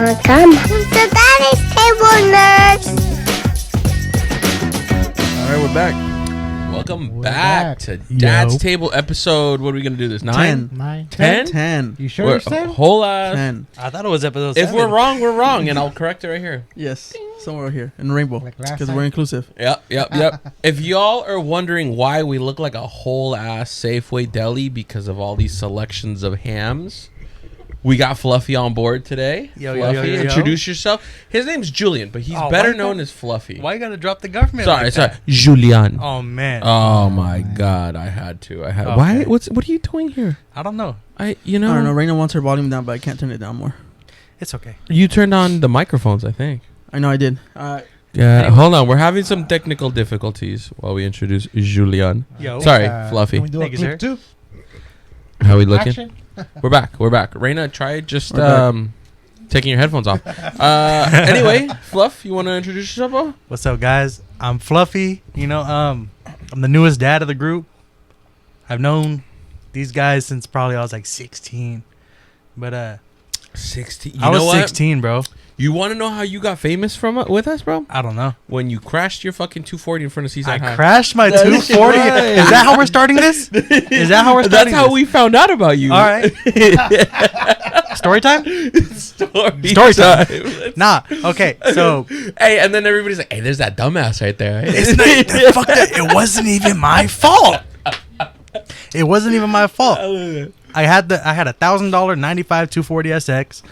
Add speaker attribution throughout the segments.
Speaker 1: Welcome to Daddy's Table Nerds.
Speaker 2: All right, we're back.
Speaker 3: Welcome back to Dad's Table episode. What are we going to do this? 9?
Speaker 4: 9.
Speaker 3: 10?
Speaker 2: 10.
Speaker 4: You sure
Speaker 3: We're
Speaker 4: you said?
Speaker 3: a whole lot.
Speaker 2: 10.
Speaker 5: I thought it was episode
Speaker 3: If
Speaker 5: 7.
Speaker 3: we're wrong, we're wrong, and I'll correct it right here.
Speaker 2: Yes, somewhere here in Rainbow.
Speaker 4: Like last
Speaker 2: Because
Speaker 4: time?
Speaker 2: we're inclusive.
Speaker 3: Yep. If y'all are wondering why we look like a whole ass Safeway deli because of all these selections of hams, we got Fluffy on board today. Fluffy, introduce yourself. His name's Julian, but he's better known as Fluffy.
Speaker 5: Why you gotta drop the government?
Speaker 3: Sorry,
Speaker 5: like that?
Speaker 3: Julian.
Speaker 5: Oh man.
Speaker 3: Oh my God, I had to.
Speaker 5: Okay.
Speaker 3: Why? What are you doing here?
Speaker 5: I don't know.
Speaker 2: I don't know. Raina wants her volume down, but I can't turn it down more.
Speaker 5: It's okay.
Speaker 3: You turned on the microphones, I think.
Speaker 2: I know I did.
Speaker 3: Yeah,
Speaker 5: Anyway.
Speaker 3: hold on. We're having some technical difficulties while we introduce Julian.
Speaker 5: Yo.
Speaker 3: Sorry, Fluffy.
Speaker 4: Can we do
Speaker 5: Thank
Speaker 4: a
Speaker 5: you,
Speaker 4: clip
Speaker 5: sir.
Speaker 4: too?
Speaker 3: How we looking?
Speaker 4: Action?
Speaker 3: We're back. Raina, try just
Speaker 2: We're
Speaker 3: taking your headphones off. Anyway, Fluff, you want to introduce yourself, bro?
Speaker 5: What's up, guys? I'm Fluffy. I'm the newest dad of the group. I've known these guys since probably I was like 16. But
Speaker 3: 16.
Speaker 5: I was 16, bro.
Speaker 3: You want to know how you got famous with us, bro?
Speaker 5: I don't know.
Speaker 3: When you crashed your fucking 240 in front of Seaside High.
Speaker 5: I crashed my
Speaker 3: That
Speaker 5: 240.
Speaker 3: is right.
Speaker 5: Is that how we're starting this? Is that how we're starting
Speaker 3: That's how
Speaker 5: this?
Speaker 3: we found out about you.
Speaker 5: All right. Story time?
Speaker 3: Story
Speaker 5: time.
Speaker 3: Let's-
Speaker 5: Nah. Okay. So
Speaker 3: Hey, and then everybody's like, hey, there's that dumbass right there.
Speaker 5: it's not, fuck that. It wasn't even my fault. It wasn't even my fault. I had a $1,000 95 240 SX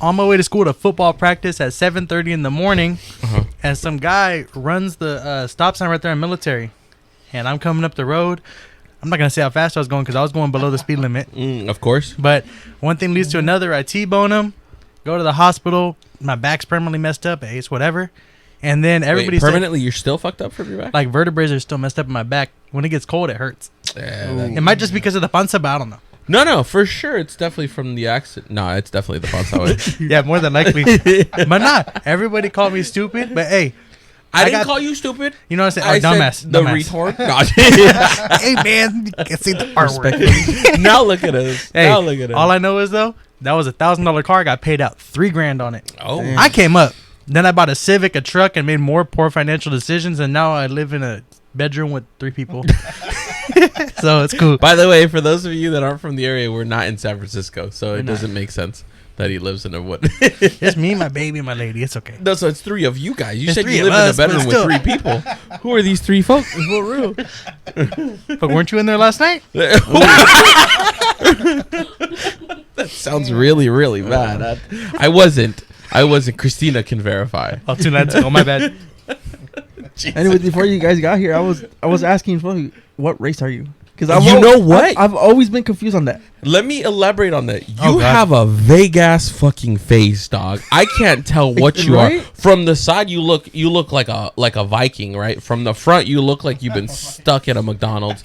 Speaker 5: on my way to school to football practice at 7:30 in the morning, and some guy runs the stop sign right there in Military, and I'm coming up the road. I'm not gonna say how fast I was going because I was going below the speed limit.
Speaker 3: Of course.
Speaker 5: But one thing leads to another. I T-bone him, go to the hospital. My back's permanently messed up. Hey, it's whatever. And then everybody
Speaker 3: Wait, permanently, you're still fucked up from your back?
Speaker 5: like vertebrae are still messed up in my back. When it gets cold, it hurts. It might just because of the panza, but I don't know.
Speaker 3: No, for sure. It's definitely from the accident. No, it's definitely the Ponce.
Speaker 5: Yeah, more than likely. But not. Everybody called me stupid. But hey,
Speaker 3: I didn't
Speaker 5: got-
Speaker 3: call you stupid.
Speaker 5: you know what I'm saying?
Speaker 3: I
Speaker 5: Oh, dumbass.
Speaker 3: said the
Speaker 5: dumbass.
Speaker 3: retard. No.
Speaker 5: Hey, man. You can see the part word.
Speaker 3: Now look at us.
Speaker 5: Hey,
Speaker 3: Now look at us.
Speaker 5: all I know is, though, that was a $1,000 car. I got paid out $3,000 on it.
Speaker 3: Oh.
Speaker 2: Damn.
Speaker 5: I came up. Then I bought a Civic, a truck, and made more poor financial decisions. And now I live in a bedroom with 3 people. So it's cool.
Speaker 3: By the way, for those of you that aren't from the area, we're not in San Francisco, so
Speaker 5: We're
Speaker 3: it
Speaker 5: not.
Speaker 3: doesn't make sense that he lives in a what?
Speaker 5: It's me, my baby, and my lady. It's okay.
Speaker 3: No, so it's 3 of you guys. You
Speaker 5: It's
Speaker 3: said
Speaker 5: 3
Speaker 3: you
Speaker 5: of
Speaker 3: live in a
Speaker 5: us, but
Speaker 3: bedroom with
Speaker 5: still.
Speaker 3: 3 people. Who are these 3 folks? For real.
Speaker 5: But weren't you in there last night?
Speaker 3: That sounds really, really bad. I wasn't. Christina can verify.
Speaker 5: Oh, 2 nights ago. My bad.
Speaker 2: Anyway, before you guys got here, I was asking Fluffy, what race are you? Because
Speaker 3: You know what?
Speaker 2: I've always been confused on that.
Speaker 3: Let me elaborate on that. You
Speaker 5: Oh, God.
Speaker 3: have a vague ass fucking face, dog. I can't tell what you
Speaker 2: Right?
Speaker 3: are. From the side, you look like a Viking, right? From the front, you look like you've been stuck at a McDonald's.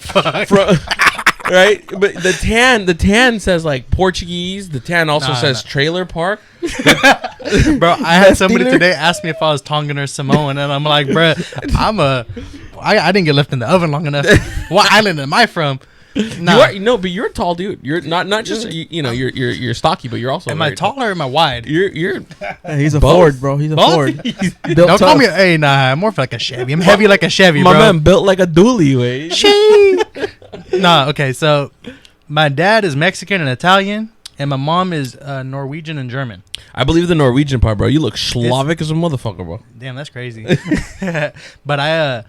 Speaker 3: Right? But the tan says like Portuguese. The tan also
Speaker 5: Nah,
Speaker 3: says
Speaker 5: nah.
Speaker 3: trailer park.
Speaker 5: Bro, I had somebody
Speaker 2: Steeler?
Speaker 5: today ask me if I was Tongan or Samoan, and I'm like, bro, I didn't get left in the oven long enough. What island am I from? Nah.
Speaker 3: But you're a tall dude. You're not just you're stocky, but you're also
Speaker 5: Am I
Speaker 3: very tall.
Speaker 5: taller or am I wide?
Speaker 3: You're
Speaker 2: He's a
Speaker 3: Both?
Speaker 2: Ford, bro. He's a
Speaker 5: Both?
Speaker 2: Ford. Built
Speaker 5: Don't call
Speaker 2: tough.
Speaker 5: me. Hey, nah, I'm more like a Chevy. I'm heavy like a Chevy,
Speaker 3: my
Speaker 5: bro.
Speaker 3: man built like a dually. Way.
Speaker 5: Nah, okay, so my dad is Mexican and Italian, and my mom is Norwegian and German.
Speaker 3: I believe the Norwegian part, bro. You look Slavic as a motherfucker, bro.
Speaker 5: Damn, that's crazy. But I,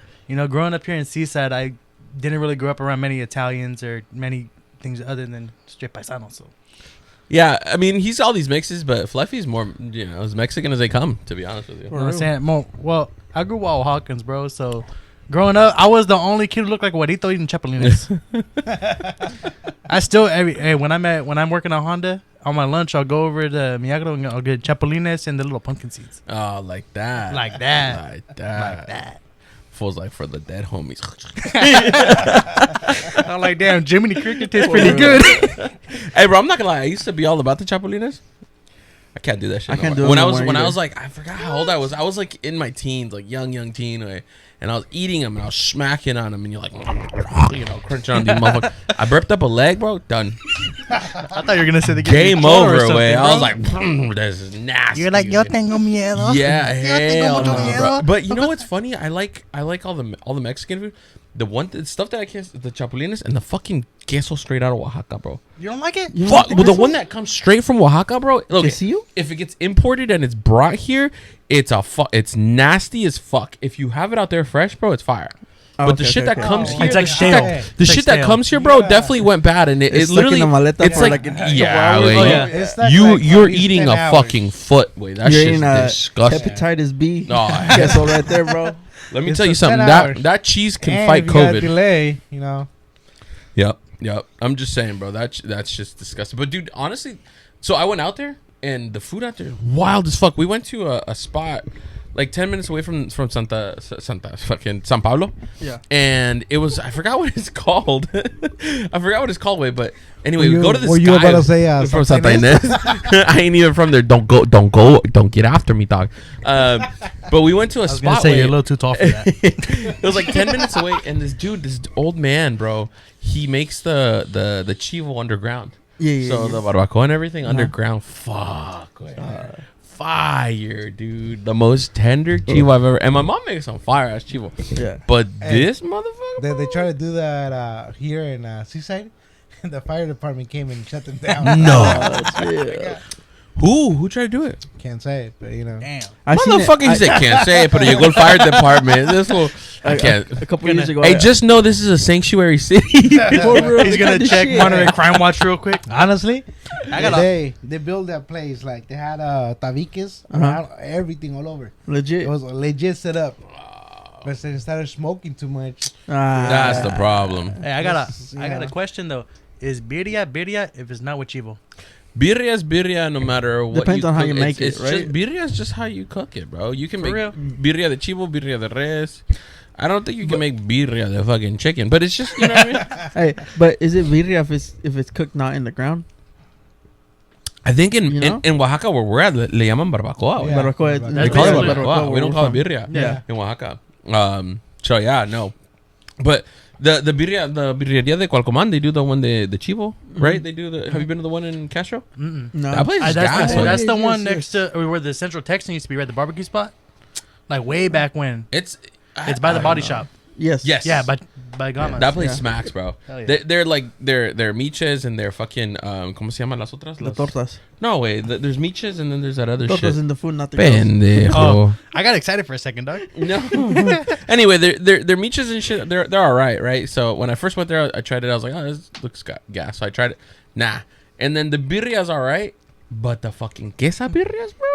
Speaker 5: growing up here in Seaside, I didn't really grow up around many Italians or many things other than straight paisanos. So
Speaker 3: Yeah, I mean, he's all these mixes, but Fluffy's more, as Mexican as they come, to be honest with you.
Speaker 5: you know what I'm saying? Well, I grew up with Hawkins, bro. So growing up, I was the only kid who looked like Juanito eating chapulines. I still when I'm working on Honda on my lunch, I'll go over to Miyagi and I'll get chapulines and the little pumpkin seeds.
Speaker 3: Oh, like that.
Speaker 5: Like that.
Speaker 3: Like that.
Speaker 5: Like that.
Speaker 3: Feels like for the dead homies.
Speaker 5: I'm like, damn, Jiminy Cricket tastes pretty good.
Speaker 3: Hey, bro, I'm not gonna lie. I used to be all about the chapulines. I can't do that shit.
Speaker 2: I can't
Speaker 3: no
Speaker 2: do
Speaker 3: more.
Speaker 2: it no
Speaker 3: When
Speaker 2: more
Speaker 3: I
Speaker 2: either.
Speaker 3: was like, I forgot how old I was. I was like in my teens, like young teen, and I was eating them and I was smacking on them, and you're like, crunching on these motherfuckers. I burped up a leg, bro. Done.
Speaker 5: I thought you were gonna say the
Speaker 3: game over way. I was like, this is nasty.
Speaker 5: you're like, yo tengo miedo.
Speaker 3: Yeah, hell no,
Speaker 5: miedo.
Speaker 3: bro. But you know what's funny? I like all the Mexican food. The stuff that I can't, the chapulines and the fucking queso straight out of Oaxaca, bro.
Speaker 5: You don't like it?
Speaker 2: You don't
Speaker 3: Fuck,
Speaker 2: like
Speaker 3: well, the one that comes straight from Oaxaca, bro. Look,
Speaker 2: Quesillo?
Speaker 3: if it gets imported and it's brought here, it's nasty as fuck. If you have it out there fresh, bro, it's fire.
Speaker 2: Oh,
Speaker 3: But the
Speaker 2: okay,
Speaker 3: shit
Speaker 2: okay,
Speaker 3: that
Speaker 2: okay.
Speaker 3: comes
Speaker 5: Oh,
Speaker 3: here,
Speaker 5: it's like
Speaker 3: the shit
Speaker 5: stale.
Speaker 3: that,
Speaker 5: It's
Speaker 3: the
Speaker 5: like
Speaker 3: shit that
Speaker 5: stale.
Speaker 3: comes here, bro,
Speaker 4: Yeah.
Speaker 3: definitely went bad, and it
Speaker 2: It's stuck
Speaker 3: literally
Speaker 2: in a maleta
Speaker 3: it's
Speaker 2: for
Speaker 3: like,
Speaker 2: like a
Speaker 3: yeah,
Speaker 2: couple
Speaker 3: wait,
Speaker 2: hours.
Speaker 3: yeah.
Speaker 4: It's like
Speaker 3: you're
Speaker 4: at least
Speaker 3: eating
Speaker 4: 10
Speaker 3: a
Speaker 4: hours.
Speaker 3: fucking foot. Wait, that
Speaker 2: You're
Speaker 3: shit's
Speaker 2: eating a
Speaker 3: disgusting.
Speaker 2: hepatitis B.
Speaker 3: No,
Speaker 2: Queso right there, bro.
Speaker 3: let me
Speaker 4: It's
Speaker 3: tell you
Speaker 4: a 10
Speaker 3: something.
Speaker 4: hours.
Speaker 3: That cheese can
Speaker 4: And
Speaker 3: fight
Speaker 4: if you got a
Speaker 3: COVID.
Speaker 4: delay, you know.
Speaker 3: Yep. I'm just saying, bro. That's just disgusting. But dude, honestly, so I went out there and the food out there is wild as fuck. We went to a spot like 10 minutes away from Santa fucking San Pablo.
Speaker 2: Yeah.
Speaker 3: And it was, I forgot what it's called. I forgot what it's called, wait, but anyway,
Speaker 4: Were
Speaker 3: we
Speaker 4: you-
Speaker 3: go to this
Speaker 4: were you
Speaker 3: guy
Speaker 4: about to say,
Speaker 3: from
Speaker 4: Santa
Speaker 3: Santa Ynez. I ain't even from there. Don't get after me, dog. But we went to a
Speaker 5: I was gonna
Speaker 3: spot
Speaker 5: say
Speaker 3: where
Speaker 5: you're a little too tall for that.
Speaker 3: it was like 10 minutes away, and this old man, bro, he makes the chivo underground.
Speaker 2: Yeah.
Speaker 3: So the barbacoa and everything underground. Fuck, wait. Fire, dude. The most tender chivo I've ever. And my mom makes some fire ass chivo.
Speaker 2: Yeah.
Speaker 3: But
Speaker 4: Hey,
Speaker 3: this motherfucker,
Speaker 4: They
Speaker 3: bro?
Speaker 4: try to do that here in Seaside. The fire department came and shut them down.
Speaker 3: No.
Speaker 2: Yeah.
Speaker 3: Who tried to do it?
Speaker 4: Can't say it, but you know.
Speaker 5: Damn.
Speaker 2: I seen it-
Speaker 3: Motherfucker, he said can't say it, but you go to fire department. This will. I can't.
Speaker 2: A couple years ago.
Speaker 3: Hey, just know this is a sanctuary city.
Speaker 2: For real,
Speaker 5: He's
Speaker 2: they
Speaker 5: gonna
Speaker 2: got this
Speaker 5: check
Speaker 2: shit.
Speaker 5: Monterey Crime Watch real quick.
Speaker 4: Honestly,
Speaker 5: I got a,
Speaker 4: they built that place like they had tabiques,
Speaker 2: Uh-huh.
Speaker 4: everything all over.
Speaker 2: Legit.
Speaker 4: It was legit set up. But they started smoking too much.
Speaker 3: That's the problem.
Speaker 5: hey, I got
Speaker 4: Yeah.
Speaker 5: a question though. Is birria if it's not with chivo?
Speaker 3: Birria is birria no matter what.
Speaker 2: Depends on how
Speaker 3: cook.
Speaker 2: you make
Speaker 3: It's
Speaker 2: it, right?
Speaker 3: Just, birria is just how you cook it, bro. You can
Speaker 5: For
Speaker 3: make
Speaker 5: real?
Speaker 3: birria de chivo, birria de res. I don't think you can make birria de fucking chicken, but it's just, you know what I mean?
Speaker 2: Hey, but is it birria if it's cooked not in the ground?
Speaker 3: I think
Speaker 2: You know?
Speaker 3: in Oaxaca where we're at, le llaman barbacoa.
Speaker 4: Yeah.
Speaker 2: Barbacoa.
Speaker 4: That's
Speaker 3: We call it
Speaker 5: basically
Speaker 3: barbacoa. We don't call it birria
Speaker 2: Yeah.
Speaker 3: in Oaxaca. So yeah, no. But the birreria de Cualcomán, they do the one the chivo, right? They do the. Have you been to the one in Castro?
Speaker 5: Mm-mm.
Speaker 2: No.
Speaker 3: That place is gas.
Speaker 5: That's the
Speaker 2: Yes,
Speaker 5: one
Speaker 2: yes,
Speaker 5: next to where the Central Texan used to be, right? The barbecue spot, like way back when.
Speaker 3: It's
Speaker 5: By the
Speaker 3: I
Speaker 5: body
Speaker 3: don't know.
Speaker 5: shop.
Speaker 2: Yes.
Speaker 3: Yes.
Speaker 5: Yeah, by Gama.
Speaker 3: That place
Speaker 2: Yeah.
Speaker 3: smacks, bro.
Speaker 5: Hell yeah.
Speaker 3: They're like they're miches and they're fucking ¿cómo se llaman las otras?
Speaker 2: The tortas.
Speaker 3: No way. There's miches and then there's that other
Speaker 2: Tortas
Speaker 3: shit.
Speaker 2: in the food, not the girls.
Speaker 3: Pendejo.
Speaker 5: Oh, I got excited for a second, dog.
Speaker 3: No. Anyway, they're miches and shit. They're all right? So when I first went there, I tried it. I was like, oh, this looks gas. So I tried it. Nah. And then the birria's all right, but the fucking quesabirrias, bro.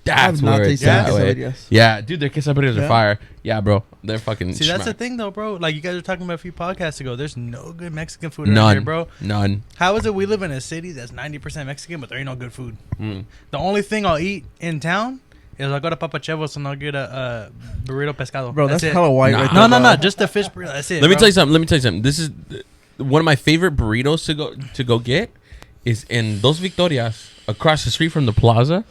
Speaker 3: That's
Speaker 2: I've not
Speaker 3: where it's
Speaker 2: tasted
Speaker 3: at.
Speaker 2: quesadillas.
Speaker 3: Yeah, dude, their quesabirrias are
Speaker 2: Yeah.
Speaker 3: fire. Yeah, bro, they're fucking.
Speaker 5: See, that's the
Speaker 3: schmack.
Speaker 5: thing, though, bro. Like you guys were talking about a few podcasts ago. There's no good Mexican food around
Speaker 3: None,
Speaker 5: here, bro.
Speaker 3: None.
Speaker 5: How is it we live in a city that's 90% Mexican, but there ain't no good food?
Speaker 3: Mm.
Speaker 5: The only thing I'll eat in town is I'll go to Papa Chevo's and I'll get a burrito pescado.
Speaker 2: Bro, that's
Speaker 5: it.
Speaker 2: hella white
Speaker 3: Nah.
Speaker 2: right
Speaker 5: No,
Speaker 2: there.
Speaker 5: no, no.
Speaker 2: bro.
Speaker 5: Just the fish burrito. That's it.
Speaker 3: Let me
Speaker 5: bro.
Speaker 3: tell you something. This is one of my favorite burritos to go get is in Dos Victorias across the street from the plaza.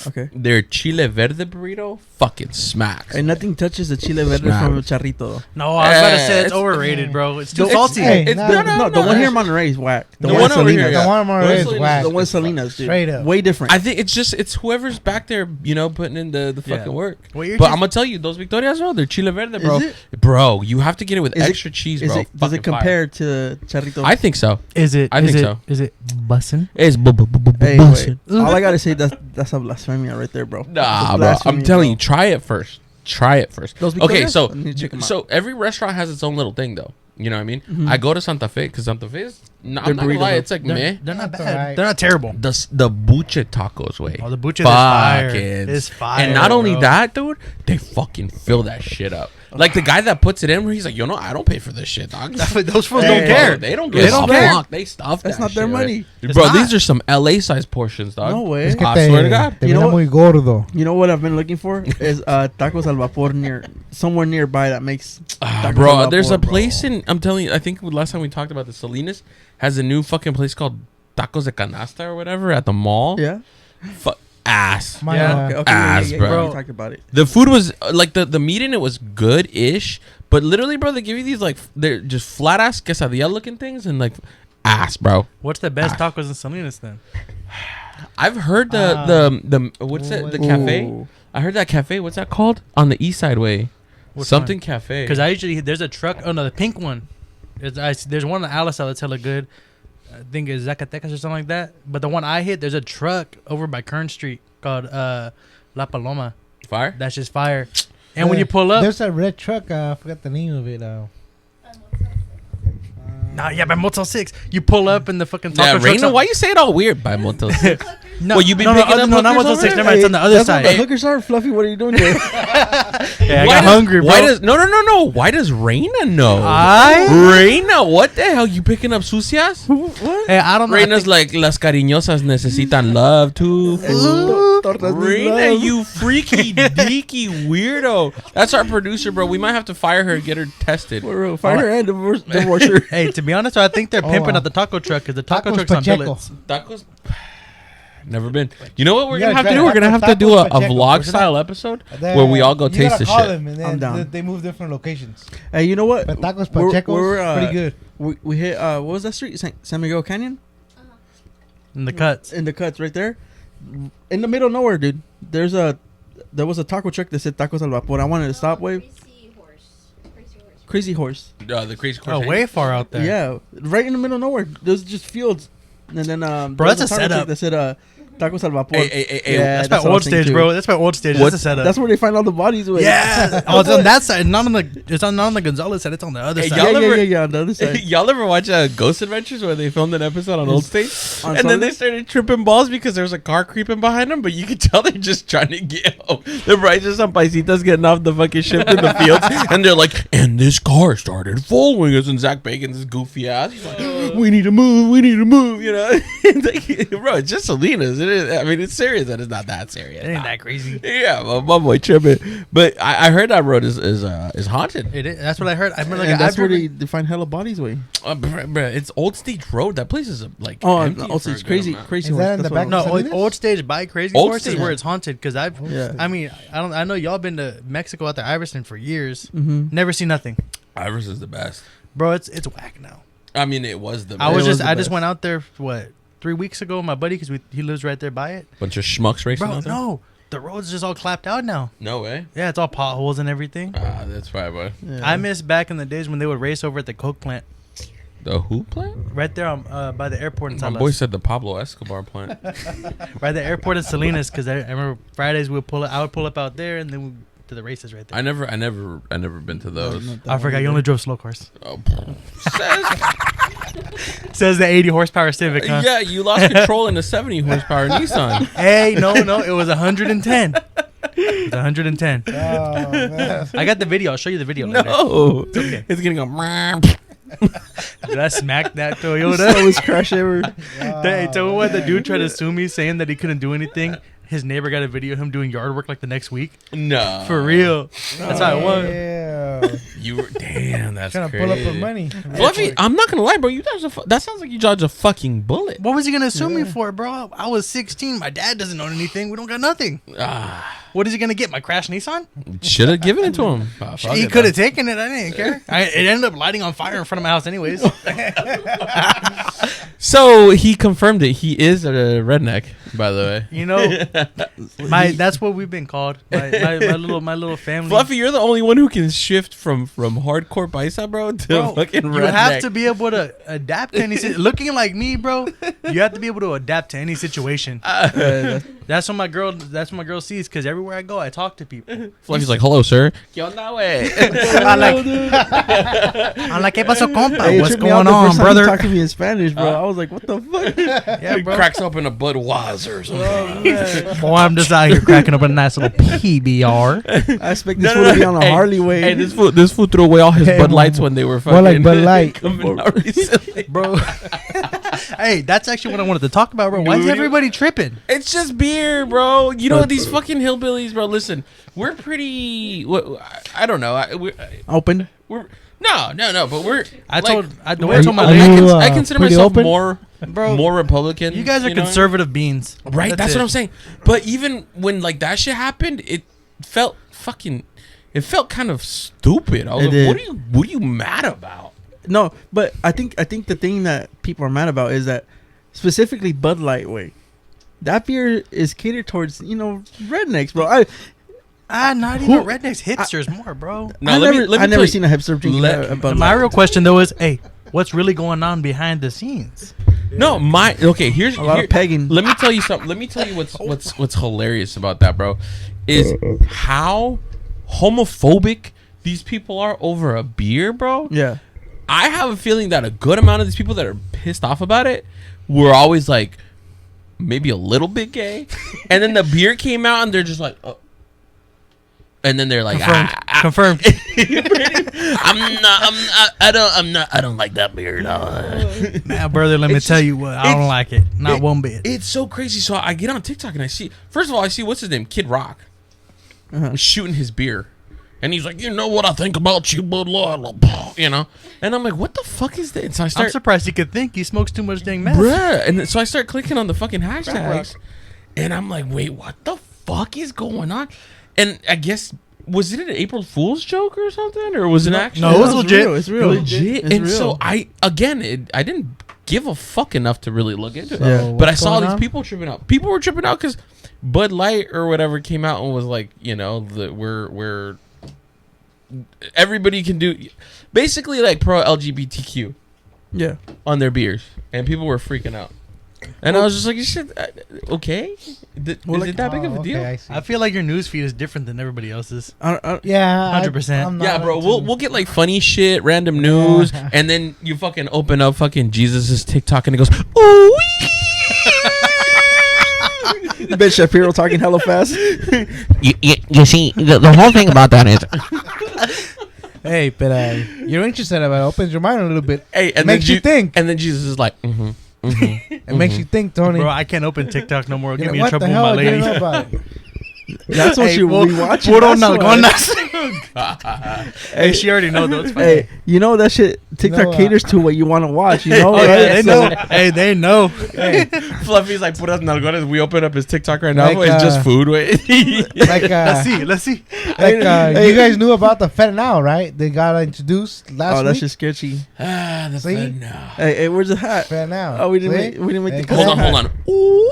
Speaker 2: Okay.
Speaker 3: Their chile verde burrito fucking smacks.
Speaker 2: And nothing touches the chile verde
Speaker 3: Smack.
Speaker 2: from Charrito. Though.
Speaker 5: No, I was about to say it's
Speaker 3: It's-
Speaker 5: overrated, bro. It's too
Speaker 2: It's-
Speaker 5: salty.
Speaker 4: hey,
Speaker 3: It's
Speaker 4: no,
Speaker 2: No, the one here in Monterey is whack.
Speaker 3: The one over here,
Speaker 2: Salinas.
Speaker 3: yeah.
Speaker 4: The one more is
Speaker 3: Salinas,
Speaker 4: whack.
Speaker 2: The one Salinas, dude.
Speaker 4: Straight up.
Speaker 2: Way different.
Speaker 3: I think it's whoever's back there, putting in the
Speaker 5: Yeah.
Speaker 3: fucking work.
Speaker 5: Well, you're
Speaker 3: But
Speaker 5: just-
Speaker 3: I'm gonna tell you, those Victorias, bro, they're chile verde, bro.
Speaker 2: Is
Speaker 3: Bro, you have to get it with
Speaker 2: Is it-
Speaker 3: extra cheese, bro.
Speaker 2: does
Speaker 3: Fucking
Speaker 2: it compare to Charrito?
Speaker 3: fire. I think so.
Speaker 5: Is it?
Speaker 3: I think so.
Speaker 5: Is it bussin'?
Speaker 3: It's
Speaker 2: Hey,
Speaker 3: bullshit.
Speaker 2: wait. All I gotta say that's a blasphemia right there, bro.
Speaker 3: Nah,
Speaker 2: That's
Speaker 3: bro.
Speaker 2: blasphemy,
Speaker 3: I'm telling
Speaker 2: bro.
Speaker 3: you, try it first. Try it first.
Speaker 2: Those
Speaker 3: Okay,
Speaker 2: Victorias?
Speaker 3: so
Speaker 2: I need to check 'em out.
Speaker 3: so every restaurant has its own little thing, though. You know what I mean?
Speaker 2: Mhm.
Speaker 3: I go to Santa Fe because Santa Fe is. No,
Speaker 2: Their
Speaker 3: I'm not gonna
Speaker 2: burritos
Speaker 3: lie,
Speaker 2: are-
Speaker 3: it's like meh.
Speaker 5: They're not
Speaker 4: That's
Speaker 5: bad.
Speaker 4: alright.
Speaker 5: They're not terrible.
Speaker 3: The buche tacos way.
Speaker 5: Oh, the buche is fire. It's fire.
Speaker 3: And not only
Speaker 5: bro.
Speaker 3: that, dude, they fucking fill that shit up. Like the guy that puts it in, where he's like, I don't pay for this shit, dog.
Speaker 5: Those fools
Speaker 4: Hey,
Speaker 5: don't care.
Speaker 3: They don't
Speaker 5: They
Speaker 3: give
Speaker 5: don't
Speaker 3: a
Speaker 5: care.
Speaker 3: fuck. They stuff
Speaker 2: That's
Speaker 3: that
Speaker 2: not their
Speaker 3: shit,
Speaker 2: money.
Speaker 3: right?
Speaker 5: It's
Speaker 3: Bro,
Speaker 5: not.
Speaker 3: these are some LA size portions, dog.
Speaker 2: No way.
Speaker 4: Es que
Speaker 3: I swear to God.
Speaker 4: Te
Speaker 2: You know
Speaker 4: mira
Speaker 2: what?
Speaker 4: muy gordo.
Speaker 2: You know what I've been looking for is tacos al vapor somewhere nearby that makes tacos al
Speaker 3: Bro,
Speaker 2: vapor,
Speaker 3: there's a
Speaker 2: bro.
Speaker 3: place I'm telling you, I think last time we talked about the Salinas has a new fucking place called Tacos de Canasta or whatever at the mall.
Speaker 2: Yeah.
Speaker 3: Ass.
Speaker 4: My,
Speaker 5: Yeah.
Speaker 2: Okay.
Speaker 3: Ass, bro.
Speaker 2: We talked about it.
Speaker 3: The food was like the meat in it was good-ish, but literally, bro, they give you these like they're just flat ass quesadilla looking things, and like ass, bro.
Speaker 5: What's the best tacos in Salinas then?
Speaker 3: I've heard the what's it? The cafe.
Speaker 2: Ooh.
Speaker 3: I heard that cafe. What's that called? On the East Side Way.
Speaker 5: Which
Speaker 3: Something
Speaker 5: one?
Speaker 3: cafe.
Speaker 5: Because I usually there's a truck. Oh no, the pink one. There's one in Alisal that's hella good. I think it's Zacatecas or something like that. But the one I hit, there's a truck over by Kern Street called La Paloma.
Speaker 3: Fire.
Speaker 5: That's just fire. And when you pull up,
Speaker 4: there's a red truck. I forgot the name of it.
Speaker 5: by Motel 6, you pull up in the fucking taco truck.
Speaker 3: Reina, why you say it all weird by Motel 6?
Speaker 5: No,
Speaker 3: well, you been picking up
Speaker 5: not
Speaker 3: hookers
Speaker 5: Motel
Speaker 3: over
Speaker 5: 6.
Speaker 3: there?
Speaker 5: Never mind, it's on the other
Speaker 2: That's
Speaker 5: side.
Speaker 2: what the hookers are, Fluffy. What are you doing there?
Speaker 5: Yeah, I
Speaker 3: Why
Speaker 5: got hungry, bro.
Speaker 3: Why does no? Why does Reina know? Reina, what the hell? You picking up sucias?
Speaker 2: What?
Speaker 5: Hey, I don't know.
Speaker 3: Reina's like las cariñosas necesitan love too. Reina, you freaky deaky weirdo. That's our producer, bro. We might have to fire her and get her tested.
Speaker 2: Fire her and divorce her.
Speaker 5: Hey, to be honest, I think they're pimping out the taco truck because the taco
Speaker 4: Tacos
Speaker 5: truck's on
Speaker 4: Pacheco.
Speaker 5: billets.
Speaker 3: Tacos. Never been. You know what we're
Speaker 4: You
Speaker 3: gonna
Speaker 4: gotta
Speaker 3: have to
Speaker 4: try
Speaker 3: do? We're gonna have to do
Speaker 4: tacos
Speaker 3: a
Speaker 4: Pacheco.
Speaker 3: vlog style episode
Speaker 4: Then
Speaker 3: where we all go
Speaker 4: you
Speaker 3: taste
Speaker 4: gotta
Speaker 3: the
Speaker 4: call
Speaker 3: shit.
Speaker 4: them and
Speaker 2: I'm
Speaker 4: then
Speaker 2: down.
Speaker 4: they move different locations.
Speaker 2: Hey, you know what?
Speaker 4: But tacos
Speaker 2: We're-
Speaker 4: Pacheco
Speaker 2: we're,
Speaker 4: pretty good.
Speaker 2: We hit what was that street? San Miguel Canyon
Speaker 5: In the cuts.
Speaker 2: in the cuts right there, in the middle of nowhere, dude. There was a taco truck that said tacos al vapor. I wanted to stop. Wait, Crazy horse.
Speaker 3: The crazy.
Speaker 5: Oh, way far out there.
Speaker 2: Yeah, right in the middle of nowhere. There's just fields, and then
Speaker 5: Bro,
Speaker 2: there
Speaker 5: that's
Speaker 2: was
Speaker 5: a
Speaker 2: taco truck
Speaker 5: setup.
Speaker 2: that said tacos al vapor.
Speaker 3: Hey,
Speaker 2: Yeah,
Speaker 5: That's my
Speaker 2: what I
Speaker 5: old
Speaker 2: was thinking
Speaker 5: stage,
Speaker 2: too.
Speaker 5: bro. That's my old stage.
Speaker 3: What-
Speaker 5: That's a setup.
Speaker 2: That's where they find all the bodies. With.
Speaker 5: Yeah. Oh, it's on that side. Not on the. It's not on the Gonzalez side. It's on the other
Speaker 3: Hey,
Speaker 5: side.
Speaker 3: y'all ever-
Speaker 2: yeah, on the other side.
Speaker 3: Y'all ever watch Ghost Adventures where they filmed an episode on Old State?
Speaker 2: On
Speaker 3: And then
Speaker 2: Sunday?
Speaker 3: they started tripping balls because there was a car creeping behind them, but you could tell they're just trying to get home. The righteous some paisitas getting off the fucking ship in the fields, and they're like, and this car started following us, and Zach Bacon's this goofy ass. He's like, we need to move, you know? It's like, bro, it's just Salinas. It is. I mean, it's serious, and it's not that serious.
Speaker 5: It ain't that crazy.
Speaker 3: Yeah, my boy tripping. But I heard that road is haunted.
Speaker 5: It is. That's what I heard. I remember,
Speaker 2: And that's where they find hella bodies. Way.
Speaker 3: Bruh, it's Old Stage Road. That place is empty
Speaker 2: Oh,
Speaker 3: for a
Speaker 2: it's
Speaker 3: good
Speaker 2: crazy,
Speaker 3: amount.
Speaker 2: crazy.
Speaker 4: Is
Speaker 2: horse.
Speaker 4: that in
Speaker 2: That's
Speaker 4: the
Speaker 2: what
Speaker 4: back?
Speaker 2: I
Speaker 5: No,
Speaker 2: was-
Speaker 4: Salinas?
Speaker 5: old stage by Crazy
Speaker 3: Old
Speaker 5: Horse is
Speaker 3: Stage.
Speaker 5: where it's haunted. Because I've,
Speaker 2: Yeah.
Speaker 5: I mean, I know y'all been to Mexico out there, Iverson for years.
Speaker 2: Mhm.
Speaker 5: Never seen nothing,
Speaker 3: Iris is the best.
Speaker 5: bro. It's whack now.
Speaker 3: I mean, it was the best.
Speaker 5: I just went out there 3 weeks ago with my buddy because he lives right there by it.
Speaker 3: Bunch of schmucks racing
Speaker 5: Bro,
Speaker 3: out there?
Speaker 5: no, the road's just all clapped out now.
Speaker 3: No way.
Speaker 5: Yeah, it's all potholes and everything.
Speaker 3: That's fine, boy.
Speaker 2: Yeah.
Speaker 5: I miss back in the days when they would race over at the Coke plant
Speaker 3: The who plant?
Speaker 5: right there by the airport in
Speaker 3: My
Speaker 5: Salas.
Speaker 3: boy said the Pablo Escobar plant.
Speaker 5: By the airport in Salinas because I remember Fridays I would pull up out there and then we to the races right there.
Speaker 3: I never been to those.
Speaker 5: I forgot you only drove slow cars.
Speaker 3: Oh,
Speaker 5: Says the 80 horsepower Civic, huh?
Speaker 3: yeah, you lost control in a 70 horsepower Nissan.
Speaker 5: Hey, no, it was 110. It was 110.
Speaker 4: Oh, man.
Speaker 5: I got the video. I'll show you the video later.
Speaker 3: No,
Speaker 5: okay.
Speaker 3: it's gonna go.
Speaker 5: Did I smack that
Speaker 2: That
Speaker 5: Toyota?
Speaker 2: was crash ever.
Speaker 5: Hey, tell me what the dude tried to sue me saying that he couldn't do anything. His neighbor got a video of him doing yard work like the next week.
Speaker 3: No,
Speaker 5: For real. That's how it was.
Speaker 4: Yeah.
Speaker 3: You were damn. That's
Speaker 4: Trying to
Speaker 3: crazy.
Speaker 4: pull up the money.
Speaker 3: Fluffy, I'm not gonna lie, bro. You dodged that sounds like you dodged a fucking bullet.
Speaker 5: What was he gonna sue me for, bro? I was 16. My dad doesn't own anything. We don't got nothing. What is he gonna get? My crash Nissan?
Speaker 3: Should have given it to him. Oh, fuck
Speaker 5: He
Speaker 3: it,
Speaker 5: could have
Speaker 3: though.
Speaker 5: taken it. I didn't care. It ended up lighting on fire in front of my house, anyways.
Speaker 3: So he confirmed it. He is a redneck, by the way.
Speaker 5: You know, that's what we've been called. My little family.
Speaker 3: Fluffy, you're the only one who can shift from hardcore paisa, bro, to
Speaker 5: Bro,
Speaker 3: fucking redneck.
Speaker 5: you have to be able to adapt to any looking like me, bro. You have to be able to adapt to any situation. That's what my girl sees. Because everywhere I go, I talk to people.
Speaker 3: Fluffy's like, hello, sir. ¿Qué onda, güey?
Speaker 5: I'm like, ¿qué pasó, compa?
Speaker 2: Hey, it
Speaker 5: What's
Speaker 2: tripped me out
Speaker 5: going
Speaker 2: the
Speaker 5: on,
Speaker 2: first time he
Speaker 5: brother?
Speaker 2: talked to me in Spanish, bro. I was like, what the fuck?
Speaker 5: Yeah,
Speaker 3: He
Speaker 5: bro.
Speaker 3: cracks open a Budweiser or something.
Speaker 5: Boy, I'm just out here cracking up a nice little PBR.
Speaker 2: I expect this fool to be on a Harley way.
Speaker 3: Hey, this fool threw away all his
Speaker 4: Hey,
Speaker 3: Bud Lights when they were fucking.
Speaker 4: More like Bud Light.
Speaker 3: coming out recently.
Speaker 5: Bro. Hey, that's actually what I wanted to talk about, bro. Why is
Speaker 3: Dude.
Speaker 5: everybody tripping?
Speaker 3: It's just beer, bro. You know these fucking hillbillies, bro. Listen, we're pretty. I don't know.
Speaker 2: Open.
Speaker 3: We're no. But we're.
Speaker 5: I
Speaker 3: like,
Speaker 5: told
Speaker 3: we're-
Speaker 5: I told my
Speaker 4: Are
Speaker 5: lady,
Speaker 4: you,
Speaker 3: I consider
Speaker 4: pretty
Speaker 3: myself
Speaker 4: open?
Speaker 5: bro,
Speaker 3: more Republican.
Speaker 5: you guys are
Speaker 3: know?
Speaker 5: conservative beans.
Speaker 3: Right, that's what I'm saying. But even when like that shit happened, it felt kind of stupid. I was
Speaker 2: It
Speaker 3: like,
Speaker 2: did.
Speaker 3: what are you mad about?
Speaker 2: No, but I think the thing that people are mad about is that specifically Bud Light way. That beer is catered towards, rednecks, bro.
Speaker 5: Not even rednecks, hipsters more, bro.
Speaker 3: No,
Speaker 2: I never seen a hipster drink a Bud
Speaker 5: My
Speaker 2: Light.
Speaker 5: real question though is, hey, what's really going on behind the scenes?
Speaker 3: No, here's
Speaker 2: a lot of pegging.
Speaker 3: Let me tell you something. Let me tell you what's hilarious about that, bro, is how homophobic these people are over a beer, bro.
Speaker 2: Yeah.
Speaker 3: I have a feeling that a good amount of these people that are pissed off about it were always like maybe a little bit gay, and then the beer came out and they're just like, oh. And then they're like,
Speaker 5: Confirmed.
Speaker 3: I don't like that beer. No.
Speaker 5: Nah, brother, let me tell you what, I don't like it. Not one bit.
Speaker 3: It's so crazy. So I get on TikTok and I see, first of all, what's his name? Kid Rock. Shooting his beer. And he's like, you know what I think about you, Bud Light, And I'm like, what the fuck is this? And so
Speaker 5: I'm surprised he could think. He smokes too much dang meth.
Speaker 3: Bruh. And so I start clicking on the fucking hashtags. And I'm like, wait, what the fuck is going on? And I guess, was it an April Fool's joke or something? Or was it actually?
Speaker 5: No, it was legit.
Speaker 2: It's real.
Speaker 3: Legit.
Speaker 2: It's
Speaker 3: And
Speaker 2: real.
Speaker 3: so I didn't give a fuck enough to really look into it.
Speaker 2: Yeah.
Speaker 3: But I saw these people tripping out. People were tripping out because Bud Light or whatever came out and was like, we're everybody can do, basically like pro LGBTQ.
Speaker 2: Yeah.
Speaker 3: On their beers, and people were freaking out. And I was just like, "Shit, okay, is it that big of a deal?"
Speaker 5: I feel like your news feed is different than everybody else's.
Speaker 4: Yeah,
Speaker 5: 100%.
Speaker 3: Yeah, bro. We'll get like funny shit, random news, and then you fucking open up fucking Jesus's TikTok and it goes, "Ooh."
Speaker 2: Ben Shapiro talking hella fast.
Speaker 6: You see, the whole thing about that is,
Speaker 4: Hey, but you're interested about it. Opens your mind a little bit.
Speaker 3: Hey, and
Speaker 4: makes you think.
Speaker 3: And then Jesus is like,
Speaker 4: It makes you think, Tony.
Speaker 5: Bro, I can't open TikTok no more. It'll get me in
Speaker 4: what
Speaker 5: trouble
Speaker 4: the
Speaker 5: with
Speaker 4: hell?
Speaker 5: my
Speaker 4: I didn't
Speaker 5: lady.
Speaker 4: know about it.
Speaker 2: That's what you be watching.
Speaker 5: Puro
Speaker 2: that's why.
Speaker 5: nalgonas. Hey, she already knows though. It's fine.
Speaker 2: Hey, that shit TikTok caters to what you want to watch,
Speaker 5: Oh,
Speaker 2: right?
Speaker 5: yeah, they
Speaker 2: So-
Speaker 5: know. Hey, they know.
Speaker 4: Hey,
Speaker 3: Fluffy's like, put us nalgones. We open up his TikTok right now.
Speaker 4: Like,
Speaker 3: It's just food. Wait.
Speaker 4: like,
Speaker 5: Let's see.
Speaker 4: you guys knew about the Fed now, right? They got introduced last
Speaker 2: Oh, that's
Speaker 4: week.
Speaker 2: just sketchy.
Speaker 3: The
Speaker 4: See?
Speaker 3: fun now.
Speaker 2: Hey, where's the hat?
Speaker 4: Fed now.
Speaker 2: Oh, we didn't
Speaker 4: See?
Speaker 2: make the
Speaker 3: Hold
Speaker 2: hat.
Speaker 3: on. Ooh.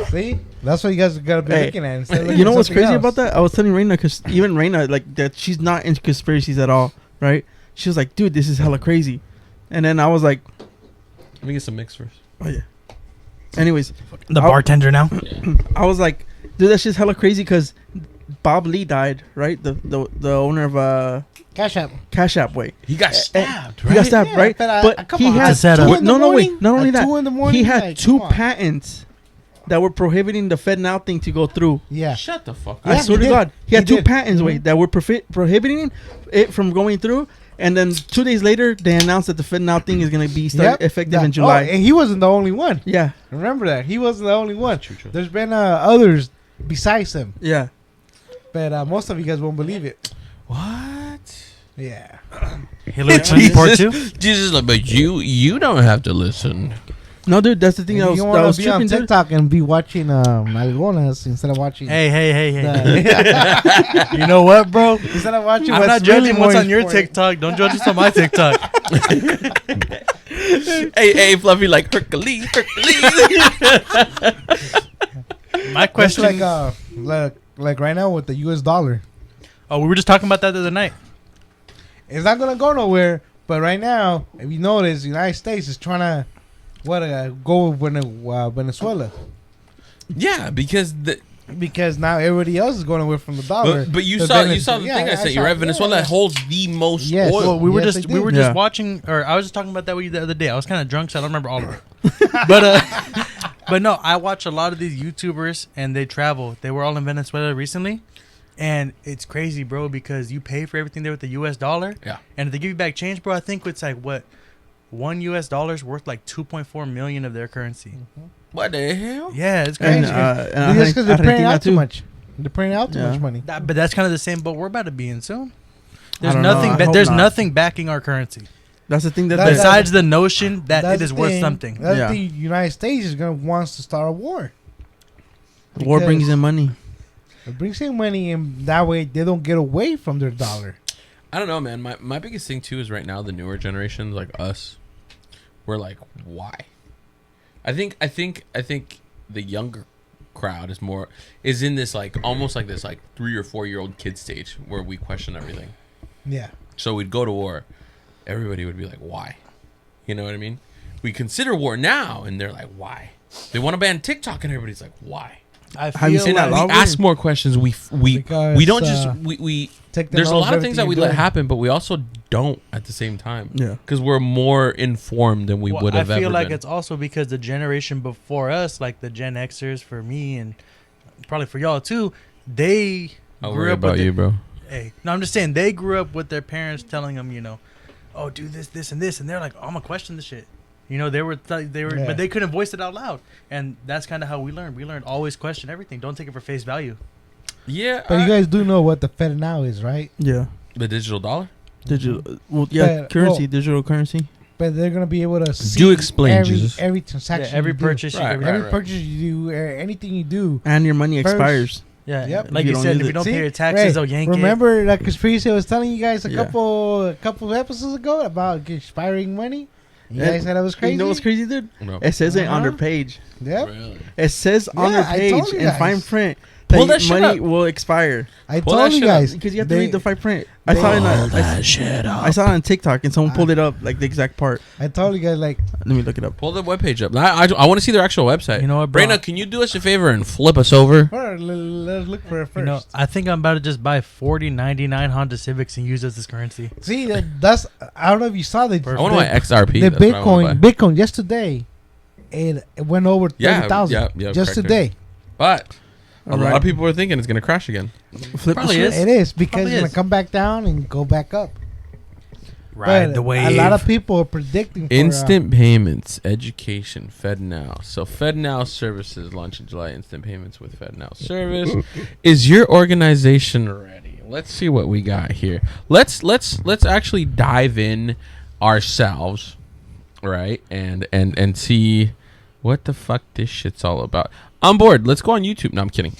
Speaker 4: See, that's what you guys gotta be looking at. instead of looking
Speaker 2: You know
Speaker 4: at
Speaker 2: what's
Speaker 4: something
Speaker 2: crazy
Speaker 4: else.
Speaker 2: about that? I was telling Reina, because even Reina, like, that she's not into conspiracies at all, right? She was like, dude, this is hella crazy. And then I was like,
Speaker 3: Let me get some mix first.
Speaker 2: oh, yeah. Anyways,
Speaker 5: The bartender now.
Speaker 2: I was like, dude, that shit's hella crazy because Bob Lee died, right? The owner of
Speaker 4: Cash App.
Speaker 2: Cash App way.
Speaker 3: He got stabbed,
Speaker 2: He got stabbed,
Speaker 4: Yeah,
Speaker 2: right?
Speaker 4: but, come
Speaker 2: he
Speaker 4: on.
Speaker 2: had
Speaker 5: At 2 in
Speaker 2: no, wait. Not only
Speaker 4: At
Speaker 2: that,
Speaker 4: 2 in the morning,
Speaker 2: he had
Speaker 4: like,
Speaker 2: 2
Speaker 4: come on.
Speaker 2: patents that were prohibiting the Fed now thing to go through.
Speaker 4: Yeah.
Speaker 3: Shut the fuck up.
Speaker 2: I
Speaker 4: Yeah,
Speaker 2: swear
Speaker 4: he
Speaker 2: to
Speaker 4: did.
Speaker 2: God, he had
Speaker 4: He
Speaker 2: 2
Speaker 4: did.
Speaker 2: patents wait that were prohibiting it from going through. And then 2 days later, they announced that the Fed now thing is going to be effective in July.
Speaker 4: Oh, and he wasn't the only one.
Speaker 2: Yeah,
Speaker 4: Remember that. He wasn't the only one.
Speaker 3: True.
Speaker 4: There's been others besides him.
Speaker 2: yeah.
Speaker 4: But most of you guys won't believe it.
Speaker 3: What?
Speaker 4: Yeah.
Speaker 5: Hillary Clinton part 2.
Speaker 3: Jesus is like, but you don't have to listen.
Speaker 2: No, dude, that's the thing
Speaker 4: If
Speaker 2: that
Speaker 4: you
Speaker 2: was
Speaker 4: want to be on
Speaker 2: tripping, dude.
Speaker 4: TikTok and be watching Algonas instead of watching.
Speaker 5: Hey.
Speaker 4: the-
Speaker 5: You know what, bro?
Speaker 4: instead of watching
Speaker 5: I'm
Speaker 4: what's
Speaker 5: not
Speaker 4: really
Speaker 5: judging what's
Speaker 4: more
Speaker 5: on your
Speaker 4: important.
Speaker 5: TikTok. Don't judge us on my TikTok.
Speaker 3: Hey, Fluffy, like Hercules.
Speaker 5: My
Speaker 4: It's
Speaker 5: question.
Speaker 4: like right now with the U.S. dollar.
Speaker 5: Oh, we were just talking about that the other night.
Speaker 4: It's not gonna go nowhere. But right now, if you notice, the United States is trying to go with Venezuela
Speaker 3: Yeah, because
Speaker 4: because now everybody else is going away from the dollar.
Speaker 3: but you
Speaker 4: But
Speaker 3: saw
Speaker 4: then
Speaker 3: the thing I sent you,
Speaker 4: saw-
Speaker 3: right? Venezuela holds the most
Speaker 4: Yes.
Speaker 3: oil.
Speaker 5: Well, we were
Speaker 4: Yes,
Speaker 5: just
Speaker 4: they
Speaker 5: we were
Speaker 4: did.
Speaker 5: just
Speaker 2: Yeah.
Speaker 5: watching, or I was just talking about that with you the other day. I was kind of drunk, so I don't remember all of it. But no, I watch a lot of these YouTubers, and they travel. They were all in Venezuela recently, and it's crazy, bro, because you pay for everything there with the U.S. dollar.
Speaker 3: Yeah.
Speaker 5: And if they give you back change, bro, I think it's like what $1 is worth like 2.4 million of their currency.
Speaker 3: What the hell?
Speaker 5: Yeah, it's
Speaker 2: And,
Speaker 5: crazy.
Speaker 2: and
Speaker 4: Just because they're printing
Speaker 2: Argentina
Speaker 4: out too
Speaker 2: too.
Speaker 4: much. They're printing out too
Speaker 2: Yeah.
Speaker 4: much money.
Speaker 5: But that's kind of the same boat we're about to be in soon. There's
Speaker 2: don't know.
Speaker 5: nothing.
Speaker 2: I hope
Speaker 5: There's
Speaker 2: not.
Speaker 5: nothing backing our currency
Speaker 2: That's the thing that
Speaker 4: That-
Speaker 5: besides the notion that
Speaker 4: That's
Speaker 5: it is
Speaker 4: the
Speaker 5: worth
Speaker 4: thing.
Speaker 5: something.
Speaker 4: That's
Speaker 2: Yeah.
Speaker 4: the United States is gonna wants to start a war.
Speaker 2: war brings
Speaker 4: Because
Speaker 2: in money.
Speaker 4: It brings in money, and that way they don't get away from their dollar.
Speaker 3: I don't know, man. My biggest thing too is right now the newer generation, like us, we're like, why? I think the younger crowd is in this like almost like this like 3 or 4 year old kid stage where we question everything.
Speaker 4: Yeah.
Speaker 3: So we'd go to war, everybody would be like, why? You know what I mean? We consider war now, and they're like, why? They want to ban TikTok, and everybody's like, why?
Speaker 5: I
Speaker 2: Have you
Speaker 5: feel
Speaker 2: seen that
Speaker 5: like
Speaker 2: law?
Speaker 3: We ask more questions. We
Speaker 4: Because,
Speaker 3: don't just we
Speaker 4: take the
Speaker 3: there's a
Speaker 4: knowledge
Speaker 3: lot of
Speaker 4: of
Speaker 3: things that
Speaker 4: everything
Speaker 3: we
Speaker 4: you're
Speaker 3: let
Speaker 4: doing.
Speaker 3: happen, but we also don't at the same time.
Speaker 2: Yeah.
Speaker 3: Because we're more informed than we would have
Speaker 5: I
Speaker 3: ever
Speaker 5: feel like
Speaker 3: been.
Speaker 5: it's also because the generation before us, like the Gen Xers for me and probably for y'all too, they
Speaker 3: I'll
Speaker 5: grew
Speaker 3: worry
Speaker 5: up
Speaker 3: about
Speaker 5: with
Speaker 3: you, bro.
Speaker 5: Hey, no, I'm just saying they grew up with their parents telling them, you know, oh, do this, this, and this, and they're like, oh, I'm gonna question the shit. You know, they were,
Speaker 4: Yeah.
Speaker 5: but they couldn't voice it out loud, and that's kind of how we learned. We learned always question everything. Don't take it for face value.
Speaker 3: Yeah,
Speaker 4: But you guys do know what the Fed now is, right?
Speaker 2: Yeah.
Speaker 3: the digital dollar.
Speaker 2: Digital. Well, yeah.
Speaker 4: But,
Speaker 2: Currency.
Speaker 4: well,
Speaker 2: Digital currency.
Speaker 4: But they're gonna be able to see
Speaker 3: Do explain, Jesus.
Speaker 4: every
Speaker 5: Yeah,
Speaker 4: transaction,
Speaker 5: every
Speaker 4: you do.
Speaker 5: purchase,
Speaker 3: Right,
Speaker 5: you
Speaker 3: right.
Speaker 5: can,
Speaker 4: every purchase you do, anything you do.
Speaker 2: And your money
Speaker 4: First-
Speaker 2: expires.
Speaker 5: yeah,
Speaker 4: Yep.
Speaker 5: like
Speaker 2: If you
Speaker 5: you
Speaker 2: don't
Speaker 5: said,
Speaker 2: use
Speaker 5: if you
Speaker 2: it.
Speaker 5: don't
Speaker 4: See?
Speaker 5: pay your taxes,
Speaker 4: Ray,
Speaker 5: they'll yank it.
Speaker 4: remember that conspiracy I was telling you guys a
Speaker 2: Yeah.
Speaker 4: couple episodes ago about expiring money? You guys said that was crazy.
Speaker 2: You know what's crazy, dude?
Speaker 3: No.
Speaker 2: It says it on their
Speaker 4: Uh-huh.
Speaker 2: page.
Speaker 4: Yep.
Speaker 3: Really?
Speaker 2: It says on
Speaker 4: Yeah,
Speaker 2: their
Speaker 4: I told
Speaker 2: page
Speaker 4: you
Speaker 2: in
Speaker 4: guys.
Speaker 2: fine print
Speaker 3: Pull
Speaker 2: that
Speaker 3: that shit
Speaker 2: money
Speaker 3: up.
Speaker 2: will expire.
Speaker 4: I
Speaker 3: Pull that
Speaker 4: told you
Speaker 3: shit up.
Speaker 4: guys
Speaker 2: Because you have to
Speaker 4: they-
Speaker 2: read the fine print. I saw it. I saw it on TikTok, and someone pulled it up, like the exact part.
Speaker 4: I told you guys like
Speaker 2: Let me look it up.
Speaker 3: Pull the webpage up. I want to see their actual website.
Speaker 5: You know what, bro?
Speaker 3: Brayna, can you do us a favor and flip us over?
Speaker 4: Alright, let's look for it first.
Speaker 5: You know, I think I'm about to just buy 40.99 Honda Civics and use this as currency.
Speaker 4: See that's I don't know if you saw the
Speaker 3: I want to buy XRP.
Speaker 4: the
Speaker 3: That's what I wanna buy.
Speaker 4: Bitcoin just today. It went over
Speaker 3: Yeah,
Speaker 4: 30,000
Speaker 3: yeah,
Speaker 4: just
Speaker 3: correct,
Speaker 4: today.
Speaker 3: But a lot
Speaker 2: Alright.
Speaker 3: of people are thinking it's going to crash again.
Speaker 2: Flip
Speaker 5: Probably
Speaker 2: the
Speaker 5: is.
Speaker 2: shit.
Speaker 4: It is because
Speaker 5: Probably
Speaker 4: it's gonna
Speaker 5: is.
Speaker 4: come back down and go back up.
Speaker 5: Ride
Speaker 4: But
Speaker 5: the wave.
Speaker 4: A lot of people are predicting for,
Speaker 3: Instant payments, education, FedNow. So FedNow services launch in July. Instant payments with FedNow service. Is your organization ready? Let's see what we got here. Let's actually dive in ourselves, right? And see what the fuck this shit's all about. On board. Let's go on YouTube. No, I'm kidding.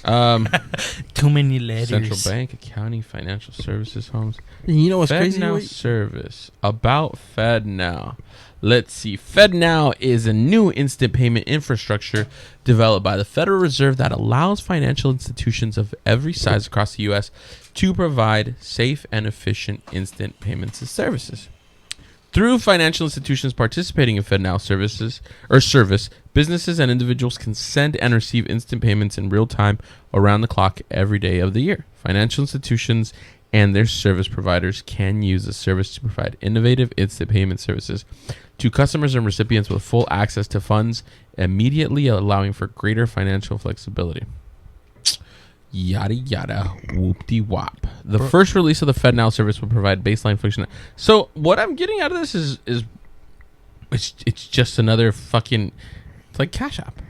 Speaker 5: Too many letters.
Speaker 3: Central bank, accounting, financial services, homes.
Speaker 2: You know what's crazy?
Speaker 3: FedNow
Speaker 2: Wait.
Speaker 3: service. About FedNow. Let's see. FedNow is a new instant payment infrastructure developed by the Federal Reserve that allows financial institutions of every size across the U.S. to provide safe and efficient instant payments and services. Through financial institutions participating in FedNow service, businesses and individuals can send and receive instant payments in real time around the clock every day of the year. Financial institutions and their service providers can use the service to provide innovative instant payment services to customers and recipients with full access to funds, immediately allowing for greater financial flexibility. Yada yada, whoop-de wop. The first release of the FedNow service will provide baseline function. So what I'm getting out of this is it's just another fucking, it's like Cash App,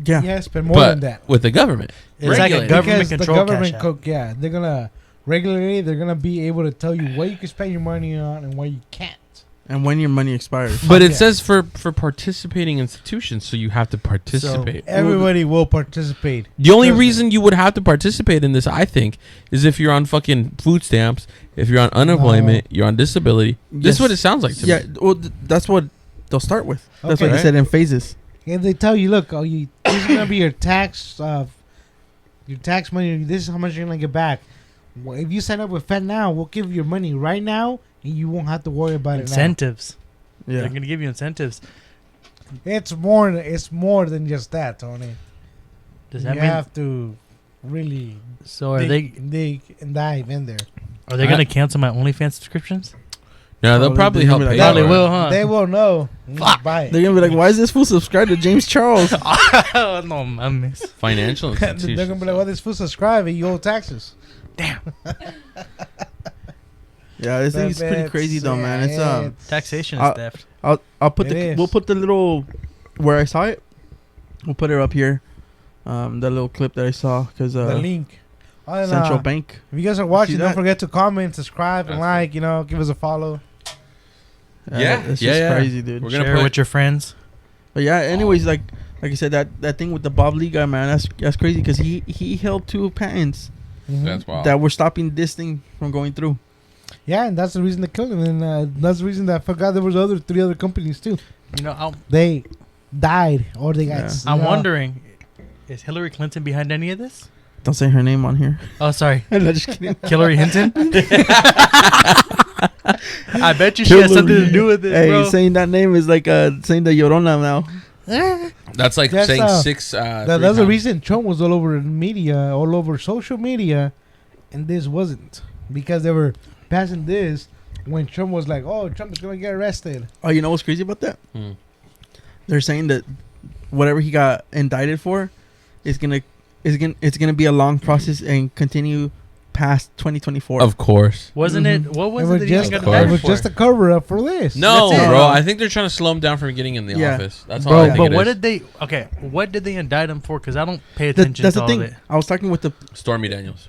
Speaker 2: Yeah.
Speaker 4: Yes, but more
Speaker 3: but
Speaker 4: than that.
Speaker 3: with the government.
Speaker 5: It's like a
Speaker 3: Regulated.
Speaker 5: government
Speaker 4: Because
Speaker 5: control
Speaker 4: the government
Speaker 5: Cash App.
Speaker 4: yeah, they're gonna regularly they're gonna be able to tell you what you can spend your money on and what you can't.
Speaker 2: And when your money expires.
Speaker 3: But it
Speaker 4: Yeah.
Speaker 3: says for participating institutions, so you have to participate.
Speaker 4: Everybody will participate.
Speaker 3: The only
Speaker 4: Trust me.
Speaker 3: reason you would have to participate in this, I think, is if you're on fucking food stamps, if you're on unemployment, you're on disability. This is
Speaker 2: Yes.
Speaker 3: what it sounds like to
Speaker 2: Yeah.
Speaker 3: me.
Speaker 2: Well, that's what they'll start with. That's
Speaker 4: Okay.
Speaker 2: what they
Speaker 3: Right.
Speaker 2: said in phases.
Speaker 4: If they tell you, look, this is gonna be your tax money. This is how much you're gonna get back. Well, if you sign up with FedNow, we'll give you your money right now, and you won't have to worry about
Speaker 5: Incentives.
Speaker 2: Yeah.
Speaker 5: They're gonna give you incentives.
Speaker 4: it now. It's more than just that, Tony.
Speaker 5: Does
Speaker 4: You
Speaker 5: that mean?
Speaker 4: have to really
Speaker 5: So are they
Speaker 4: dig and dive in there.
Speaker 5: gonna cancel my OnlyFans subscriptions?
Speaker 3: No, they'll probably
Speaker 2: they're
Speaker 3: help
Speaker 2: gonna
Speaker 3: pay
Speaker 2: be like,
Speaker 3: for
Speaker 5: Probably
Speaker 3: it.
Speaker 5: will, huh?
Speaker 4: They will know. Buy it.
Speaker 2: They're gonna be like, "Why is this fool subscribed to James Charles?"
Speaker 5: Oh, no, mames.
Speaker 3: Financial
Speaker 4: They're
Speaker 3: institutions.
Speaker 4: gonna be like, "Well, this fool subscribe and you owe taxes."
Speaker 2: Yeah, this thing's pretty crazy though, man. It's
Speaker 5: Taxation
Speaker 2: Uh,
Speaker 5: is theft.
Speaker 2: I'll put
Speaker 4: It is.
Speaker 2: we'll put the little where I saw it. We'll put it up here. The little clip that I saw because
Speaker 4: the link. Oh, and,
Speaker 2: Central Bank.
Speaker 4: If you guys are watching,
Speaker 2: See
Speaker 4: don't
Speaker 2: that?
Speaker 4: forget to comment, subscribe, and
Speaker 3: That's
Speaker 4: like. Give us a follow.
Speaker 3: Yeah,
Speaker 2: it's
Speaker 3: yeah,
Speaker 2: just
Speaker 3: yeah.
Speaker 2: crazy, dude.
Speaker 3: We're gonna
Speaker 5: Share
Speaker 3: put-
Speaker 5: with your friends.
Speaker 2: But yeah, anyways, like I said, that thing with the Bob Lee guy, man, that's crazy because he held 2 patents
Speaker 3: That's wild.
Speaker 2: that were stopping this thing from going through.
Speaker 4: Yeah, and that's the reason they killed him. And that's the reason that I forgot there was 3 other companies too.
Speaker 5: You know,
Speaker 4: They died or they got.
Speaker 2: Yeah.
Speaker 5: I'm wondering, is Hillary Clinton behind any of this?
Speaker 2: Don't say her name on here.
Speaker 5: Oh, sorry.
Speaker 2: No, just kidding.
Speaker 5: Hillary Hinton? I bet you she has something to do with it,
Speaker 2: Hey,
Speaker 5: bro.
Speaker 2: saying that name is like saying the Llorona now.
Speaker 3: That's like
Speaker 4: That's,
Speaker 3: saying 6.
Speaker 4: That's
Speaker 3: three
Speaker 4: the
Speaker 3: times.
Speaker 4: reason Trump was all over media, all over social media, and this wasn't because they were passing this when Trump was like, "Oh, Trump is gonna get arrested."
Speaker 2: Oh, you know what's crazy about that?
Speaker 3: Hmm.
Speaker 2: They're saying that whatever he got indicted for it's gonna be a long process and continue past 2024.
Speaker 3: Of course.
Speaker 5: Wasn't
Speaker 2: Mhm.
Speaker 5: it? What was
Speaker 4: It
Speaker 5: it
Speaker 4: was
Speaker 5: that
Speaker 4: just,
Speaker 5: he got
Speaker 3: course.
Speaker 4: it
Speaker 5: indicted
Speaker 4: was
Speaker 5: for?
Speaker 4: just a cover up for this.
Speaker 3: No,
Speaker 5: That's it.
Speaker 3: bro. I think they're trying to slow him down from getting in the
Speaker 2: Yeah.
Speaker 3: office. That's all
Speaker 5: Bro,
Speaker 3: I think
Speaker 5: but
Speaker 3: it
Speaker 5: what
Speaker 3: is.
Speaker 5: did they? Okay, what did they indict him for? Because I don't pay
Speaker 2: Th-
Speaker 5: attention
Speaker 2: that's
Speaker 5: to
Speaker 2: the
Speaker 5: all
Speaker 2: thing.
Speaker 5: of it.
Speaker 2: I was talking with the
Speaker 3: Stormy Daniels.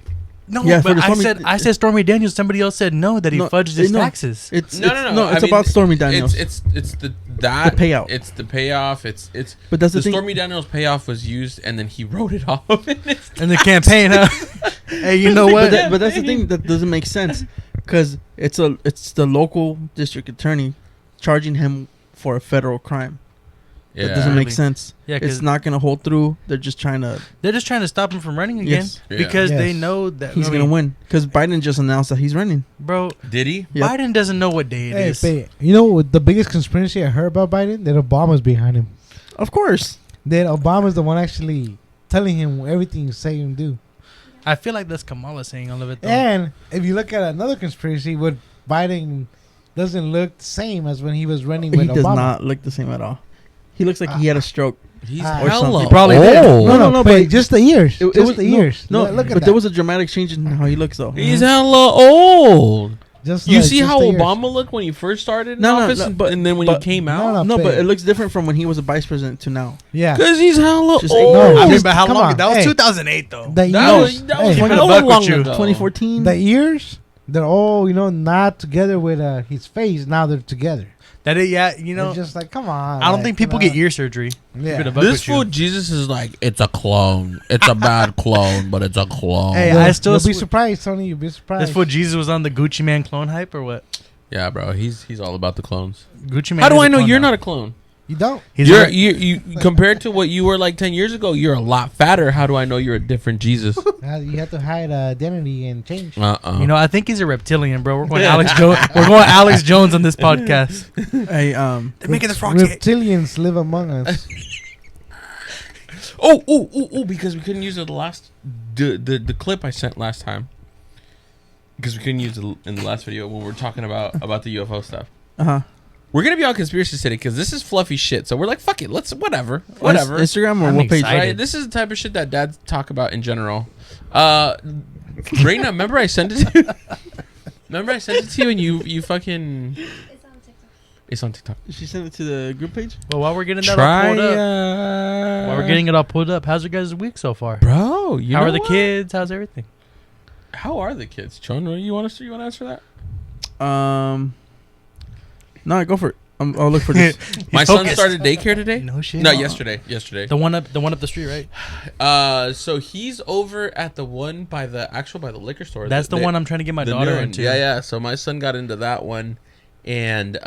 Speaker 5: No,
Speaker 2: Yeah, for
Speaker 5: but
Speaker 2: the
Speaker 5: I
Speaker 2: Stormy-
Speaker 5: said Stormy Daniels. Somebody else said no, that he
Speaker 2: No,
Speaker 5: fudged his
Speaker 2: no.
Speaker 5: taxes.
Speaker 2: it's
Speaker 3: No. I
Speaker 2: it's
Speaker 3: mean,
Speaker 2: about Stormy Daniels.
Speaker 3: It's the
Speaker 2: The payout.
Speaker 3: It's the payoff. It's
Speaker 2: but that's
Speaker 3: the
Speaker 2: the thing.
Speaker 3: Stormy Daniels payoff was used, and then he wrote it off.
Speaker 5: In the campaign, huh? Hey, you know what?
Speaker 2: But that's the thing that doesn't make sense because it's the local district attorney charging him for a federal crime.
Speaker 3: Yeah.
Speaker 2: That doesn't make
Speaker 5: Really?
Speaker 2: sense.
Speaker 5: Yeah,
Speaker 2: It's
Speaker 5: because
Speaker 2: not gonna hold through. They're just trying to.
Speaker 5: they're just trying to stop him from running again
Speaker 2: Yes.
Speaker 3: Yeah.
Speaker 5: because they
Speaker 4: Yes.
Speaker 5: know that
Speaker 2: He's
Speaker 5: I
Speaker 2: gonna
Speaker 5: mean,
Speaker 2: win because Biden just announced that he's running.
Speaker 5: Bro,
Speaker 3: Did he?
Speaker 2: Yep.
Speaker 5: Biden doesn't know what day it
Speaker 4: Hey,
Speaker 5: is.
Speaker 4: but you know what the biggest conspiracy I heard about Biden? That Obama's behind him.
Speaker 2: Of course.
Speaker 4: That Obama's the one actually telling him everything he's saying and do.
Speaker 5: I feel like that's Kamala saying all of it though.
Speaker 4: And if you look at another conspiracy, what Biden doesn't look the same as when he was running
Speaker 2: He
Speaker 4: with
Speaker 2: does
Speaker 4: Obama.
Speaker 2: not look the same at all. He looks like he had a stroke.
Speaker 3: He's
Speaker 4: Or
Speaker 3: hella
Speaker 2: something.
Speaker 5: He probably did.
Speaker 3: old.
Speaker 4: No, but just the ears. Just the ears.
Speaker 2: No,
Speaker 4: Look at
Speaker 2: but
Speaker 4: that.
Speaker 2: there was a dramatic change in how he looks though.
Speaker 3: He's hella old.
Speaker 4: Just
Speaker 3: You
Speaker 4: like-
Speaker 3: see
Speaker 4: just
Speaker 3: how
Speaker 4: the ears.
Speaker 3: Obama looked when he first started in
Speaker 2: No,
Speaker 3: office,
Speaker 2: but-
Speaker 3: and then when
Speaker 2: but-
Speaker 3: he came out?
Speaker 4: No,
Speaker 2: No, but
Speaker 4: but-
Speaker 2: it looks different from when he was a vice president to now.
Speaker 4: Yeah.
Speaker 3: Because he's hella
Speaker 2: Just
Speaker 3: old.
Speaker 2: ignore it.
Speaker 5: I mean,
Speaker 4: Just-
Speaker 5: but how
Speaker 4: come
Speaker 5: long?
Speaker 4: on,
Speaker 5: That was
Speaker 4: hey.
Speaker 5: 2008 though.
Speaker 4: The
Speaker 3: That
Speaker 4: ears.
Speaker 3: was, that was
Speaker 4: Hey,
Speaker 5: Keep it a
Speaker 3: hella
Speaker 5: buck with
Speaker 3: long
Speaker 5: you.
Speaker 3: ago.
Speaker 2: 2014.
Speaker 4: the ears, they're all, not together with his face. Now they're together.
Speaker 5: That it, yeah, you know.
Speaker 4: It's just like, come on.
Speaker 5: I don't
Speaker 4: like,
Speaker 5: think people get ear surgery.
Speaker 4: Yeah.
Speaker 5: Keep it a buck
Speaker 3: This
Speaker 5: with you.
Speaker 3: fool Jesus is like, it's a clone. It's a bad clone, but it's a clone.
Speaker 5: Hey,
Speaker 4: You'll-
Speaker 5: I still
Speaker 4: You'll be
Speaker 5: sw-
Speaker 4: surprised, Tony. You'll be surprised.
Speaker 5: This fool Jesus was on the Gucci Man clone hype or what?
Speaker 3: Yeah, bro. He's all about the clones.
Speaker 5: Gucci Man.
Speaker 3: How do
Speaker 5: is
Speaker 3: I
Speaker 5: a
Speaker 3: know
Speaker 5: clone
Speaker 3: you're
Speaker 5: now.
Speaker 3: not a clone?
Speaker 4: You don't.
Speaker 5: He's
Speaker 3: You're
Speaker 5: a-
Speaker 3: you compared to what you were like 10 years ago. You're a lot fatter. How do I know you're a different Jesus?
Speaker 4: You have to hide identity and change.
Speaker 5: You know, I think he's a reptilian, bro. We're going Alex Jones. We're going Alex Jones on this podcast.
Speaker 2: Hey,
Speaker 5: They're making the frogs gay.
Speaker 4: Reptilians live among us.
Speaker 3: Oh! Because we couldn't use the last the clip I sent last time. Because we couldn't use it in the last video when we were talking about the UFO stuff.
Speaker 2: uh-huh.
Speaker 3: We're gonna be on Conspiracy City because this is fluffy shit. So we're like, fuck it, let's whatever.
Speaker 2: Instagram or
Speaker 5: I'm
Speaker 2: what page?
Speaker 5: excited.
Speaker 3: Right? This is the type of shit that dads talk about in general. Reina, remember I sent it to you? Remember I sent it to you and you fucking. It's on TikTok.
Speaker 2: Did she send it to the group page?
Speaker 5: Well, while we're getting that all pulled up, while we're getting it all pulled up, how's your guys' week so far?
Speaker 3: bro. You
Speaker 5: How
Speaker 3: know
Speaker 5: are the
Speaker 3: what?
Speaker 5: kids? How's everything?
Speaker 3: How are the kids, Chon? You want to answer that?
Speaker 2: No, go for it. I'll look for this.
Speaker 3: My son
Speaker 5: focused.
Speaker 3: started daycare today.
Speaker 5: No shit.
Speaker 3: No, yesterday. Yesterday.
Speaker 5: The one up the street, right?
Speaker 3: So he's over at the one by the liquor store.
Speaker 5: That's the
Speaker 3: They-
Speaker 5: one I'm trying to get my
Speaker 3: the
Speaker 5: daughter
Speaker 3: new one.
Speaker 5: into.
Speaker 3: Yeah. So my son got into that one, and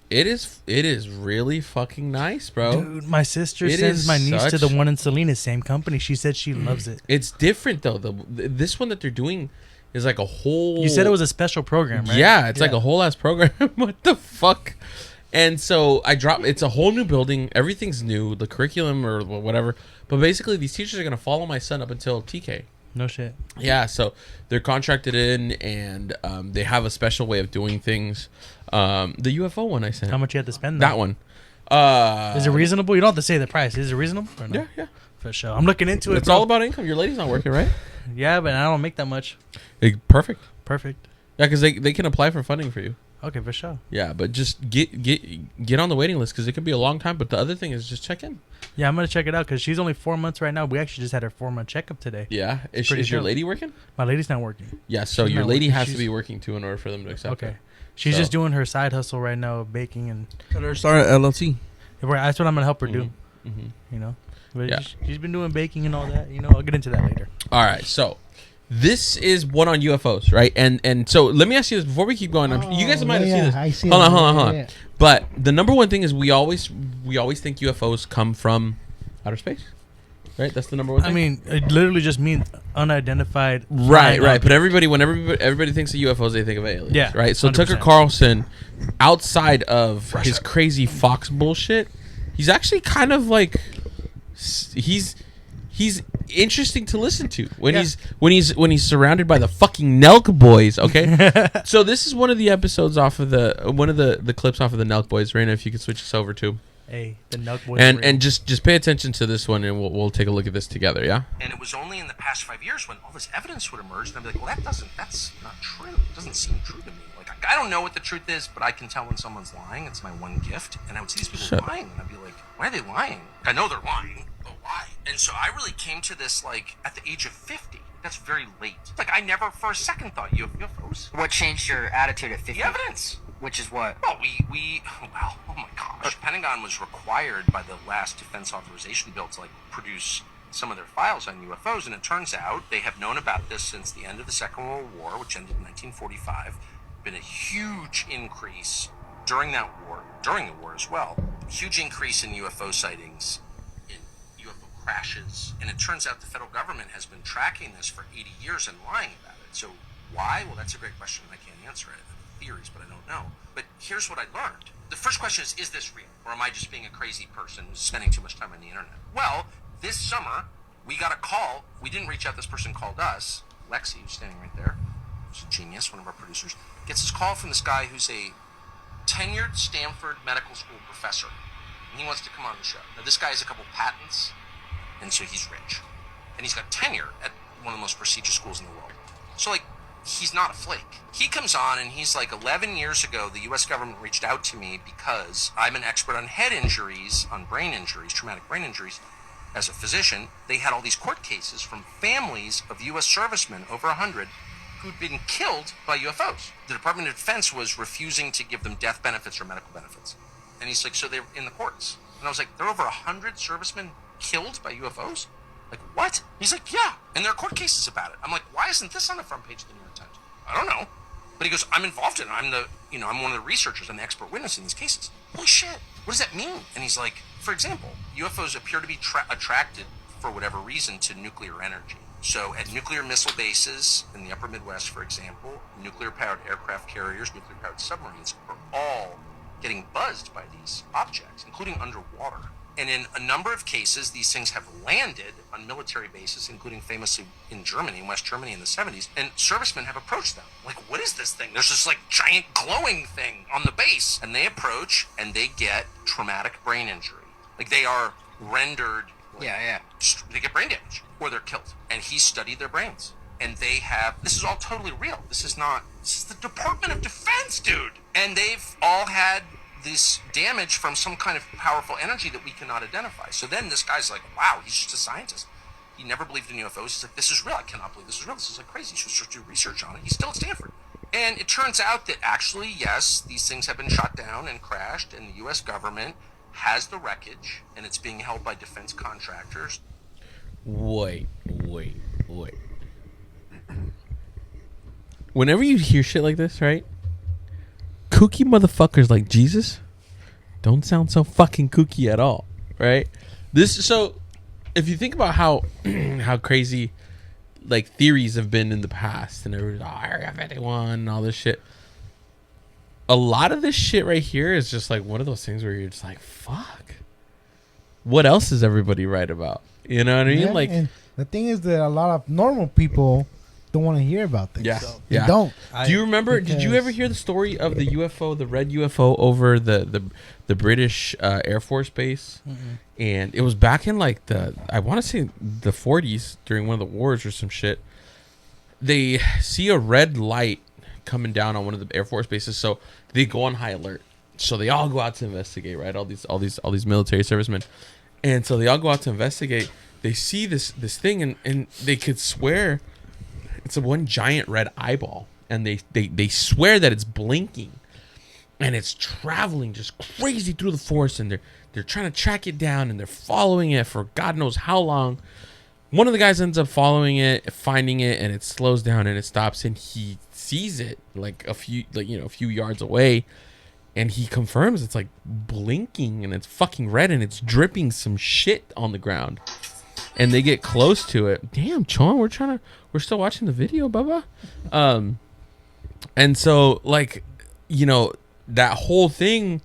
Speaker 3: it is really fucking nice, bro.
Speaker 5: Dude, my sister
Speaker 3: It
Speaker 5: sends
Speaker 3: is
Speaker 5: my niece to the
Speaker 3: such-
Speaker 5: one in Salinas, same company. She said she loves it.
Speaker 3: It's different though. This one that they're doing is like a whole.
Speaker 5: You said it was a special program, right?
Speaker 3: Yeah, it's like
Speaker 5: Yeah.
Speaker 3: a whole ass program. What the fuck? And so I dropped. It's a whole new building. Everything's new. The curriculum or whatever. But basically, these teachers are gonna follow my son up until TK.
Speaker 5: No shit.
Speaker 3: Yeah, so they're contracted in, and they have a special way of doing things. The UFO one I sent.
Speaker 5: How much you have to spend?
Speaker 3: That
Speaker 5: though?
Speaker 3: one.
Speaker 5: Is it reasonable? You don't have to say the price. Is it reasonable? Or no?
Speaker 3: Yeah.
Speaker 5: For sure. I'm looking into it.
Speaker 3: It's
Speaker 5: bro.
Speaker 3: all about income. Your lady's not working, right?
Speaker 5: Yeah, but I don't make that much.
Speaker 3: Perfect.
Speaker 5: Perfect.
Speaker 3: Yeah, because they can apply for funding for you.
Speaker 5: Okay, for sure.
Speaker 3: Yeah, but just get on the waiting list because it could be a long time. But the other thing is just check in.
Speaker 5: Yeah, I'm gonna check it out because she's only 4 months right now. We actually just had her 4-month checkup today.
Speaker 3: Yeah, is
Speaker 5: Pretty
Speaker 3: your
Speaker 5: dope.
Speaker 3: lady working?
Speaker 5: My lady's not working.
Speaker 3: Yeah, so
Speaker 5: She's
Speaker 3: your
Speaker 5: not
Speaker 3: lady
Speaker 5: working.
Speaker 3: has to
Speaker 5: She's-
Speaker 3: be working too in order for them to accept
Speaker 5: Okay.
Speaker 3: it.
Speaker 5: She's
Speaker 3: So-
Speaker 5: just doing her side hustle right now of baking, and
Speaker 2: Got her start at LLC.
Speaker 5: that's what I'm gonna help her do.
Speaker 3: Mhm.
Speaker 5: You know, but
Speaker 3: Yeah.
Speaker 5: she's been doing baking and all that. You know, I'll get into that later.
Speaker 3: All right, so This is one on UFOs, right? And so let me ask you this before we keep going. You guys might have seen this.
Speaker 4: I see
Speaker 3: hold
Speaker 4: it.
Speaker 3: on.
Speaker 4: Yeah.
Speaker 3: But the number one thing is we always think UFOs come from outer space, right? That's the number one thing.
Speaker 5: I mean, it literally just means unidentified.
Speaker 3: Right.
Speaker 5: flying
Speaker 3: But when everybody thinks of UFOs, they think of aliens.
Speaker 5: Yeah,
Speaker 3: Right. So
Speaker 5: 100%.
Speaker 3: Tucker Carlson, outside of his crazy Fox bullshit, he's actually kind of like he's interesting to listen to when he's surrounded by the fucking Nelk boys. Okay. So this is one of the episodes off of the clips off of the Nelk boys. Raina, if you could switch us over to.
Speaker 5: Hey, the Nelk boys.
Speaker 3: And just pay attention to this one, and we'll take a look at this together, yeah?
Speaker 7: And it was only in the past 5 years when all this evidence would emerge, and I'd be like, well, that's not true. It doesn't seem true to me. Like, I don't know what the truth is, but I can tell when someone's lying. It's my one gift. And I would see these people lying, and I'd be like, why are they lying? I know they're lying, but why? And so I really came to this, like, at the age of 50. That's very late. Like, I never for a second thought UFOs.
Speaker 8: What changed your attitude at 50?
Speaker 7: The evidence.
Speaker 8: Which is what?
Speaker 7: Well, oh my gosh. Pentagon was required by the last defense authorization bill to, like, produce some of their files on UFOs, and it turns out they have known about this since the end of the Second World War, which ended in 1945. Been a huge increase during that war, during the war as well. Huge increase in UFO sightings, in UFO crashes, and it turns out the federal government has been tracking this for 80 years and lying about it. So why? Well, that's a great question, and I can't answer it. Theories, but I don't know. But here's what I learned. The first question is this real? Or am I just being a crazy person who's spending too much time on the internet? Well, this summer, we got a call. We didn't reach out. This person called us. Lexi, who's standing right there, who's a genius, one of our producers, gets this call from this guy who's a tenured Stanford medical school professor. And he wants to come on the show. Now, this guy has a couple patents, and so he's rich. And he's got tenure at one of the most prestigious schools in the world. So, like, he's not a flake. He comes on and he's like, 11 years ago, the U.S. government reached out to me because I'm an expert on head injuries, on brain injuries, traumatic brain injuries. As a physician, they had all these court cases from families of U.S. servicemen, over 100, who'd been killed by UFOs. The Department of Defense was refusing to give them death benefits or medical benefits. And he's like, so they're in the courts. And I was like, there are over 100 servicemen killed by UFOs? Like, what? He's like, yeah. And there are court cases about it. I'm like, why isn't this on the front page of the New York Times? I don't know. But he goes, I'm involved in it. I'm one of the researchers. I'm the expert witness in these cases. Holy shit. What does that mean? And he's like, for example, UFOs appear to be attracted, for whatever reason, to nuclear energy. So at nuclear missile bases in the upper Midwest, for example, nuclear-powered aircraft carriers, nuclear-powered submarines are all getting buzzed by these objects, including underwater. And in a number of cases, these things have landed on military bases, including famously in Germany, in West Germany in the 70s, and servicemen have approached them. Like, what is this thing? There's this, like, giant glowing thing on the base. And they approach, and they get traumatic brain injury. Like, they are rendered...
Speaker 8: Yeah.
Speaker 7: They get brain damage, or they're killed. And he studied their brains. And they have... This is all totally real. This is the Department of Defense, dude! And they've all had... this damage from some kind of powerful energy that we cannot identify. So then this guy's like, wow, he's just a scientist. He never believed in UFOs. He's like, this is real. I cannot believe this is real. This is like crazy. He should do research on it. He's still at Stanford. And it turns out that actually, yes, these things have been shot down and crashed, and the U.S. government has the wreckage, and it's being held by defense contractors.
Speaker 3: Wait. Whenever you hear shit like this, right? Kooky motherfuckers like Jesus don't sound so fucking kooky at all, right? So if you think about how crazy like theories have been in the past, and everybody's Area 51 and all this shit, a lot of this shit right here is just like one of those things where you're just like, fuck, what else is everybody right about? You know what I mean?
Speaker 4: Yeah,
Speaker 3: like,
Speaker 4: and the thing is that a lot of normal people don't want to hear about things.
Speaker 3: Yeah,
Speaker 4: So
Speaker 3: yeah.
Speaker 4: They don't.
Speaker 3: Do you remember? Did you ever hear the story of the UFO, the red UFO over the British Air Force base?
Speaker 5: Mm-mm.
Speaker 3: And it was back in like I want to say the 40s during one of the wars or some shit. They see a red light coming down on one of the Air Force bases, so they go on high alert. So they all go out to investigate, right? All these military servicemen, and so they all go out to investigate. They see this thing, and they could swear it's a one giant red eyeball, and they swear that it's blinking, and it's traveling just crazy through the forest, and they're trying to track it down, and they're following it for God knows how long. One of the guys ends up following it, finding it, and it slows down and it stops, and he sees it like a few yards away, and he confirms it's like blinking and it's fucking red and it's dripping some shit on the ground. And they get close to it. Damn, Chon, we're still watching the video, Bubba. And so like, that whole thing,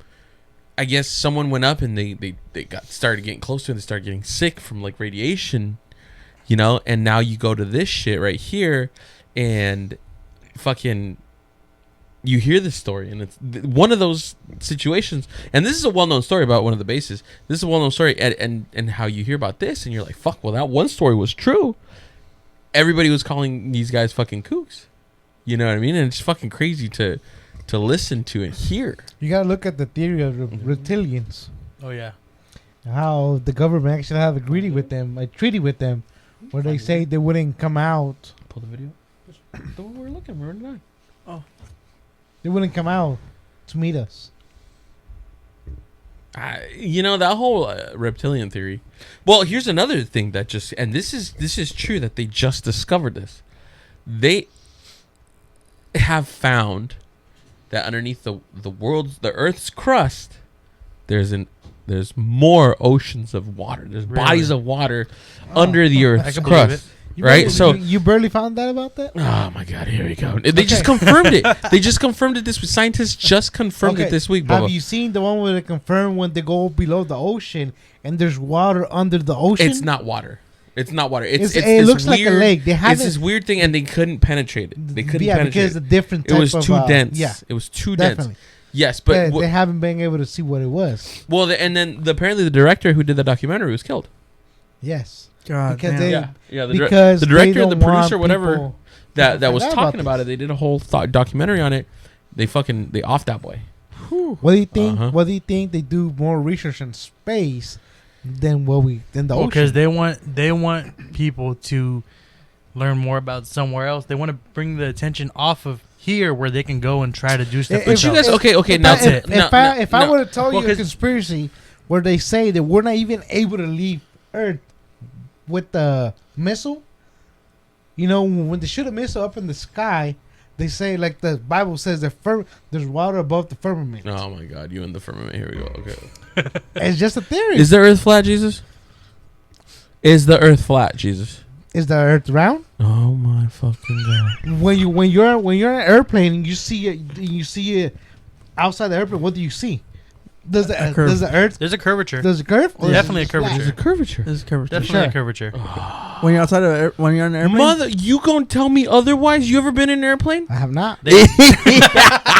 Speaker 3: I guess someone went up and they started getting close to it. They started getting sick from like radiation, and now you go to this shit right here and fucking you hear this story, and it's one of those situations, and this is a well-known story about one of the bases. This is a well-known story, and how you hear about this and you're like, fuck, well, that one story was true. Everybody was calling these guys fucking kooks, you know what I mean? And it's fucking crazy to listen to and hear.
Speaker 4: You gotta look at the theory of reptilians.
Speaker 5: Oh yeah.
Speaker 4: How the government actually have a treaty with them, where they say they wouldn't come out.
Speaker 3: Pull the video. The one we're looking, we're running on.
Speaker 4: They wouldn't come out to meet us.
Speaker 3: That whole reptilian theory. Well, here's another thing that and this is true, that they just discovered this. They have found that underneath the Earth's crust, there's more oceans of water. There's bodies of water under the Earth's crust. Right, so
Speaker 4: you barely found out about that.
Speaker 3: Oh my God, here we go. They just confirmed it. They just confirmed it this week. Scientists just confirmed it this week. Bubba.
Speaker 4: Have you seen the one where they confirm when they go below the ocean and there's water under the ocean?
Speaker 3: It's not water. It
Speaker 4: looks like a lake.
Speaker 3: It's this weird thing, and they couldn't penetrate it. They couldn't penetrate
Speaker 4: because
Speaker 3: it.
Speaker 4: It's a different type
Speaker 3: it was too dense.
Speaker 4: Yeah,
Speaker 3: it was too
Speaker 4: definitely.
Speaker 3: dense. Yes, but
Speaker 4: they haven't been able to see what it was.
Speaker 3: Well, and then apparently the director who did the documentary was killed.
Speaker 4: Yes.
Speaker 5: God,
Speaker 4: because
Speaker 5: damn.
Speaker 3: The director, the producer, whatever that was talking about
Speaker 4: this.
Speaker 3: it, they did a whole documentary on it. They offed that boy.
Speaker 4: What do you think? What do you think they do more research in space than the ocean?
Speaker 5: Because they want people to learn more about somewhere else. They want to bring the attention off of here, where they can go and try to do stuff.
Speaker 3: If you guys, okay, now
Speaker 4: if I were to tell you a conspiracy where they say that we're not even able to leave Earth with the missile, when they shoot a missile up in the sky, they say, like the Bible says, there's water above the firmament.
Speaker 3: Oh my God, you in the firmament. Here we go. Okay.
Speaker 4: It's just a theory.
Speaker 3: Is the Earth flat, Jesus? Is the Earth flat, Jesus?
Speaker 4: Is the Earth round?
Speaker 3: Oh my fucking God!
Speaker 4: When you're in an airplane and you see it outside the airplane, what do you see? Does the Earth?
Speaker 5: There's a curvature.
Speaker 4: Does it curve?
Speaker 5: Definitely a curvature.
Speaker 3: There's a curvature.
Speaker 5: Definitely a curvature.
Speaker 2: When you're outside of when you're in an airplane.
Speaker 3: Mother, you gonna tell me otherwise? You ever been in an airplane?
Speaker 4: I have not.
Speaker 5: I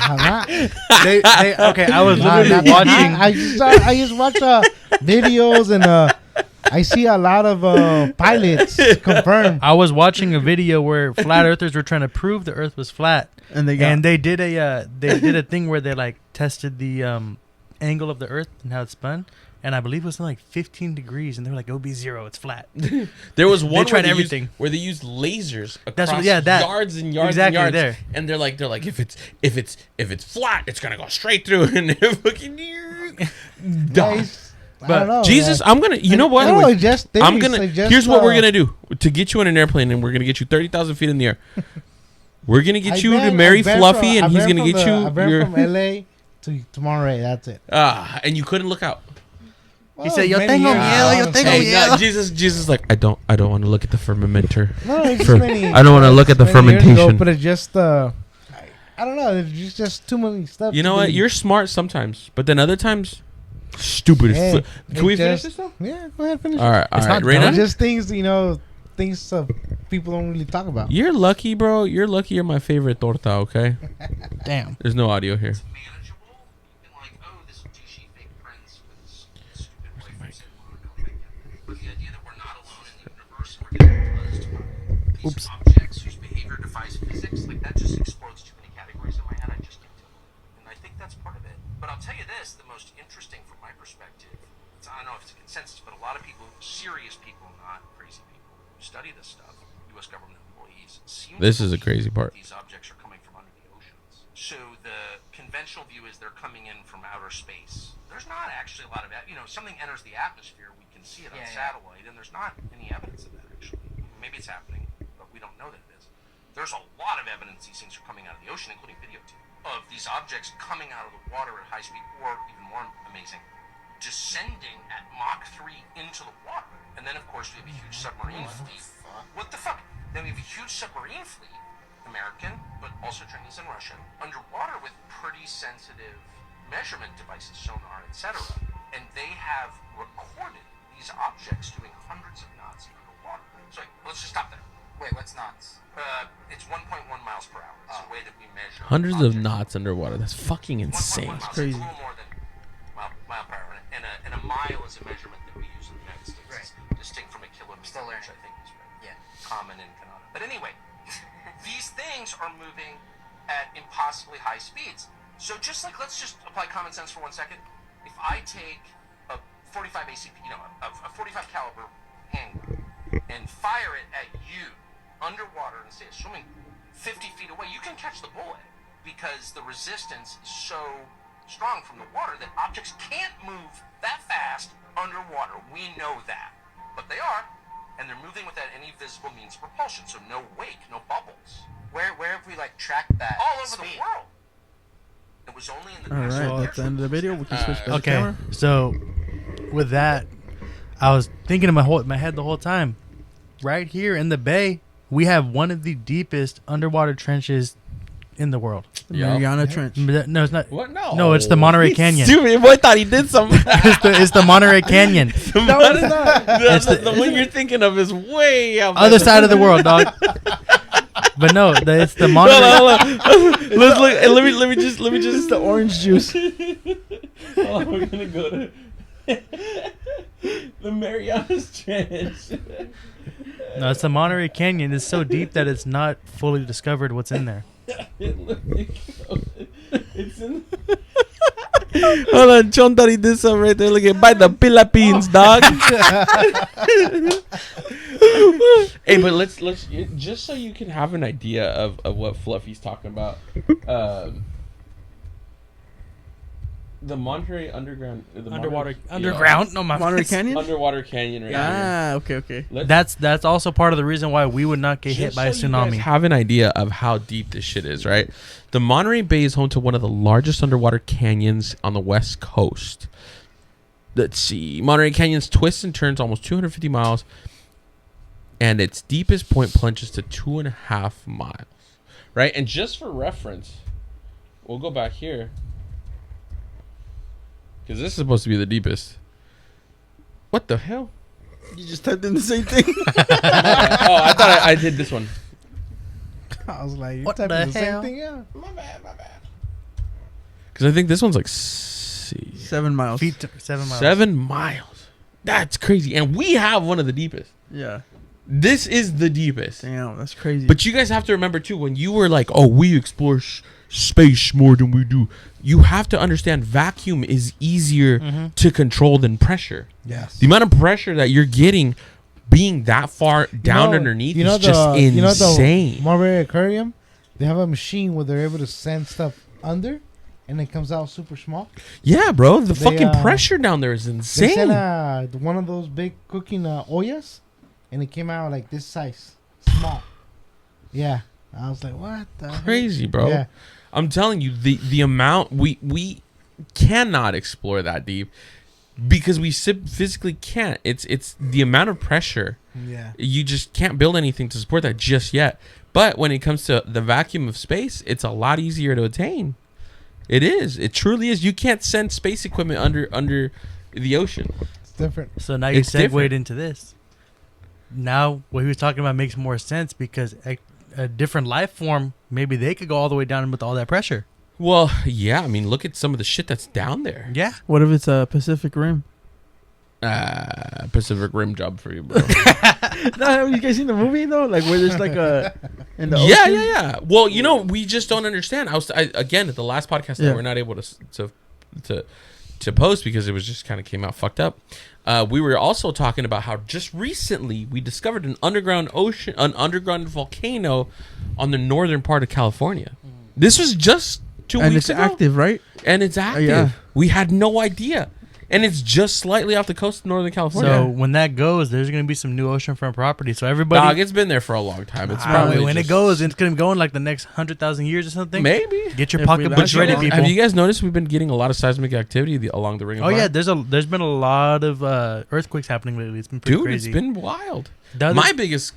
Speaker 5: have not. Okay, I was literally watching.
Speaker 4: I just watch videos and I see a lot of pilots confirm.
Speaker 5: I was watching a video where flat earthers were trying to prove the Earth was flat,
Speaker 2: and they
Speaker 5: did a thing where they like tested the angle of the Earth and how it spun, and I believe it was like 15 degrees, and they were like, "It'll be zero. It's flat."
Speaker 3: There was one
Speaker 5: they tried everything
Speaker 3: where they used lasers across
Speaker 5: that
Speaker 3: yards and yards
Speaker 5: exactly
Speaker 3: and yards,
Speaker 5: there.
Speaker 3: and they're like, if it's flat, it's gonna go straight through, and they're fucking
Speaker 4: Nice. I don't know,
Speaker 3: Jesus,
Speaker 4: man.
Speaker 3: I'm gonna. You know what?
Speaker 4: No, just
Speaker 3: I'm gonna. Here's what we're gonna do to get you in an airplane, and we're gonna get you 30,000 feet in the air. We're gonna get you to marry Fluffy, and he's gonna get you.
Speaker 4: I've been from LA to Monterey. That's it.
Speaker 3: And you couldn't look out.
Speaker 5: He said, "Yo tengo miedo, yo tengo miedo."
Speaker 3: No, Jesus, like I don't want to look at the fermenter.
Speaker 4: No, it's
Speaker 3: I don't want to look at the fermentation.
Speaker 4: But it's just I don't know. It's just too many stuff.
Speaker 3: You know what? You're smart sometimes, but then other times, stupid as fuck. Can we finish this though?
Speaker 4: Yeah, go ahead, finish.
Speaker 3: All right,
Speaker 4: it's
Speaker 3: all right. Reina?
Speaker 4: just things things people don't really talk about.
Speaker 3: You're lucky, bro. You're lucky. You're my favorite torta. Okay.
Speaker 5: Damn.
Speaker 3: There's no audio here.
Speaker 7: Manageable. And like, oh, this douchey fake friends with his stupid wife. But the idea that we're not alone in the universe, we're getting buzzed by these objects whose behavior defies physics, like that just explodes too many categories in my head. I just can't do it. And I think that's part of it. But I'll tell you this, the most interesting from my perspective, I don't know if it's a consensus, but a lot of people, serious people, not crazy people, who study this stuff, U.S. government employees, seem
Speaker 3: This
Speaker 7: to
Speaker 3: is a crazy
Speaker 7: believe
Speaker 3: part.
Speaker 7: These objects are coming from under the oceans. So the conventional view is they're coming in from outer space. There's not actually a lot of, something enters the atmosphere, we can see it on satellite, and there's not any evidence of that actually. there's a lot of evidence these things are coming out of the ocean, including video too, of these objects coming out of the water at high speed, or even more amazing, descending at Mach 3 into the water. And then, of course, we have a huge submarine fleet. What the fuck? Then we have a huge submarine fleet, American, but also Chinese and Russian, underwater with pretty sensitive measurement devices, sonar, etc. And they have recorded these objects doing hundreds of knots underwater. So let's just stop there.
Speaker 8: Wait, what's knots?
Speaker 7: It's 1.1 miles per hour. It's a way that we measure
Speaker 3: Hundreds of
Speaker 7: objects.
Speaker 3: knots underwater. That's fucking
Speaker 7: 1.1
Speaker 3: insane.
Speaker 7: miles,
Speaker 2: crazy.
Speaker 7: It's a little more than mile per hour. And a mile is a measurement that we use in the United States.
Speaker 8: Right.
Speaker 7: It's distinct from a kilometer,
Speaker 8: Still learning.
Speaker 7: which I think is very
Speaker 8: Yeah.
Speaker 7: common in Canada. But anyway, these things are moving at impossibly high speeds. So just like, let's just apply common sense for 1 second. If I take a 45 ACP, a 45 caliber handgun and fire it at you underwater and say it's swimming 50 feet away, you can catch the bullet because the resistance is so strong from the water that objects can't move that fast underwater. We know that. But they are, and they're moving without any visible means of propulsion, so no wake, no bubbles.
Speaker 8: Where have we like tracked that?
Speaker 7: All over
Speaker 8: speed?
Speaker 7: the world. It was only in the
Speaker 2: All
Speaker 7: past
Speaker 2: right,
Speaker 7: few
Speaker 2: that's
Speaker 7: years.
Speaker 2: the end of the video. We can switch back to
Speaker 5: Okay,
Speaker 2: camera.
Speaker 5: so with that, I was thinking in my head the whole time. Right here in the bay, we have one of the deepest underwater trenches in the world.
Speaker 2: The
Speaker 3: Yeah.
Speaker 2: Mariana Trench.
Speaker 5: No, it's not.
Speaker 3: What? No.
Speaker 5: No, it's the Monterey Canyon.
Speaker 3: Stupid boy thought he did something.
Speaker 5: It's the Monterey Canyon.
Speaker 2: No, it's not.
Speaker 5: It's
Speaker 3: the one you're thinking of is way out
Speaker 5: Other side of the world, dog. But no, it's the Monterey.
Speaker 3: Hold on. Let's look. And let me just.
Speaker 2: It's the orange juice.
Speaker 3: Hold on, we're gonna go to the Marianas Trench.
Speaker 5: No, it's the Monterey Canyon. It's so deep that it's not fully discovered what's in there.
Speaker 3: It's in. Hold on, John thought he did something right there. Look at by the Philippines, dog. Hey, but let's just so you can have an idea of what Fluffy's talking about. The Monterey Underground,
Speaker 5: Underground? No, my
Speaker 2: Monterey Canyon?
Speaker 3: Underwater Canyon, right
Speaker 2: Ah, okay.
Speaker 3: here.
Speaker 5: That's also part of the reason why we would not get hit
Speaker 3: Just
Speaker 5: by a
Speaker 3: so you guys
Speaker 5: tsunami.
Speaker 3: have an idea of how deep this shit is, right? The Monterey Bay is home to one of the largest underwater canyons on the west coast. Let's see. Monterey Canyon's twists and turns almost 250 miles, and its deepest point plunges to 2.5 miles, right? And just for reference, we'll go back here, because this is supposed to be the deepest. What the hell?
Speaker 2: You just typed in the same thing.
Speaker 3: Oh, I thought I did this one.
Speaker 4: I was like, you
Speaker 5: What
Speaker 4: typing
Speaker 5: the
Speaker 4: the same
Speaker 5: hell?
Speaker 4: thing? Yeah.
Speaker 3: Because I think this one's like
Speaker 2: 7 miles.
Speaker 5: 7 miles.
Speaker 3: 7 miles. That's crazy. And we have one of the deepest.
Speaker 2: Yeah.
Speaker 3: This is the deepest.
Speaker 2: Damn, that's crazy.
Speaker 3: But you guys have to remember, too, when you were like, oh, we explore space more than we do, you have to understand vacuum is easier to control than pressure.
Speaker 4: Yes.
Speaker 3: The amount of pressure that you're getting being that far down underneath is just insane.
Speaker 4: You know the Marbury Aquarium? They have a machine where they're able to send stuff under, and it comes out super small.
Speaker 3: Yeah, bro. The
Speaker 4: They,
Speaker 3: fucking pressure down there is
Speaker 4: They
Speaker 3: insane.
Speaker 4: sent one of those big cooking ollas, and it came out like this size, small. Yeah, I was like, what the heck?
Speaker 3: Crazy, bro.
Speaker 4: Yeah.
Speaker 3: I'm telling you, the amount we cannot explore that deep because we physically can't. It's the amount of pressure.
Speaker 4: Yeah.
Speaker 3: You just can't build anything to support that just yet. But when it comes to the vacuum of space, it's a lot easier to attain. It is. It truly is. You can't send space equipment under the ocean.
Speaker 4: It's different.
Speaker 5: So now you
Speaker 3: It's
Speaker 5: segued
Speaker 3: different.
Speaker 5: into this. Now what he was talking about makes more sense because a different life form, maybe they could go all the way down with all that pressure.
Speaker 3: Well, yeah. I mean, look at some of the shit that's down there.
Speaker 5: Yeah.
Speaker 2: What if it's a Pacific Rim?
Speaker 3: Pacific Rim job for you, bro.
Speaker 2: No, have you guys seen the movie though? Like where there's like a in the
Speaker 3: Yeah,
Speaker 2: ocean?
Speaker 3: yeah. Well, you know, we just don't understand. Again at the last podcast that
Speaker 2: Yeah.
Speaker 3: we're not able to post because it was just kind of came out fucked up. We were also talking about how just recently we discovered an underground volcano on the northern part of California. This was just 2
Speaker 2: And
Speaker 3: weeks
Speaker 2: it's
Speaker 3: ago,
Speaker 2: active, right?
Speaker 3: and it's active.
Speaker 2: yeah.
Speaker 3: We had no idea. and it's just slightly off the coast of Northern California.
Speaker 5: So when that goes, there's gonna be some new oceanfront property. So everybody,
Speaker 3: Dog, it's been there for a long time. It's
Speaker 5: probably
Speaker 3: probably
Speaker 5: when it
Speaker 3: just-
Speaker 5: goes, it's gonna go in like the next 100,000 years or something.
Speaker 3: Maybe.
Speaker 5: Get your
Speaker 2: If we
Speaker 5: pocketbooks
Speaker 2: launch
Speaker 5: ready,
Speaker 2: it.
Speaker 5: people.
Speaker 3: Have you guys noticed we've been getting a lot of seismic activity along the Ring of
Speaker 5: Oh
Speaker 3: Fire?
Speaker 5: yeah, there's been a lot of earthquakes happening lately. It's been pretty
Speaker 3: Dude,
Speaker 5: crazy.
Speaker 3: it's been wild.
Speaker 5: The other-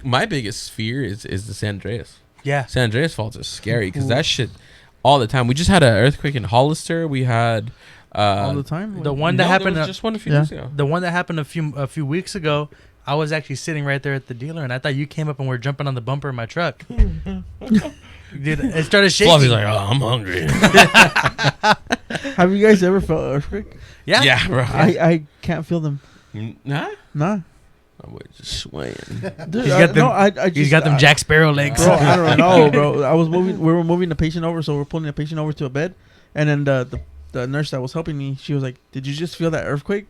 Speaker 3: My biggest fear is the San Andreas.
Speaker 5: yeah.
Speaker 3: San Andreas fault is scary because that shit all the time. We just had an earthquake in Hollister. We had
Speaker 2: All the time.
Speaker 5: The one that
Speaker 3: no,
Speaker 5: happened.
Speaker 3: there was just one a few
Speaker 2: Yeah.
Speaker 3: weeks ago.
Speaker 5: The one that happened a few weeks ago, I was actually sitting right there at the dealer, and I thought you came up and were jumping on the bumper of my truck. Dude, it started shaking.
Speaker 3: Fluffy's like, oh, I'm hungry.
Speaker 2: Have you guys ever felt an earthquake?
Speaker 5: yeah.
Speaker 3: Yeah, bro.
Speaker 2: I can't feel them.
Speaker 3: Nah.
Speaker 2: Nah.
Speaker 3: I was just swaying.
Speaker 2: Dude,
Speaker 5: He's got them-
Speaker 2: I just,
Speaker 5: He's got them Jack Sparrow legs.
Speaker 2: Bro, I don't know, bro. I was moving. We were moving the patient over, so we're pulling the patient over to a bed, and then the nurse that was helping me, she was like, "Did you just feel that earthquake?"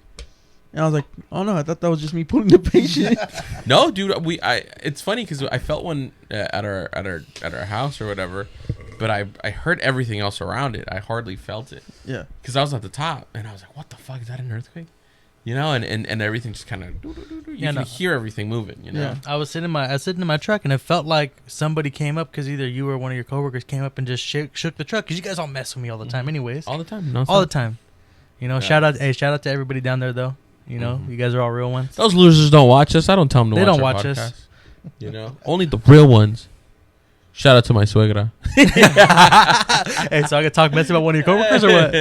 Speaker 2: And I was like, "Oh no, I thought that was just me pulling the patient."
Speaker 3: No, dude. It's funny because I felt one at our house or whatever, but I heard everything else around it. I hardly felt it
Speaker 2: Yeah.
Speaker 3: because I was at the top, and I was like, "What the fuck is that? An earthquake?" You know, and everything just kind of you can hear everything moving. You know.
Speaker 2: Yeah.
Speaker 5: I was sitting in my truck, and it felt like somebody came up because either you or one of your coworkers came up and just shook the truck because you guys all mess with me all the time, anyways.
Speaker 3: All the time. No.
Speaker 5: All the time. You know,
Speaker 3: Yeah.
Speaker 5: shout out to everybody down there though. You know, you guys are all real ones.
Speaker 3: Those losers don't watch us. I don't tell them to
Speaker 5: They
Speaker 3: watch
Speaker 5: don't
Speaker 3: our
Speaker 5: watch us.
Speaker 3: podcast. You know, only the real ones. Shout out to my suegra.
Speaker 5: Hey, so I can talk mess about one of your coworkers or what?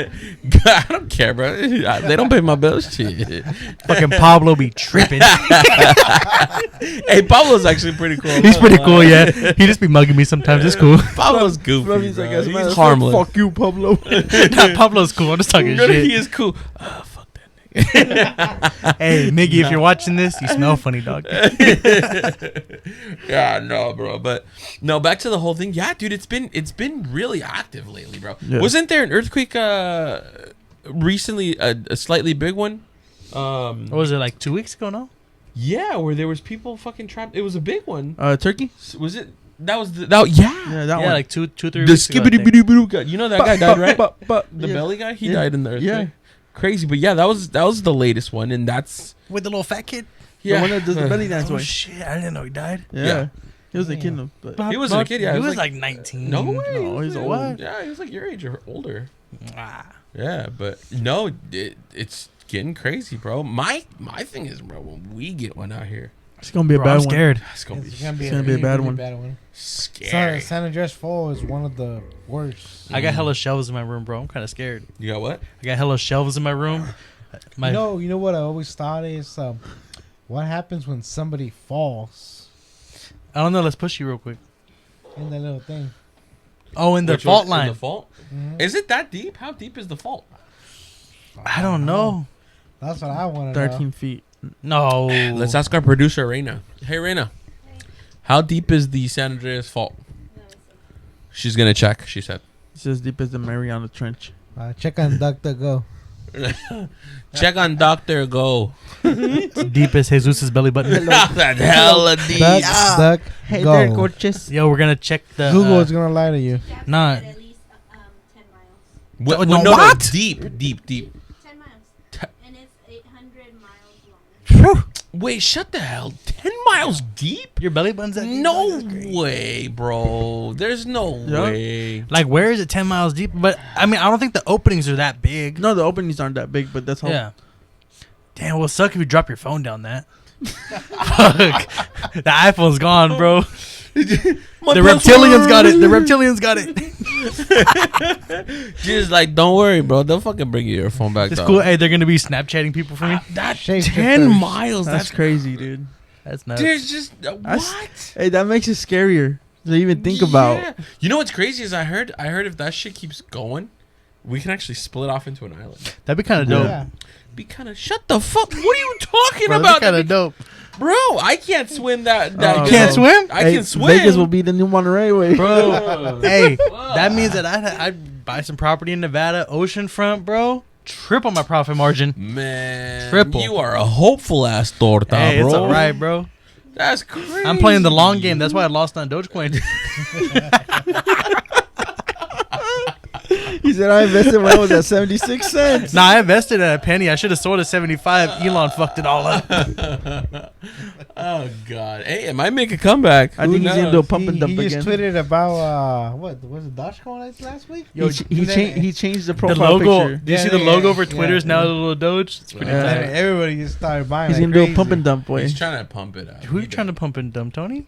Speaker 3: I don't care, bro. They don't pay my bills. Shit.
Speaker 5: Fucking Pablo be tripping.
Speaker 3: Hey, Pablo's actually pretty cool.
Speaker 5: He's pretty cool, yeah. He just be mugging me sometimes. It's cool.
Speaker 3: Pablo's goofy.
Speaker 2: Fluffy's
Speaker 3: Bro.
Speaker 2: like, as a matter
Speaker 3: He's
Speaker 2: of fact,
Speaker 3: harmless.
Speaker 2: Fuck you, Pablo.
Speaker 5: Nah, Pablo's cool. I'm just talking
Speaker 3: Really,
Speaker 5: shit.
Speaker 3: he is cool. Fuck that nigga.
Speaker 5: Hey, Miggy, if you're watching this, you smell funny, dog.
Speaker 3: Yeah, no, bro. But no, back to the whole thing. Yeah, dude, it's been really active lately, bro.
Speaker 2: Yeah.
Speaker 3: Wasn't there an earthquake recently, a slightly big one?
Speaker 5: What was it, like 2 weeks ago, no?
Speaker 3: Yeah, where there was people fucking trapped. It was a big one.
Speaker 2: Turkey.
Speaker 3: Was it? That was the. That, yeah.
Speaker 2: Yeah, that
Speaker 5: Yeah,
Speaker 2: one.
Speaker 5: like 3
Speaker 3: The
Speaker 5: weeks ago, I think.
Speaker 3: skibbity guy. You know that guy died, right?
Speaker 2: But
Speaker 3: The
Speaker 2: yeah.
Speaker 3: belly guy. He
Speaker 2: Yeah.
Speaker 3: died in the earthquake.
Speaker 2: Yeah.
Speaker 3: Crazy, but yeah, that was the latest one, and that's
Speaker 5: With the little fat kid?
Speaker 2: The one that does the belly dance
Speaker 5: Oh,
Speaker 2: way.
Speaker 5: shit. I didn't know he died.
Speaker 2: Yeah.
Speaker 3: Yeah.
Speaker 2: He was a kid, though, but
Speaker 3: He wasn't a kid, yeah,
Speaker 5: He
Speaker 3: he was
Speaker 5: was
Speaker 3: like-
Speaker 5: like 19.
Speaker 3: no way.
Speaker 2: No, he's old.
Speaker 5: What?
Speaker 3: Yeah, he was like your age or older.
Speaker 5: Ah.
Speaker 3: Yeah, but no, it's getting crazy, bro. My thing is, bro, when we get one out here,
Speaker 2: it's gonna be a
Speaker 5: Bro,
Speaker 2: bad
Speaker 5: I'm
Speaker 2: one.
Speaker 5: scared.
Speaker 3: it's gonna be
Speaker 2: It's gonna be a bad one.
Speaker 3: scary.
Speaker 4: San Andreas Fall is one of the worst.
Speaker 5: I got hella shelves in my room, bro. I'm kind of scared.
Speaker 3: You got what?
Speaker 5: I got hella shelves in my room. My
Speaker 4: You know what I always thought is, what happens when somebody falls
Speaker 5: I don't know. Let's push you real quick.
Speaker 4: in that little thing?
Speaker 5: Oh, in the
Speaker 3: Which
Speaker 5: fault
Speaker 3: one? In
Speaker 5: line.
Speaker 3: the fault?
Speaker 4: Mhm.
Speaker 3: Is it that deep? How deep is the fault?
Speaker 5: I don't know.
Speaker 4: That's what I want to know.
Speaker 2: 13 feet.
Speaker 5: No.
Speaker 3: Let's ask our producer, Reina. Hey, Reina. How deep is the San Andreas fault? She's gonna check. She said.
Speaker 2: It's as deep as the Mariana Trench.
Speaker 4: Check on DuckDuckGo.
Speaker 3: Check on Doctor Go.
Speaker 5: Deep as Jesus' belly button.
Speaker 3: That hella deep.
Speaker 4: Duck,
Speaker 2: Hey
Speaker 4: go.
Speaker 2: there, coaches.
Speaker 5: Yo, we're gonna check the.
Speaker 4: Google is gonna lie to you.
Speaker 5: Nah.
Speaker 1: At least 10 miles.
Speaker 3: What,
Speaker 5: No,
Speaker 3: no,
Speaker 5: what?
Speaker 3: No, deep.
Speaker 1: 10 miles.
Speaker 3: Te-
Speaker 1: And it's 800 miles long.
Speaker 3: Wait, shut the hell. 10 miles deep?
Speaker 5: Your belly button's that deep?
Speaker 3: No
Speaker 5: That's crazy.
Speaker 3: way, bro. There's no
Speaker 2: Yeah.
Speaker 3: way.
Speaker 5: Like, where is it 10 miles deep? But, I mean, I don't think the openings are that big.
Speaker 2: No, the openings aren't that big, but that's how.
Speaker 5: Yeah. Damn, well, suck if you drop your phone down that. Fuck. The iPhone's gone, bro. The reptilians got it. The reptilians got it.
Speaker 3: Just like, don't worry, bro. They'll fucking bring you your phone back.
Speaker 5: It's
Speaker 3: dog.
Speaker 5: cool. Hey, they're going to be Snapchatting people for me.
Speaker 3: That
Speaker 4: Shapeshifters.
Speaker 3: 10 miles.
Speaker 2: That's crazy, dude.
Speaker 5: That's nuts.
Speaker 3: There's just
Speaker 2: That's-
Speaker 3: what?
Speaker 2: Hey, that makes it scarier to even think about.
Speaker 3: Yeah. You know what's crazy is I heard if that shit keeps going, we can actually split off into an island.
Speaker 5: That'd be kind of dope.
Speaker 4: Yeah.
Speaker 3: Be kind of shut the fuck. What are you talking
Speaker 5: Bro,
Speaker 3: about?
Speaker 5: that'd be kind of dope.
Speaker 3: Bro, I can't swim that.
Speaker 2: Oh,
Speaker 3: good.
Speaker 5: can't swim?
Speaker 3: I
Speaker 2: Hey,
Speaker 3: can swim.
Speaker 2: Vegas will be the new Monterey way.
Speaker 5: Bro, hey, that means that I'd buy some property in Nevada, oceanfront, bro. Triple my profit margin.
Speaker 3: Man,
Speaker 5: Triple.
Speaker 3: you are a hopeful ass torta,
Speaker 5: Hey,
Speaker 3: bro.
Speaker 5: it's all right, bro.
Speaker 3: That's crazy.
Speaker 5: I'm playing the long game. That's why I lost on Dogecoin.
Speaker 2: He said I invested when I was at 76 cents.
Speaker 5: Nah, I invested at a penny. I should have sold at 75. Elon fucked it all up.
Speaker 3: Oh God! Hey, it might make a comeback.
Speaker 2: I think he's gonna do a pump and dump
Speaker 4: He just
Speaker 2: again.
Speaker 4: tweeted about what was it Dogecoin last week?
Speaker 2: He changed the
Speaker 5: The
Speaker 2: profile
Speaker 5: logo.
Speaker 2: picture.
Speaker 5: Do you
Speaker 4: Yeah,
Speaker 5: see the
Speaker 4: yeah,
Speaker 5: logo
Speaker 4: yeah,
Speaker 5: for Twitter's
Speaker 4: yeah.
Speaker 5: now? The little Doge. It's pretty
Speaker 2: Yeah.
Speaker 5: funny.
Speaker 4: Everybody just started buying.
Speaker 2: He's
Speaker 4: like
Speaker 2: gonna do a
Speaker 4: crazy.
Speaker 2: pump and dump, boy.
Speaker 3: He's trying to pump it out.
Speaker 5: Who are you trying to pump and dump, Tony?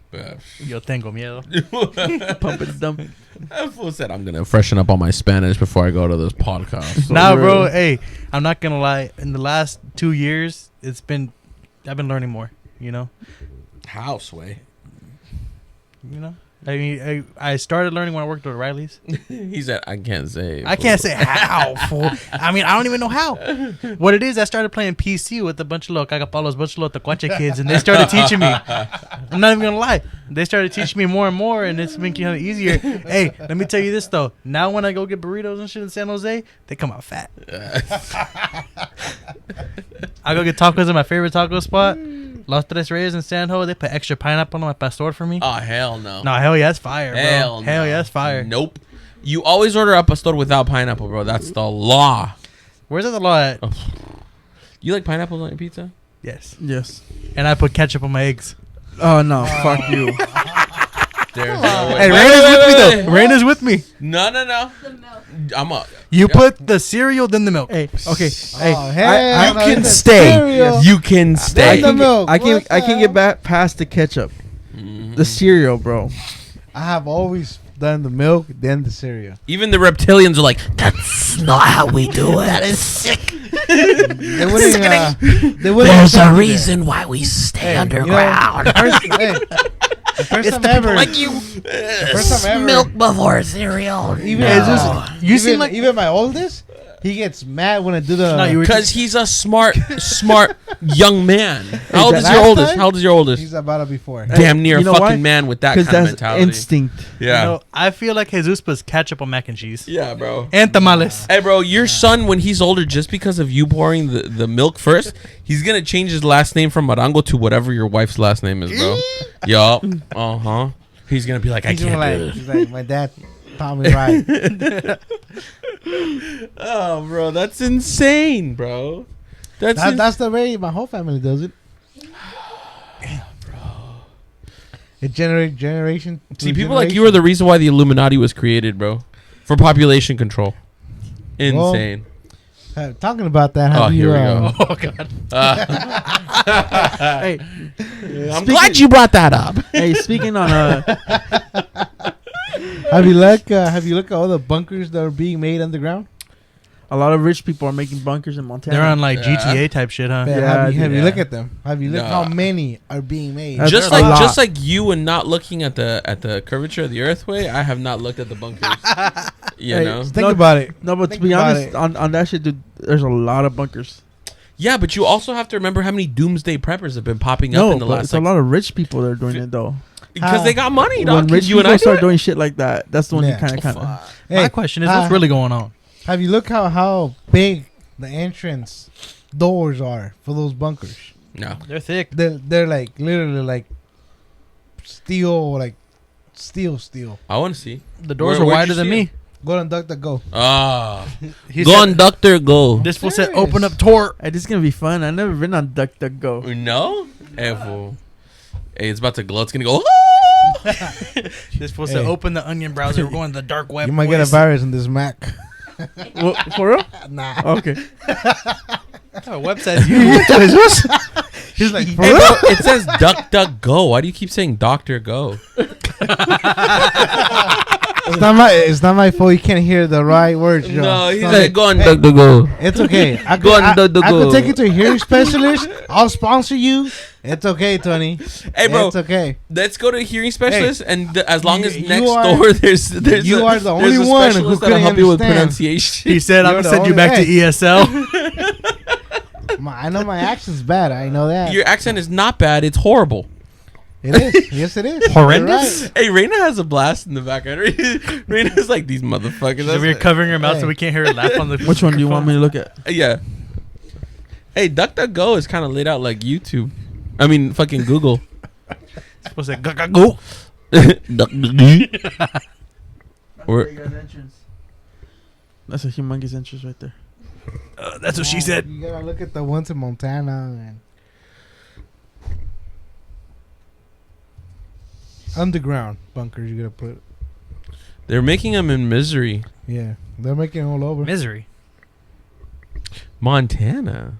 Speaker 5: Yo tengo miedo.
Speaker 2: Pump and dump.
Speaker 3: That fool said I'm gonna freshen up on my Spanish before I go to this podcast.
Speaker 5: Nah,
Speaker 2: real.
Speaker 5: bro. Hey, I'm not gonna lie. In the last 2 years, I've been learning more. You know.
Speaker 3: How, Sway?
Speaker 5: You know. I mean, I started learning when I worked at O'Reilly's.
Speaker 3: He said I can't say.
Speaker 5: I can't say how, fool. I mean, I don't even know how. What it is, I started playing PC with a bunch of little cagapalos, bunch of little tacuache kids, and they started teaching me. I'm not even gonna lie. They started teaching me more and more, and it's making it easier. Hey, let me tell you this though. Now when I go get burritos and shit in San Jose, they come out fat. I go get tacos at my favorite taco spot, Los Tres Reyes in San Jose. They put extra pineapple on my pastor for me.
Speaker 3: Oh hell no.
Speaker 5: No, hell yeah, it's fire, bro.
Speaker 3: Hell
Speaker 5: Yeah, it's fire.
Speaker 3: Nope. You always order a pastor without pineapple, bro. That's the law.
Speaker 5: Where's that the law at?
Speaker 3: Oh. You like pineapples on your pizza?
Speaker 5: Yes.
Speaker 2: Yes.
Speaker 5: And I put ketchup on my eggs.
Speaker 2: Oh no, fuck you.
Speaker 3: There's no way.
Speaker 5: Hey,
Speaker 3: Wait,
Speaker 5: Raina's
Speaker 3: wait,
Speaker 5: with me
Speaker 3: wait,
Speaker 5: though.
Speaker 3: wait.
Speaker 5: Raina's with me.
Speaker 3: No. I'm up.
Speaker 5: You put the cereal, then the milk.
Speaker 2: Hey, okay. Hey,
Speaker 4: Oh, hell
Speaker 3: you
Speaker 4: no,
Speaker 3: can
Speaker 4: it's a
Speaker 3: stay.
Speaker 4: cereal.
Speaker 3: You can
Speaker 2: I
Speaker 3: stay.
Speaker 4: the
Speaker 2: can
Speaker 4: milk.
Speaker 2: I can
Speaker 4: What
Speaker 2: I
Speaker 4: the
Speaker 2: can
Speaker 4: hell?
Speaker 2: get back past the ketchup. The cereal, bro.
Speaker 4: I have always done the milk, then the cereal.
Speaker 3: Even the reptilians are like,
Speaker 6: That's not how we do it. That is sick.
Speaker 4: They wouldn't. They wouldn't.
Speaker 6: There's a
Speaker 4: accept me
Speaker 6: reason why we stay
Speaker 4: Hey, you know,
Speaker 6: underground.
Speaker 4: the first time ever.
Speaker 6: like you.
Speaker 4: The first time ever.
Speaker 6: Milk before cereal.
Speaker 4: Even,
Speaker 6: No.
Speaker 5: You seem like
Speaker 4: even my oldest. He gets mad when I do the.
Speaker 5: No, you were
Speaker 3: because he's a smart young man. How old
Speaker 4: the
Speaker 3: is your
Speaker 4: last
Speaker 3: oldest?
Speaker 4: time?
Speaker 3: How old is your oldest?
Speaker 4: He's about it before.
Speaker 3: Damn near
Speaker 2: You know
Speaker 3: fucking
Speaker 2: why?
Speaker 3: man with that
Speaker 2: Because
Speaker 3: kind of
Speaker 2: that's
Speaker 3: mentality.
Speaker 2: instinct.
Speaker 3: Yeah.
Speaker 5: You know, I feel like Jesus puts ketchup on mac and cheese.
Speaker 3: Yeah, bro.
Speaker 5: And tamales.
Speaker 3: Hey, bro, your son, when he's older, just because of you pouring the milk first, he's going to change his last name from Marango to whatever your wife's last name is, bro. Yup. Uh-huh. He's going to be like, I
Speaker 4: He's
Speaker 3: can't
Speaker 4: like,
Speaker 3: do this.
Speaker 4: he's like, my dad taught me right.
Speaker 3: Oh, bro, that's insane, bro.
Speaker 4: That's the way my whole family does it. It generates generation.
Speaker 3: See, people like you are the reason why the Illuminati was created, bro. For population control. Insane.
Speaker 4: Talking about that, have
Speaker 3: Here
Speaker 4: you,
Speaker 3: we go.
Speaker 5: Oh, God.
Speaker 2: Hey,
Speaker 3: I'm glad you brought that up.
Speaker 2: hey, speaking on
Speaker 4: have you looked at all the bunkers that are being made underground?
Speaker 2: a lot of rich people are making bunkers in Montana.
Speaker 5: They're on like
Speaker 3: Yeah.
Speaker 5: GTA type shit, huh?
Speaker 2: Yeah,
Speaker 4: have you
Speaker 3: yeah.
Speaker 4: looked at them? Have you looked
Speaker 3: No.
Speaker 4: how many are being made?
Speaker 2: That's
Speaker 3: Just
Speaker 2: a lot.
Speaker 3: like you and not looking at the curvature of the Earth way, I have not looked at the bunkers. You
Speaker 2: Hey,
Speaker 3: know?
Speaker 4: Think about it.
Speaker 2: No, but to
Speaker 4: Think
Speaker 2: be
Speaker 4: about
Speaker 2: honest,
Speaker 4: it.
Speaker 2: on that shit, dude, there's a lot of bunkers.
Speaker 3: Yeah, but you also have to remember how many doomsday preppers have been popping up
Speaker 2: No,
Speaker 3: in the
Speaker 2: but
Speaker 3: last
Speaker 2: it's a lot of rich people that are doing it though.
Speaker 3: because they got money, dog.
Speaker 2: When rich
Speaker 3: You and
Speaker 2: people
Speaker 3: I do
Speaker 2: start
Speaker 3: it?
Speaker 2: doing shit like that, that's the one
Speaker 4: Yeah.
Speaker 2: you kind of.
Speaker 5: My question is, what's really going on?
Speaker 4: Have you looked how big the entrance doors are for those bunkers?
Speaker 3: No.
Speaker 5: They're thick.
Speaker 4: They're like literally like steel, steel.
Speaker 3: I want to see.
Speaker 5: The doors
Speaker 3: Where'd
Speaker 5: are
Speaker 3: you
Speaker 5: wider than
Speaker 3: see
Speaker 5: me.
Speaker 3: it?
Speaker 4: Go on DuckDuckGo.
Speaker 3: Ah.
Speaker 5: He
Speaker 3: Go
Speaker 5: said-
Speaker 3: on, Doctor, go.
Speaker 5: This fool said,
Speaker 4: Serious.
Speaker 5: open up tour.
Speaker 2: Hey, this is gonna be fun. I've never been on DuckDuckGo.
Speaker 3: No? Hey, fool. Hey, it's about to glow. It's going to go.
Speaker 5: This fool said,
Speaker 4: Hey.
Speaker 5: open the onion browser. We're going to the dark web.
Speaker 4: You might get a
Speaker 5: boys.
Speaker 4: virus in this Mac.
Speaker 2: Well, for real?
Speaker 4: Nah.
Speaker 2: Okay.
Speaker 5: What website you?
Speaker 4: He's like, for
Speaker 3: Hey,
Speaker 4: real?
Speaker 3: bro, it says Duck, Duck, Go. Why do you keep saying Doctor Go?
Speaker 4: It's not my fault. You can't hear the right words, Joe.
Speaker 3: No, he's
Speaker 4: It's
Speaker 3: like, go on,
Speaker 4: Hey.
Speaker 3: Duck, Duck, Go.
Speaker 4: It's okay. I
Speaker 3: Go
Speaker 4: could,
Speaker 3: on,
Speaker 4: I
Speaker 3: go.
Speaker 4: could take you to a hearing specialist. I'll sponsor you. It's okay, Tony.
Speaker 3: Hey, bro.
Speaker 4: It's okay.
Speaker 3: Let's go to a hearing specialist, and as long as
Speaker 4: you
Speaker 3: next
Speaker 4: are-
Speaker 3: door there's
Speaker 4: you are the
Speaker 3: there's
Speaker 4: only
Speaker 3: a
Speaker 4: one who
Speaker 3: specialist that'll
Speaker 4: couldn't
Speaker 3: help you with
Speaker 4: understand.
Speaker 3: pronunciation.
Speaker 5: He said, I'm
Speaker 4: You're
Speaker 5: going to
Speaker 4: the
Speaker 5: send you
Speaker 4: only-
Speaker 5: back to
Speaker 4: hey.
Speaker 5: ESL.
Speaker 4: I know my accent's bad. I know that.
Speaker 3: Your accent is not bad; it's horrible.
Speaker 4: It is. Yes, it is.
Speaker 5: Horrendous?
Speaker 4: You're right.
Speaker 3: Hey, Raina has a blast in the background. Raina's like these motherfuckers.
Speaker 5: She's over here covering her mouth
Speaker 4: Hey.
Speaker 5: so we can't hear her laugh on the
Speaker 2: Which one do you want me to look at?
Speaker 3: Yeah. Hey, DuckDuckGo is kind of laid out like YouTube. I mean, fucking Google.
Speaker 5: Supposed to say, go.
Speaker 3: DuckDuckGo. Or-
Speaker 2: That's a humongous interest right there.
Speaker 5: That's what she said.
Speaker 4: You gotta look at the ones in Montana and underground bunkers. You gotta put.
Speaker 3: They're making them in Misery,
Speaker 4: Yeah, they're making it all over.
Speaker 5: Misery.
Speaker 3: Montana.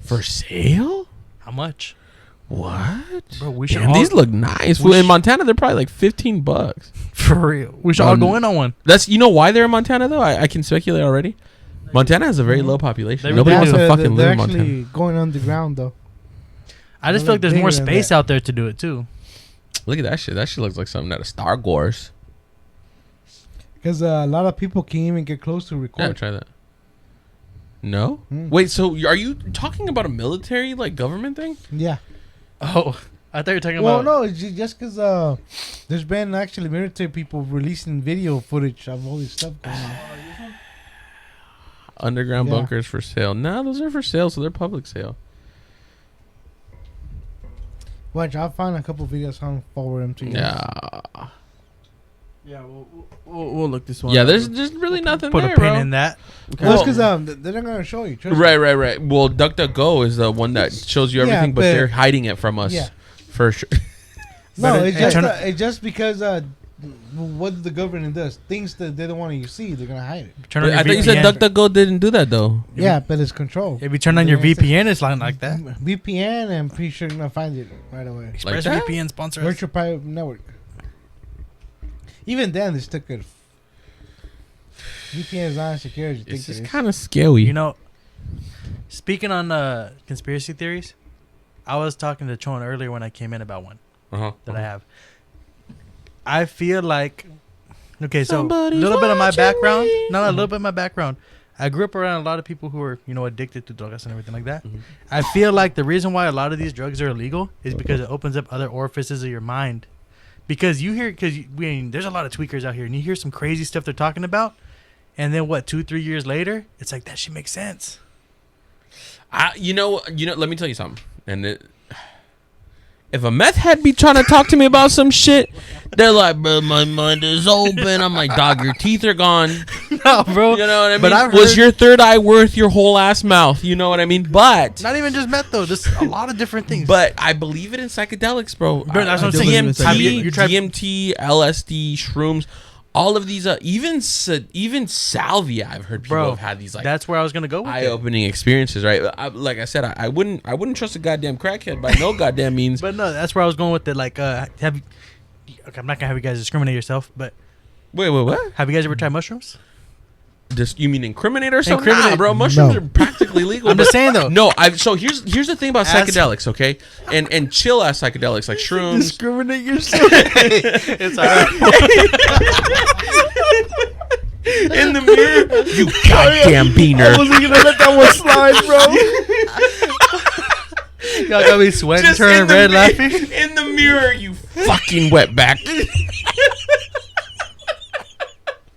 Speaker 3: For sale?
Speaker 5: How much?
Speaker 3: What?
Speaker 5: Bro, we should
Speaker 3: Damn,
Speaker 5: all,
Speaker 3: these look nice.
Speaker 5: we
Speaker 3: In
Speaker 5: sh-
Speaker 3: Montana, they're probably like $15.
Speaker 5: for real. We should all go in on one.
Speaker 3: That's why they're in Montana though. I can speculate already. Montana has a very low population.
Speaker 5: They
Speaker 3: Nobody
Speaker 5: really
Speaker 3: wants to
Speaker 5: do.
Speaker 3: fucking
Speaker 4: They're
Speaker 3: live in
Speaker 4: actually
Speaker 3: Montana.
Speaker 4: going underground though.
Speaker 5: I just
Speaker 4: They're
Speaker 5: feel like there's
Speaker 4: bigger
Speaker 5: more
Speaker 4: than
Speaker 5: space
Speaker 4: that.
Speaker 5: out there to do it too.
Speaker 3: Look at that shit. That shit looks like something out of Star Wars.
Speaker 4: Because a lot of people can't even get close to
Speaker 3: Yeah,
Speaker 4: record.
Speaker 3: try that. No?
Speaker 4: Hmm.
Speaker 3: Wait, so are you talking about a military like government thing?
Speaker 4: Yeah.
Speaker 5: Oh, I thought you were talking
Speaker 4: Well,
Speaker 5: about.
Speaker 4: no, it's just because there's been actually military people releasing video footage of all this stuff going on.
Speaker 3: Underground
Speaker 4: Yeah.
Speaker 3: bunkers for sale. No, those are for sale, so they're public sale.
Speaker 4: Watch, I'll find a couple videos on forward them to you.
Speaker 3: Yeah.
Speaker 2: Yeah, we'll look this one.
Speaker 3: Yeah,
Speaker 2: up.
Speaker 3: there's just really nothing
Speaker 5: Put
Speaker 3: there,
Speaker 5: a pin
Speaker 3: bro.
Speaker 5: in that.
Speaker 2: Okay.
Speaker 4: Well, because they're not gonna show you. Trust me.
Speaker 3: Right. Well, DuckDuckGo is the one that shows you
Speaker 4: Yeah,
Speaker 3: everything, but
Speaker 4: but-
Speaker 3: they're hiding it from us.
Speaker 4: Yeah.
Speaker 3: For sure.
Speaker 4: No,
Speaker 5: But
Speaker 4: it's
Speaker 5: it-
Speaker 4: just
Speaker 5: turn-
Speaker 4: it's just because what the government does, things that they don't want you to see, they're gonna hide it.
Speaker 5: Turn on
Speaker 3: I
Speaker 5: your
Speaker 3: thought you said
Speaker 5: VPN.
Speaker 3: DuckDuckGo didn't do that though.
Speaker 4: Yeah, but it's control.
Speaker 5: If you turn on your VPN, it's not like that.
Speaker 4: VPN, I'm pretty sure you're gonna find it right away.
Speaker 5: Express
Speaker 3: that?
Speaker 5: VPN sponsor us.
Speaker 4: Virtual private network. Even then, they still could. VPN is not as secure as you think
Speaker 3: It's
Speaker 4: it
Speaker 3: just
Speaker 4: is.
Speaker 3: kind of scary.
Speaker 5: You know, speaking on conspiracy theories, I was talking to Chon earlier when I came in about one
Speaker 3: Uh-huh.
Speaker 5: that I have. I feel like, okay, so a
Speaker 3: Somebody's
Speaker 5: little bit of my
Speaker 3: watching
Speaker 5: background.
Speaker 3: me.
Speaker 5: No, a little bit of my background. I grew up around a lot of people who are, addicted to drugs and everything like that.
Speaker 3: Mhm.
Speaker 5: I feel like the reason why a lot of these drugs are illegal is because it opens up other orifices of your mind. Because there's a lot of tweakers out here, and you hear some crazy stuff they're talking about, and then 2-3 years later, it's like that shit makes sense.
Speaker 3: You know. Let me tell you something. If a meth head be trying to talk to me about some shit, they're like, "Bro, my mind is open." I'm like, "Dog, your teeth are gone."
Speaker 5: No, bro.
Speaker 3: You know what I mean?
Speaker 5: But I've
Speaker 3: Was
Speaker 5: heard-
Speaker 3: your third eye worth your whole ass mouth? You know what I mean? But
Speaker 5: Not even just meth though, just a lot of different things.
Speaker 3: I believe it in psychedelics, bro.
Speaker 5: Bro, that's what I'm
Speaker 2: do believe in
Speaker 5: saying.
Speaker 3: DMT,
Speaker 5: You tried-
Speaker 3: DMT, LSD, shrooms, all of these. Even salvia, I've heard people
Speaker 5: Bro,
Speaker 3: have had these like
Speaker 5: that's where I was gonna go with it.
Speaker 3: eye-opening experiences, right? Like I said, I wouldn't trust a goddamn crackhead by no goddamn means.
Speaker 5: But no, that's where I was going with it. Like, okay, I'm not gonna have you guys discriminate yourself, but
Speaker 3: Wait, what?
Speaker 5: have you guys ever tried mushrooms?
Speaker 3: Just you mean incriminate or something?
Speaker 5: Incriminate-
Speaker 3: Nah, bro. Mushrooms
Speaker 4: No.
Speaker 3: are practically legal.
Speaker 5: I'm
Speaker 3: but-
Speaker 5: just saying though.
Speaker 3: No, so here's the thing about
Speaker 5: As-
Speaker 3: psychedelics, okay, and chill ass psychedelics like shrooms.
Speaker 2: Discriminate yourself.
Speaker 5: It's alright.
Speaker 3: In the mirror, you goddamn
Speaker 2: I
Speaker 3: beaner.
Speaker 2: wasn't gonna let that one slide, bro.
Speaker 5: Y'all got me sweating,
Speaker 3: Just
Speaker 5: turning
Speaker 3: in the
Speaker 5: red,
Speaker 3: mi-
Speaker 5: laughing.
Speaker 3: In the mirror, you fucking wetback.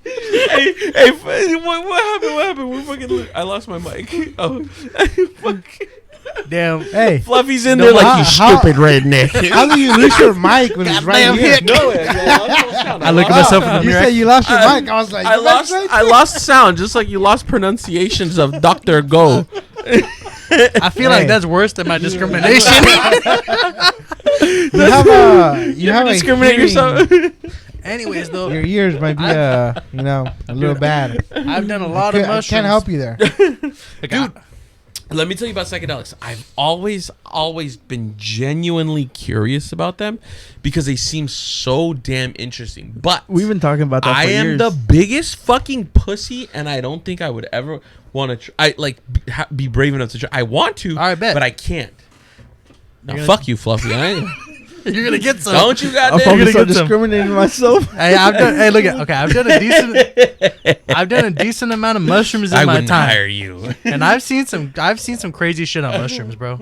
Speaker 3: hey, what happened? What happened? We're fucking. I lost my mic. Oh, fuck.
Speaker 5: Damn.
Speaker 4: Hey,
Speaker 3: Fluffy's in
Speaker 4: No,
Speaker 3: there like
Speaker 4: how-
Speaker 3: you
Speaker 4: how-
Speaker 3: stupid redneck.
Speaker 4: how do you lose your mic when it's right here?
Speaker 3: No,
Speaker 5: I look at myself in the
Speaker 4: You
Speaker 5: mirror.
Speaker 4: said you lost your mic. I was like,
Speaker 3: I lost sound just like you lost pronunciations of Dr. Go.
Speaker 5: I feel like
Speaker 4: Hey.
Speaker 5: that's worse than my discrimination.
Speaker 4: You have a
Speaker 3: You ever
Speaker 4: a
Speaker 3: discriminate
Speaker 4: hearing-
Speaker 3: yourself?
Speaker 5: Anyways, though,
Speaker 4: Your ears might be a little bad.
Speaker 5: I've done a lot of
Speaker 4: I
Speaker 5: mushrooms.
Speaker 4: can't help you there.
Speaker 5: Dude,
Speaker 3: Let me tell you about psychedelics. I've always been genuinely curious about them because they seem so damn interesting. But
Speaker 2: We've been talking about that
Speaker 3: I
Speaker 2: for
Speaker 3: am
Speaker 2: years.
Speaker 3: the biggest fucking pussy, and I don't think I would ever want to. Be brave enough to try. I want to,
Speaker 5: I bet.
Speaker 3: but I can't. Now,
Speaker 5: You're
Speaker 3: fuck you, Fluffy. I ain't,
Speaker 5: you're gonna get some.
Speaker 3: don't you
Speaker 2: I'm
Speaker 3: goddamn?
Speaker 2: probably
Speaker 5: gonna
Speaker 2: start
Speaker 5: get some.
Speaker 2: discriminating myself.
Speaker 5: Hey, look at. Okay, I've done a decent amount of mushrooms in
Speaker 3: I
Speaker 5: my
Speaker 3: wouldn't
Speaker 5: time,
Speaker 3: hire you.
Speaker 5: and I've seen some crazy shit on mushrooms, bro.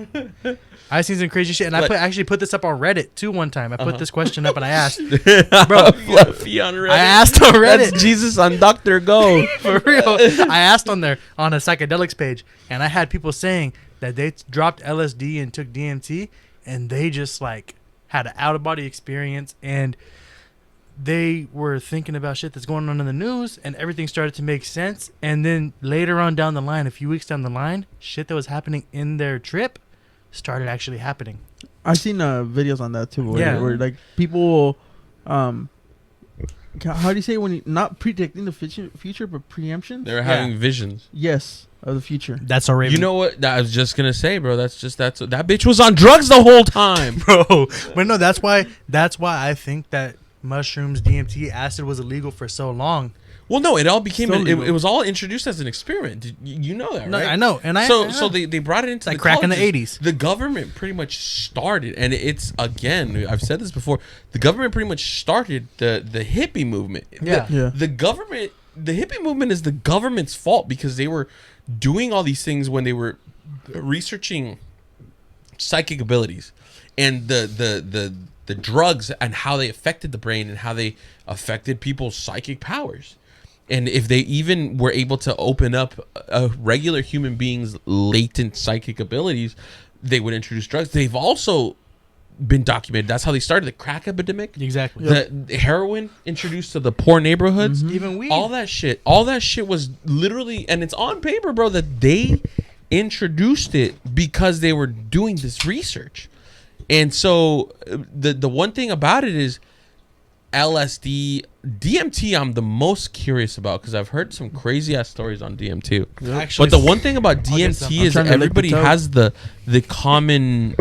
Speaker 5: I've seen some crazy shit, and I
Speaker 3: But-
Speaker 5: actually put this up on Reddit too one time. I put this question up, and I asked,
Speaker 3: Bro, Fluffy on Reddit.
Speaker 5: I asked on Reddit.
Speaker 3: That's Jesus on Dr. Go.
Speaker 5: For real. I asked on there on a psychedelics page, and I had people saying that they dropped LSD and took DMT, and they just like had an out of body experience, and they were thinking about shit that's going on in the news, and everything started to make sense. And then later on down the line, a few weeks down the line, shit that was happening in their trip started actually happening.
Speaker 2: I seen videos on that too. Where like people, how do you say when you not predicting the future but preemption?
Speaker 3: They're having visions.
Speaker 2: Yes, of the future.
Speaker 5: That's already.
Speaker 3: You know what? I was just gonna say, bro. That bitch was on drugs the whole time,
Speaker 5: bro. But no, that's why I think that mushrooms, DMT, acid was illegal for so long.
Speaker 3: Well, no, it all became it was all introduced as an experiment. You know that, right?
Speaker 5: No, I know, and
Speaker 3: so they brought it into
Speaker 5: like
Speaker 3: the
Speaker 5: crack in the
Speaker 3: colleges.
Speaker 5: 80s.
Speaker 3: The government pretty much started, and it's again, I've said this before. The government pretty much started the hippie movement. The government, the hippie movement is the government's fault because they were doing all these things when they were researching psychic abilities and the drugs and how they affected the brain and how they affected people's psychic powers. And if they even were able to open up a regular human being's latent psychic abilities, they would introduce drugs. They've also been documented. That's how they started the crack epidemic.
Speaker 5: Exactly.
Speaker 3: The heroin introduced to the poor neighborhoods.
Speaker 5: Mm-hmm. Even weed.
Speaker 3: All that shit was literally, and it's on paper, bro, that they introduced it because they were doing this research. And so the one thing about it is LSD, DMT I'm the most curious about because I've heard some crazy ass stories on DMT.
Speaker 5: Actually,
Speaker 3: but the one thing about DMT is everybody has the common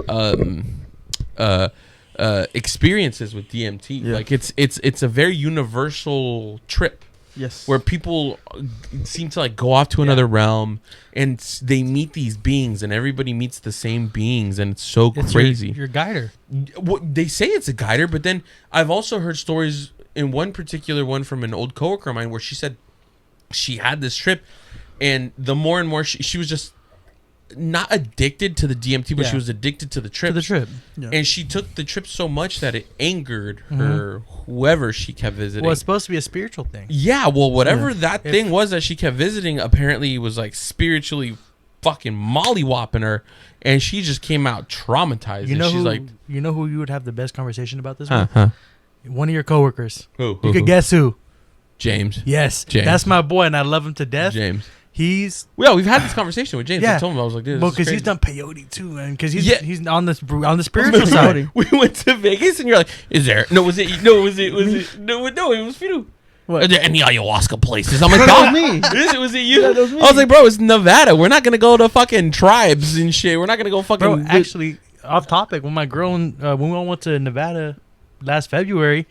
Speaker 3: experiences with DMT. Like it's a very universal trip.
Speaker 2: Yes.
Speaker 3: Where people seem to like go off to another realm and they meet these beings and everybody meets the same beings and it's so crazy.
Speaker 5: Your guider.
Speaker 3: They say it's a guider, but then I've also heard stories in one particular one from an old coworker of mine where she said she had this trip and the more and more she was just not addicted to the DMT, but she was addicted to the trip. And she took the trip so much that it angered her, whoever she kept visiting.
Speaker 5: Well, it's supposed to be a spiritual thing.
Speaker 3: Yeah, well, whatever that thing was that she kept visiting, apparently was like spiritually fucking mollywopping her, and she just came out traumatized.
Speaker 5: You know, you know who you would have the best conversation about this with? One of your coworkers.
Speaker 3: Who?
Speaker 5: You could guess who?
Speaker 3: James.
Speaker 5: Yes,
Speaker 3: James.
Speaker 5: That's my boy, and I love him to death.
Speaker 3: James.
Speaker 5: We've
Speaker 3: had this conversation with James. I told him, I was like, this
Speaker 5: because he's done peyote too, and because he's on the spiritual side.
Speaker 3: We went to Vegas, and you're like, "Is there? No, was it? No, was it? Was it? No, it was Fidu. Are there any ayahuasca places? I'm like,
Speaker 2: that was me.
Speaker 3: Was it you?
Speaker 2: Yeah, that was me.
Speaker 3: I was like, bro, it's Nevada. We're not gonna go to fucking tribes and shit. We're not gonna go fucking.
Speaker 5: Bro, actually, off topic. When my girl, when we all went to Nevada last February,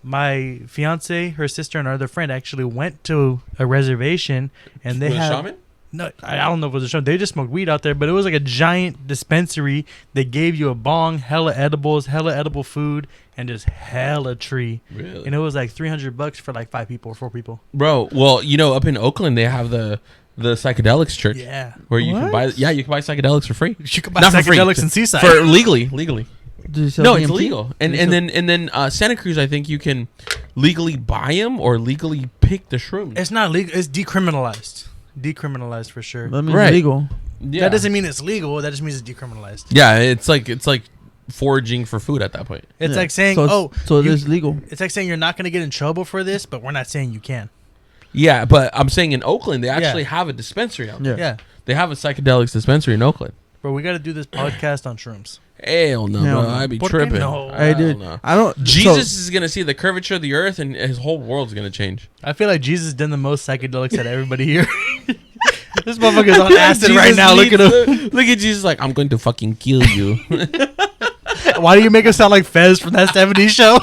Speaker 5: my fiance, her sister, and our other friend actually went to a reservation, and they had.
Speaker 3: Shaman?
Speaker 5: No, I don't know if it was a shaman. They just smoked weed out there, but it was like a giant dispensary. They gave you a bong, hella edibles, hella edible food, and just hella tree.
Speaker 3: Really?
Speaker 5: And it was like $300 for like 5 people or 4 people.
Speaker 3: Bro, well, up in Oakland, they have the psychedelics church.
Speaker 5: Yeah.
Speaker 3: Where you can buy. Yeah, you can buy psychedelics for free.
Speaker 5: You can buy psychedelics in Seaside
Speaker 3: for legally. No,
Speaker 2: DMT?
Speaker 3: it's legal. And then Santa Cruz, I think you can legally buy them or legally pick the shrooms.
Speaker 5: It's not legal. It's decriminalized. Decriminalized for sure.
Speaker 2: That means legal.
Speaker 3: Yeah.
Speaker 5: That doesn't mean it's legal. That just means it's decriminalized.
Speaker 3: Yeah, it's like foraging for food at that point.
Speaker 5: It's like saying,
Speaker 2: so it is legal.
Speaker 5: It's like saying you're not going to get in trouble for this, but we're not saying you can.
Speaker 3: Yeah, but I'm saying in Oakland, they actually have a dispensary out there.
Speaker 5: Yeah.
Speaker 3: They have a psychedelics dispensary in Oakland.
Speaker 5: Bro, we got to do this podcast on shrooms.
Speaker 3: Hell no, bro. I'd be tripping.
Speaker 5: No?
Speaker 2: I did.
Speaker 3: No.
Speaker 2: I don't.
Speaker 3: Jesus is going to see the curvature of the earth and his whole world's going to change.
Speaker 5: I feel like Jesus done the most psychedelics out of everybody here. This motherfucker's on acid right now. Look at him.
Speaker 3: Look at Jesus like, I'm going to fucking kill you.
Speaker 5: Why do you make him sound like Fez from that 70s show?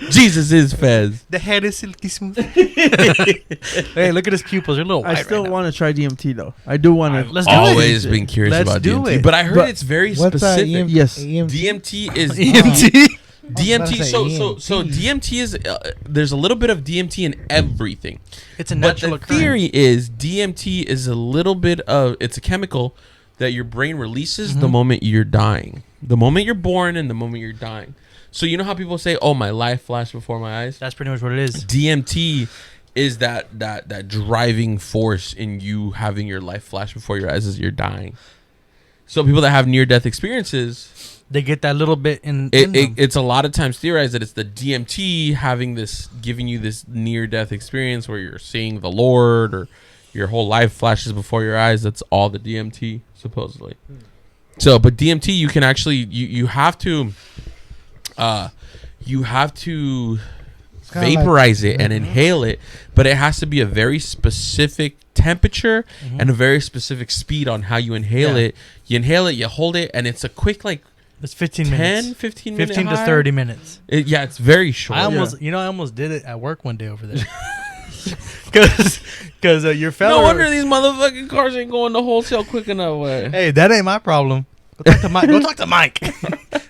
Speaker 3: Jesus is Fez.
Speaker 5: The head is silky smooth. Hey, look at his pupils. They're a little white.
Speaker 2: I still want to try DMT though. I do want to.
Speaker 5: Let's do it.
Speaker 3: Always been curious
Speaker 5: Let's
Speaker 3: about
Speaker 5: do
Speaker 3: DMT,
Speaker 5: it.
Speaker 3: but I heard it's very specific.
Speaker 2: Yes.
Speaker 3: DMT is
Speaker 5: EMT.
Speaker 3: DMT. So DMT is there's a little bit of DMT in everything.
Speaker 5: It's a
Speaker 3: But
Speaker 5: natural
Speaker 3: the
Speaker 5: occurrence.
Speaker 3: theory is DMT is a little bit of it's a chemical that your brain releases the moment you're dying, the moment you're born, and the moment you're dying. So you know how people say, "Oh, my life flashed before my eyes."
Speaker 5: That's pretty much what it is.
Speaker 3: DMT is that driving force in you having your life flash before your eyes as you're dying. So people that have near-death experiences,
Speaker 5: they get that little bit in them.
Speaker 3: It's a lot of times theorized that it's the DMT giving you this near-death experience where you're seeing the Lord or your whole life flashes before your eyes. That's all the DMT, supposedly. So, but DMT, you can actually, you have to vaporize it and inhale it, but it has to be a very specific temperature and a very specific speed on how you inhale it. You inhale it, you hold it, and it's a quick, like,
Speaker 5: it's 15 minutes.
Speaker 3: 15
Speaker 5: to 30 minutes.
Speaker 3: It's very short.
Speaker 5: I almost did it at work one day over there. Because your fella.
Speaker 3: No wonder these motherfucking cars ain't going to wholesale quick enough.
Speaker 5: Hey, that ain't my problem. Go talk to Mike. Go talk to Mike.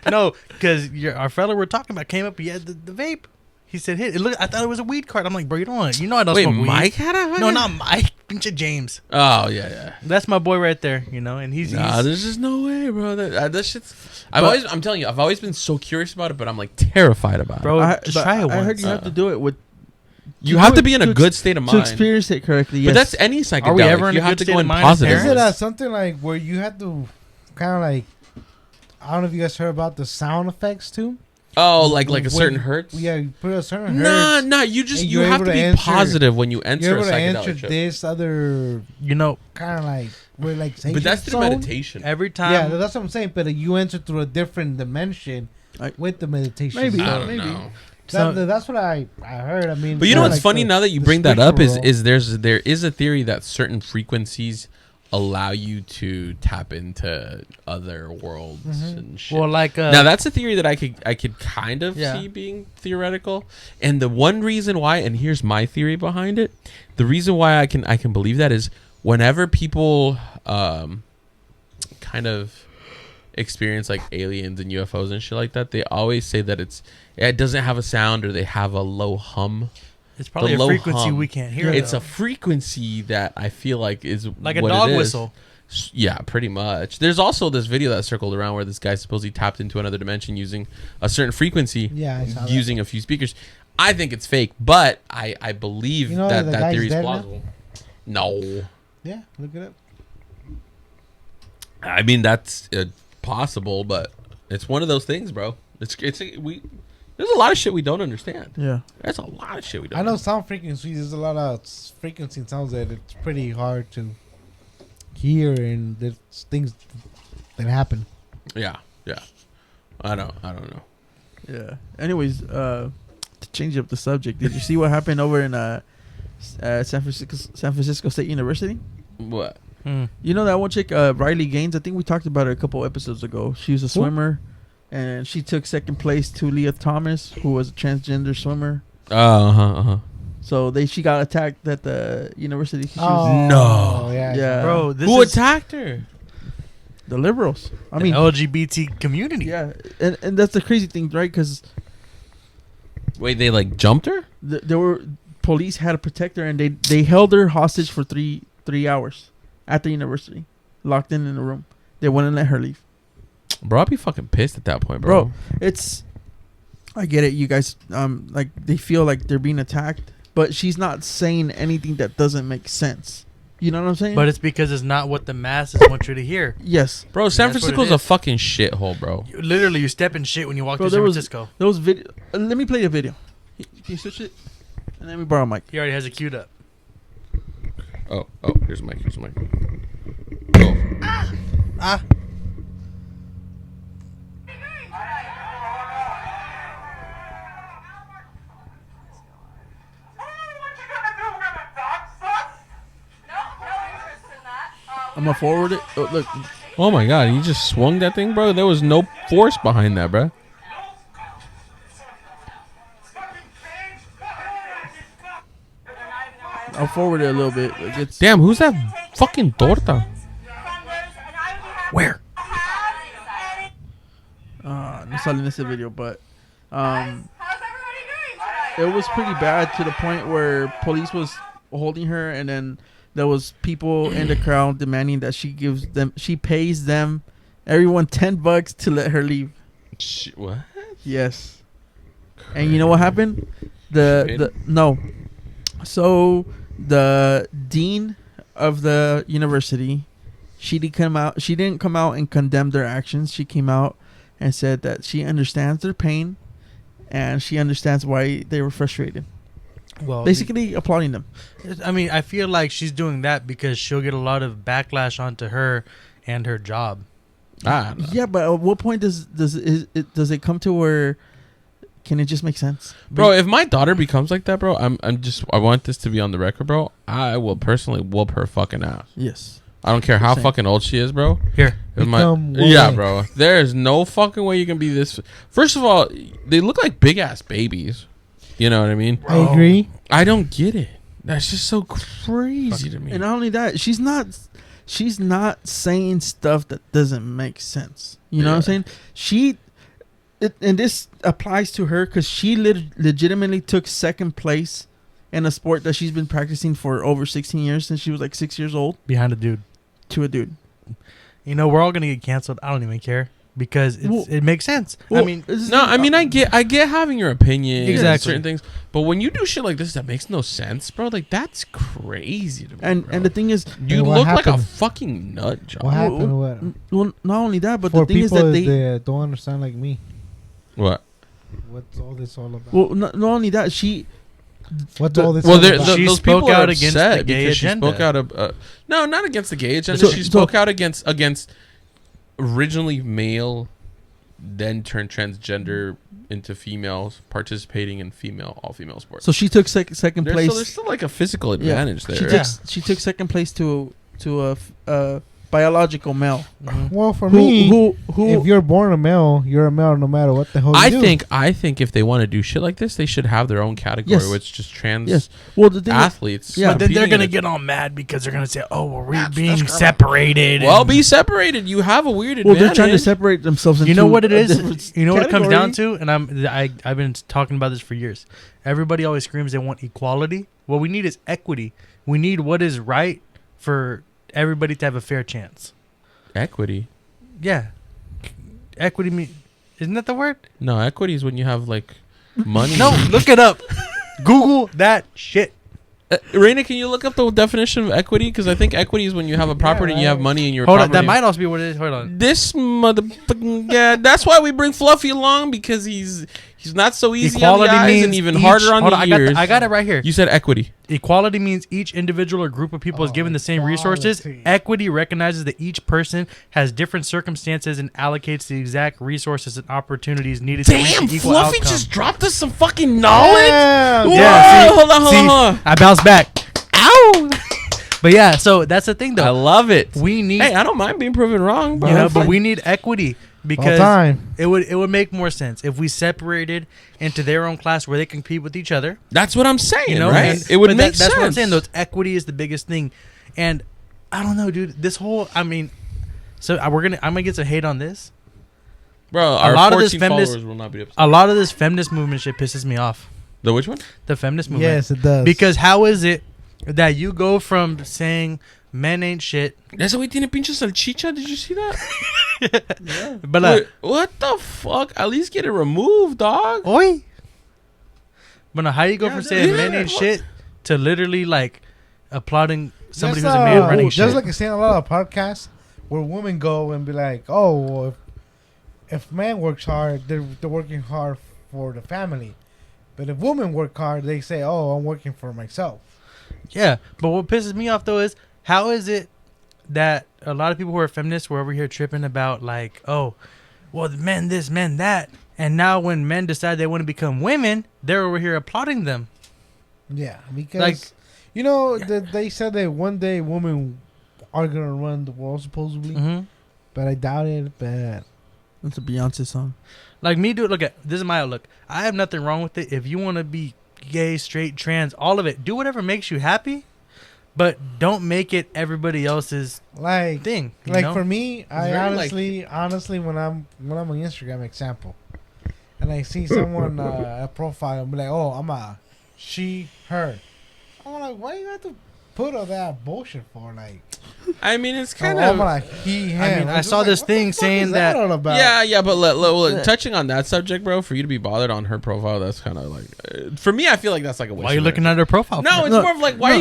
Speaker 5: No, because our fella we're talking about came up. He had the vape. He said, "Hey, look! I thought it was a weed cart." I'm like, "Bro, you don't want. You know I don't
Speaker 3: Wait,
Speaker 5: smoke weed."
Speaker 3: Mike had a.
Speaker 5: No, not Mike. Pinche James.
Speaker 3: Oh yeah.
Speaker 5: That's my boy right there. You know, and he's.
Speaker 3: There's just no way, bro. That shit's. I'm telling you, I've always been so curious about it, but I'm like terrified about
Speaker 5: bro,
Speaker 3: it.
Speaker 5: just try it once.
Speaker 2: I heard you have to do it with.
Speaker 3: You have to be in a good state of mind
Speaker 2: to experience it correctly. Yes.
Speaker 3: But that's any psychedelic.
Speaker 5: Are we ever in
Speaker 3: you
Speaker 5: a
Speaker 3: have
Speaker 5: good
Speaker 3: to
Speaker 5: state
Speaker 3: go
Speaker 5: of
Speaker 3: in
Speaker 5: mind
Speaker 3: positive.
Speaker 5: as
Speaker 4: Is it something like where you have to kind of like, I don't know if you guys heard about the sound effects too?
Speaker 3: Oh, like a certain hertz?
Speaker 4: Yeah, you put a certain hertz.
Speaker 3: Nah, you
Speaker 4: you're
Speaker 3: have
Speaker 4: able
Speaker 3: to
Speaker 4: to
Speaker 3: be
Speaker 4: enter-
Speaker 3: positive when you enter
Speaker 4: You're
Speaker 3: a
Speaker 4: able to
Speaker 3: psychedelic
Speaker 4: enter
Speaker 3: trip.
Speaker 4: this other,
Speaker 5: You know,
Speaker 4: kind of like,
Speaker 3: But that's through
Speaker 4: zone.
Speaker 3: meditation.
Speaker 5: every time.
Speaker 4: Yeah, that's what I'm saying. But you enter through a different dimension with the meditation.
Speaker 2: Maybe.
Speaker 3: I don't
Speaker 2: maybe.
Speaker 3: know.
Speaker 4: That's what I heard. I mean,
Speaker 3: But you know
Speaker 4: kinda
Speaker 3: what's
Speaker 4: like
Speaker 3: funny
Speaker 4: the-
Speaker 3: now that you
Speaker 4: the
Speaker 3: bring that up
Speaker 4: spiritual
Speaker 3: is there is a theory that certain frequencies allow you to tap into other worlds and shit.
Speaker 5: Well, like
Speaker 3: now that's a theory that I could kind of
Speaker 5: Yeah.
Speaker 3: see being theoretical. And the one reason why, and here's my theory behind it, the reason why I can believe that is whenever people kind of experience like aliens and UFOs and shit like that, they always say that it doesn't have a sound or they have a low hum.
Speaker 5: it's probably a
Speaker 3: low
Speaker 5: frequency
Speaker 3: hum.
Speaker 5: we can't hear.
Speaker 3: It's
Speaker 5: though.
Speaker 3: a frequency that I feel like is
Speaker 5: like a
Speaker 3: what
Speaker 5: dog
Speaker 3: it is.
Speaker 5: whistle.
Speaker 3: Yeah, pretty much. There's also this video that circled around where this guy supposedly tapped into another dimension using a certain frequency,
Speaker 4: Yeah, I saw that.
Speaker 3: using a few speakers. I think it's fake, but I believe
Speaker 4: You know
Speaker 3: that
Speaker 4: the
Speaker 3: that
Speaker 4: guy's
Speaker 3: theory is
Speaker 4: dead now?
Speaker 3: plausible. No,
Speaker 4: Yeah, look it up.
Speaker 3: I mean that's possible, but it's one of those things, bro. There's a lot of shit we don't understand.
Speaker 2: Yeah.
Speaker 3: There's a lot of shit we don't.
Speaker 4: I know sound frequencies. There's a lot of frequency sounds that it's pretty hard to hear, and there's things that happen.
Speaker 3: Yeah. I don't know.
Speaker 2: Yeah. Anyways, to change up the subject, did you see what happened over in San Francisco State University?
Speaker 3: What?
Speaker 2: You know that one chick, Riley Gaines? I think we talked about her a couple episodes ago. She was a swimmer, and she took second place to Leah Thomas, who was a transgender swimmer. So she got attacked at the university.
Speaker 3: No.
Speaker 2: Yeah.
Speaker 5: Bro, this
Speaker 3: Who
Speaker 5: is
Speaker 3: attacked her?
Speaker 2: The liberals. I
Speaker 5: the
Speaker 2: mean,
Speaker 5: LGBT community.
Speaker 2: yeah, and that's the crazy thing, right? Because
Speaker 3: Wait, they like jumped her?
Speaker 2: there were police had to protect her, and they held her hostage for three hours at the university, locked in a room. They wouldn't let her leave.
Speaker 3: Bro, I'd be fucking pissed at that point, bro.
Speaker 2: It's, I get it, you guys. Like they feel like they're being attacked, but she's not saying anything that doesn't make sense. You know what I'm saying?
Speaker 5: But it's because it's not what the masses want you to hear.
Speaker 2: yes,
Speaker 3: Bro, San
Speaker 5: that's what it
Speaker 3: Francisco's a
Speaker 5: is.
Speaker 3: fucking shithole, bro.
Speaker 5: Literally, you step in shit when you walk
Speaker 2: Bro,
Speaker 5: through San
Speaker 2: there was-
Speaker 5: Francisco.
Speaker 2: those video. Let me play a video. Can you switch it? And let me borrow a mic.
Speaker 5: He already has it queued up.
Speaker 3: Oh, here's Mike. Oh.
Speaker 5: Ah.
Speaker 2: I'm gonna forward it. Oh, look,
Speaker 3: Oh my god, he just swung that thing, bro. There was no force behind that, bro.
Speaker 2: I'll forward it a little bit. Like it's
Speaker 3: Damn, who's that fucking torta? Where?
Speaker 2: no sale en ese video, but it was pretty bad to the point where police was holding her, and then there was people in the crowd demanding that she pays them, everyone $10 to let her leave.
Speaker 3: What?
Speaker 2: Yes. And you know what happened? So the dean of the university, she didn't come out and condemn their actions. She came out and said that she understands their pain, and she understands why they were frustrated.
Speaker 5: Well,
Speaker 2: Basically, applauding them.
Speaker 5: I mean, I feel like she's doing that because she'll get a lot of backlash onto her and her job.
Speaker 2: Yeah, but at what point does it come to where can it just make sense,
Speaker 3: bro? If my daughter becomes like that, bro, I want this to be on the record, bro. I will personally whoop her fucking ass.
Speaker 2: Yes.
Speaker 3: I don't care how fucking old she is, bro.
Speaker 5: Here,
Speaker 3: yeah, bro. There is no fucking way you can be this. First of all, they look like big ass babies. You know what I mean?
Speaker 4: I agree.
Speaker 3: I don't get it. That's just so crazy to me.
Speaker 2: And not only that, she's not saying stuff that doesn't make sense. You know what I'm saying? And this applies to her because she legitimately took second place in a sport that she's been practicing for over 16 years since she was like 6 years old.
Speaker 5: Behind a dude.
Speaker 2: To a dude.
Speaker 5: You know, we're all gonna get canceled. I don't even care. Because it makes sense.
Speaker 3: Well,
Speaker 5: I
Speaker 3: I get having your opinion,
Speaker 5: exactly,
Speaker 3: certain things, but when you do shit like this that makes no sense, bro, like that's crazy to me.
Speaker 2: And the thing is,
Speaker 3: you look like a fucking nut job.
Speaker 4: What happened?
Speaker 2: Well, not only that, but
Speaker 4: for
Speaker 2: the thing is that
Speaker 4: they don't understand like me.
Speaker 3: What?
Speaker 4: What's all this all about?
Speaker 2: Well, not only that,
Speaker 4: What's all this? Well,
Speaker 3: those people out against the gay agenda. She spoke out no, not against the gay agenda. She spoke out against originally male, then turned transgender into females participating in all female sports.
Speaker 2: So she took second place.
Speaker 3: So there's still like a physical advantage there.
Speaker 2: She took second place to a biological male.
Speaker 4: Mm-hmm. Well, for me, if you're born a male, you're a male no matter what the hell you do.
Speaker 3: I think if they want to do shit like this, they should have their own category, where it's just trans
Speaker 2: well, the thing
Speaker 3: athletes.
Speaker 5: But then they're going to get all mad because they're going to say, oh, well, we're being separated.
Speaker 3: Well, be separated. You have a weird advantage.
Speaker 2: Well, they're trying to separate themselves into
Speaker 5: you know what it is? You know what it comes
Speaker 2: category?
Speaker 5: down to? And I've been talking about this for years. Everybody always screams they want equality. What we need is equity. We need what is right for everybody to have a fair chance.
Speaker 3: Equity?
Speaker 5: Yeah. Equity isn't that the word?
Speaker 3: No, equity is when you have like money.
Speaker 5: No, look it up. Google that shit.
Speaker 3: Raina, can you look up the definition of equity? Because I think equity is when you have a property and you have money in your
Speaker 5: Hold
Speaker 3: property.
Speaker 5: on, that might also be what it is. Hold on.
Speaker 3: This motherfucking that's why we bring Fluffy along, because he's not so easy
Speaker 5: Equality
Speaker 3: on the eyes
Speaker 5: means
Speaker 3: and even harder on the ears.
Speaker 5: I got it right here.
Speaker 3: You said equity.
Speaker 5: Equality means each individual or group of people is given the same resources. Equity recognizes that each person has different circumstances and allocates the exact resources and opportunities needed to reach an equal
Speaker 3: Fluffy
Speaker 5: outcome.
Speaker 3: just dropped us some fucking knowledge.
Speaker 5: Yeah,
Speaker 3: hold on.
Speaker 5: I bounced back. Ow! But yeah, so that's the thing, though.
Speaker 3: I love it.
Speaker 5: We need.
Speaker 3: Hey, I don't mind being proven wrong, bro.
Speaker 5: You know, but we need equity because it would make more sense if we separated into their own class where they compete with each other.
Speaker 3: That's what I'm saying,
Speaker 5: you know,
Speaker 3: right?
Speaker 5: And,
Speaker 3: it would make sense.
Speaker 5: That's what I'm saying. Though, equity is the biggest thing, and I don't know, dude. This whole, I mean, so I'm gonna get some hate on this,
Speaker 3: bro.
Speaker 5: A lot of this
Speaker 3: followers will not be upset.
Speaker 5: A lot of this feminist movement shit pisses me off.
Speaker 3: The which one?
Speaker 5: The feminist movement.
Speaker 4: Yes, it does.
Speaker 5: Because how is it that you go from saying men ain't shit?
Speaker 3: Ese güey tiene pinche salchicha. Did you see that?
Speaker 5: Yeah. But like,
Speaker 3: what the fuck? At least get it removed, dog.
Speaker 5: Oi. But how you go from saying men ain't shit to literally like applauding somebody who's a man running shit?
Speaker 4: Just like I say in a lot of podcasts where women go and be like, oh, well, if man works hard, they're working hard for the family. But if women work hard, they say, oh, I'm working for myself.
Speaker 5: Yeah, but what pisses me off, though, is how is it that a lot of people who are feminists were over here tripping about, like, oh, well, men this, men that. And now when men decide they want to become women, they're over here applauding them.
Speaker 4: Yeah, because, they said that one day women are going to run the world, supposedly.
Speaker 5: Mm-hmm.
Speaker 4: But I doubt it, but...
Speaker 2: That's a Beyonce song.
Speaker 5: Like me, dude, this is my outlook. I have nothing wrong with it. If you want to be gay, straight, trans, all of it, do whatever makes you happy, but don't make it everybody else's thing.
Speaker 4: For me, I honestly, when I'm on Instagram, example, and I see someone a profile and be like, oh, I'm a she, her. I'm like, why you have to put all that bullshit for? Like,
Speaker 3: I mean, it's kind
Speaker 4: I'm
Speaker 3: of.
Speaker 4: like he.
Speaker 5: I mean, I saw this thing saying that.
Speaker 4: all about?
Speaker 3: Yeah, but touching on that subject, bro, for you to be bothered on her profile, that's kind of like, for me, I feel like that's like a waste.
Speaker 5: Why are you
Speaker 3: of
Speaker 5: looking
Speaker 3: energy.
Speaker 5: at her profile?
Speaker 3: No, it's
Speaker 2: No,
Speaker 3: more of like, why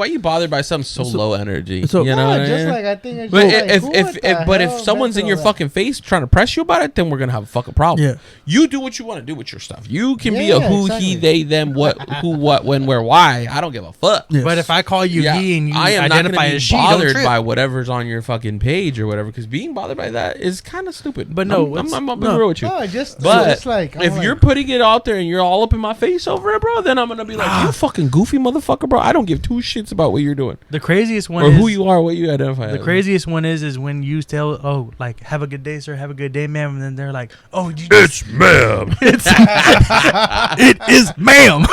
Speaker 3: you bothered by something so low energy?
Speaker 2: so-
Speaker 3: you know, what I
Speaker 4: just
Speaker 3: mean?
Speaker 4: like I think. It's
Speaker 3: But
Speaker 4: just like,
Speaker 3: if someone's in your fucking face trying to press you about it, then we're gonna have a fucking problem.
Speaker 2: Yeah.
Speaker 3: You do what you want to do with your stuff. You can be
Speaker 4: Yeah,
Speaker 3: a who,
Speaker 4: exactly.
Speaker 3: he, they, them, what, who, what, when, where, why. I don't give a fuck.
Speaker 2: Yes.
Speaker 5: But if I call you he and you
Speaker 3: I am not
Speaker 5: identify
Speaker 3: gonna be
Speaker 5: as she, don't
Speaker 3: bothered
Speaker 5: trip.
Speaker 3: by whatever's on your fucking page or whatever, because being bothered by that is kind of stupid.
Speaker 5: But no,
Speaker 3: I'm being real with you.
Speaker 4: No, just
Speaker 3: But
Speaker 4: it's like I'm
Speaker 3: if
Speaker 4: like,
Speaker 3: you're putting it out there and you're all up in my face over it, bro, then I'm gonna be like, you fucking goofy motherfucker, bro. I don't give two shits about what you're doing
Speaker 5: The craziest one
Speaker 3: or
Speaker 5: is
Speaker 3: who you are, what you identify.
Speaker 5: the
Speaker 3: as.
Speaker 5: craziest one is when you tell, oh, like, have a good day, sir, have a good day, ma'am, and then they're like, oh, you just,
Speaker 3: ma'am.
Speaker 5: it is ma'am.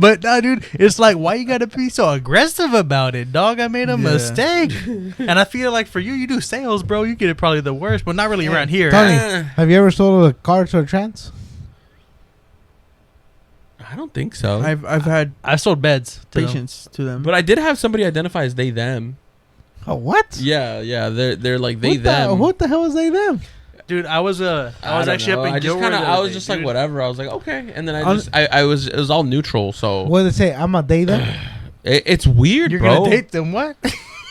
Speaker 5: But no, dude, it's like, why you gotta be so aggressive about it, dog? I made a mistake, and I feel like for you, you do sales, bro. You get it probably the worst, but not really around here.
Speaker 4: Tony, have you ever sold a car to a trans?
Speaker 3: I don't think so.
Speaker 2: I've had
Speaker 5: I've sold beds to them.
Speaker 2: patience to them.
Speaker 3: But I did have somebody identify as they them.
Speaker 4: Oh, what?
Speaker 3: Yeah, they're like they them.
Speaker 4: What the hell is they them?
Speaker 5: Dude, I was
Speaker 3: don't
Speaker 5: actually
Speaker 3: know.
Speaker 5: up in
Speaker 3: I just
Speaker 5: Gilroy
Speaker 3: kind of
Speaker 5: the
Speaker 3: I
Speaker 5: other
Speaker 3: was
Speaker 5: day,
Speaker 3: just like
Speaker 5: dude.
Speaker 3: whatever. I was like okay, and then I was it was all neutral. So
Speaker 4: What did it say? I'm a they them.
Speaker 3: it's weird,
Speaker 5: You're
Speaker 3: bro.
Speaker 5: gonna date them? What?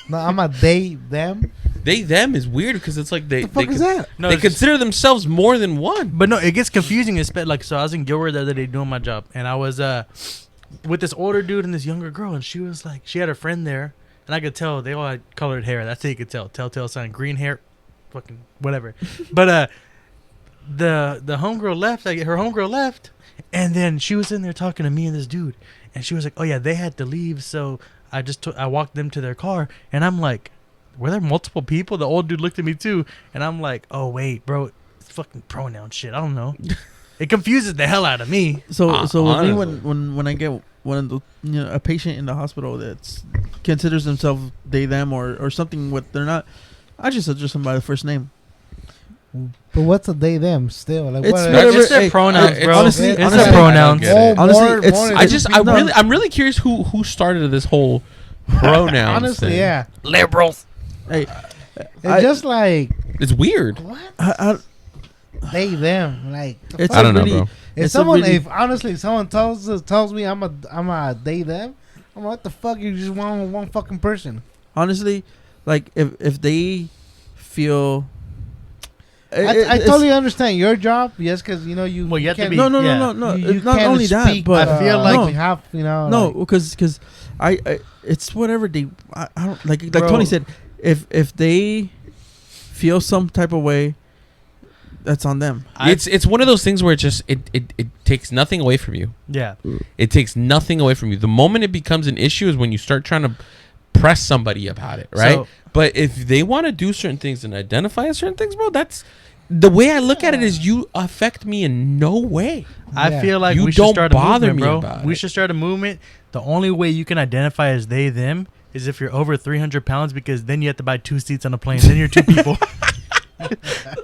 Speaker 4: No, I'm a they them.
Speaker 3: They them is weird because it's like they
Speaker 4: The fuck is that?
Speaker 5: No,
Speaker 3: they
Speaker 5: it's just-
Speaker 3: consider themselves more than one.
Speaker 5: But no, it gets confusing. Like, so I was in Gilroy the other day doing my job, and I was with this older dude and this younger girl, and she was like, she had a friend there, and I could tell they all had colored hair. That's how you could tell. Telltale sign, green hair, fucking whatever. But the homegirl left. Like, her homegirl left, and then she was in there talking to me and this dude, and she was like, oh yeah, they had to leave, so I walked them to their car, and I'm like, were there multiple people? The old dude looked at me too, and I'm like, oh wait, bro, it's fucking pronoun shit. I don't know. It confuses the hell out of me.
Speaker 2: So with me,
Speaker 3: honestly.
Speaker 2: when I get one of the a patient in the hospital that considers themselves they them or something what they're not, I just address them by the first name.
Speaker 4: But what's a they them still? Like
Speaker 2: It's
Speaker 4: what?
Speaker 2: whatever-
Speaker 5: It's their
Speaker 2: hey,
Speaker 5: pronouns,
Speaker 3: it's-
Speaker 5: bro.
Speaker 2: honestly-
Speaker 5: it's
Speaker 2: honestly,
Speaker 5: their pronouns.
Speaker 3: I don't get it.
Speaker 2: Honestly, it's
Speaker 3: I'm really curious who started this whole pronoun.
Speaker 4: Honestly,
Speaker 3: thing.
Speaker 4: yeah.
Speaker 6: Liberals.
Speaker 2: Hey,
Speaker 4: It's just like
Speaker 3: It's weird.
Speaker 4: what
Speaker 2: I,
Speaker 4: they them. Like the
Speaker 2: It's
Speaker 4: fuck?
Speaker 3: I don't know,
Speaker 2: really-
Speaker 3: bro.
Speaker 4: If
Speaker 2: it's a
Speaker 4: someone,
Speaker 2: really-
Speaker 4: if honestly someone tells me I'm a they them, I'm like, what the fuck? You just one fucking person.
Speaker 2: honestly, like if they feel,
Speaker 4: I totally understand your job. Yes, because you know you.
Speaker 5: Well, you have to
Speaker 4: can't-
Speaker 5: be-
Speaker 2: no.
Speaker 4: You
Speaker 2: It's not
Speaker 4: can't
Speaker 2: only that,
Speaker 4: speak,
Speaker 2: but
Speaker 5: I feel like-
Speaker 4: on behalf, you know.
Speaker 2: no,
Speaker 4: like-
Speaker 2: because I it's whatever they. I don't like
Speaker 5: Bro.
Speaker 2: Tony said. If they feel some type of way, that's on them.
Speaker 3: It's one of those things where it takes nothing away from you.
Speaker 5: Yeah.
Speaker 3: It takes nothing away from you. The moment it becomes an issue is when you start trying to press somebody about it, right?
Speaker 5: So-
Speaker 3: but if they want to do certain things and identify as certain things, bro, that's the way I look at it. Is you affect me in no way.
Speaker 5: I
Speaker 4: Yeah.
Speaker 5: feel like
Speaker 3: You
Speaker 5: we should
Speaker 3: don't
Speaker 5: start a
Speaker 3: bother
Speaker 5: movement,
Speaker 3: me
Speaker 5: bro.
Speaker 3: about
Speaker 5: We
Speaker 3: it.
Speaker 5: should start a movement. The only way you can identify as they them is if you're over 300 pounds, because then you have to buy 2 seats on a plane. Then you're 2 people.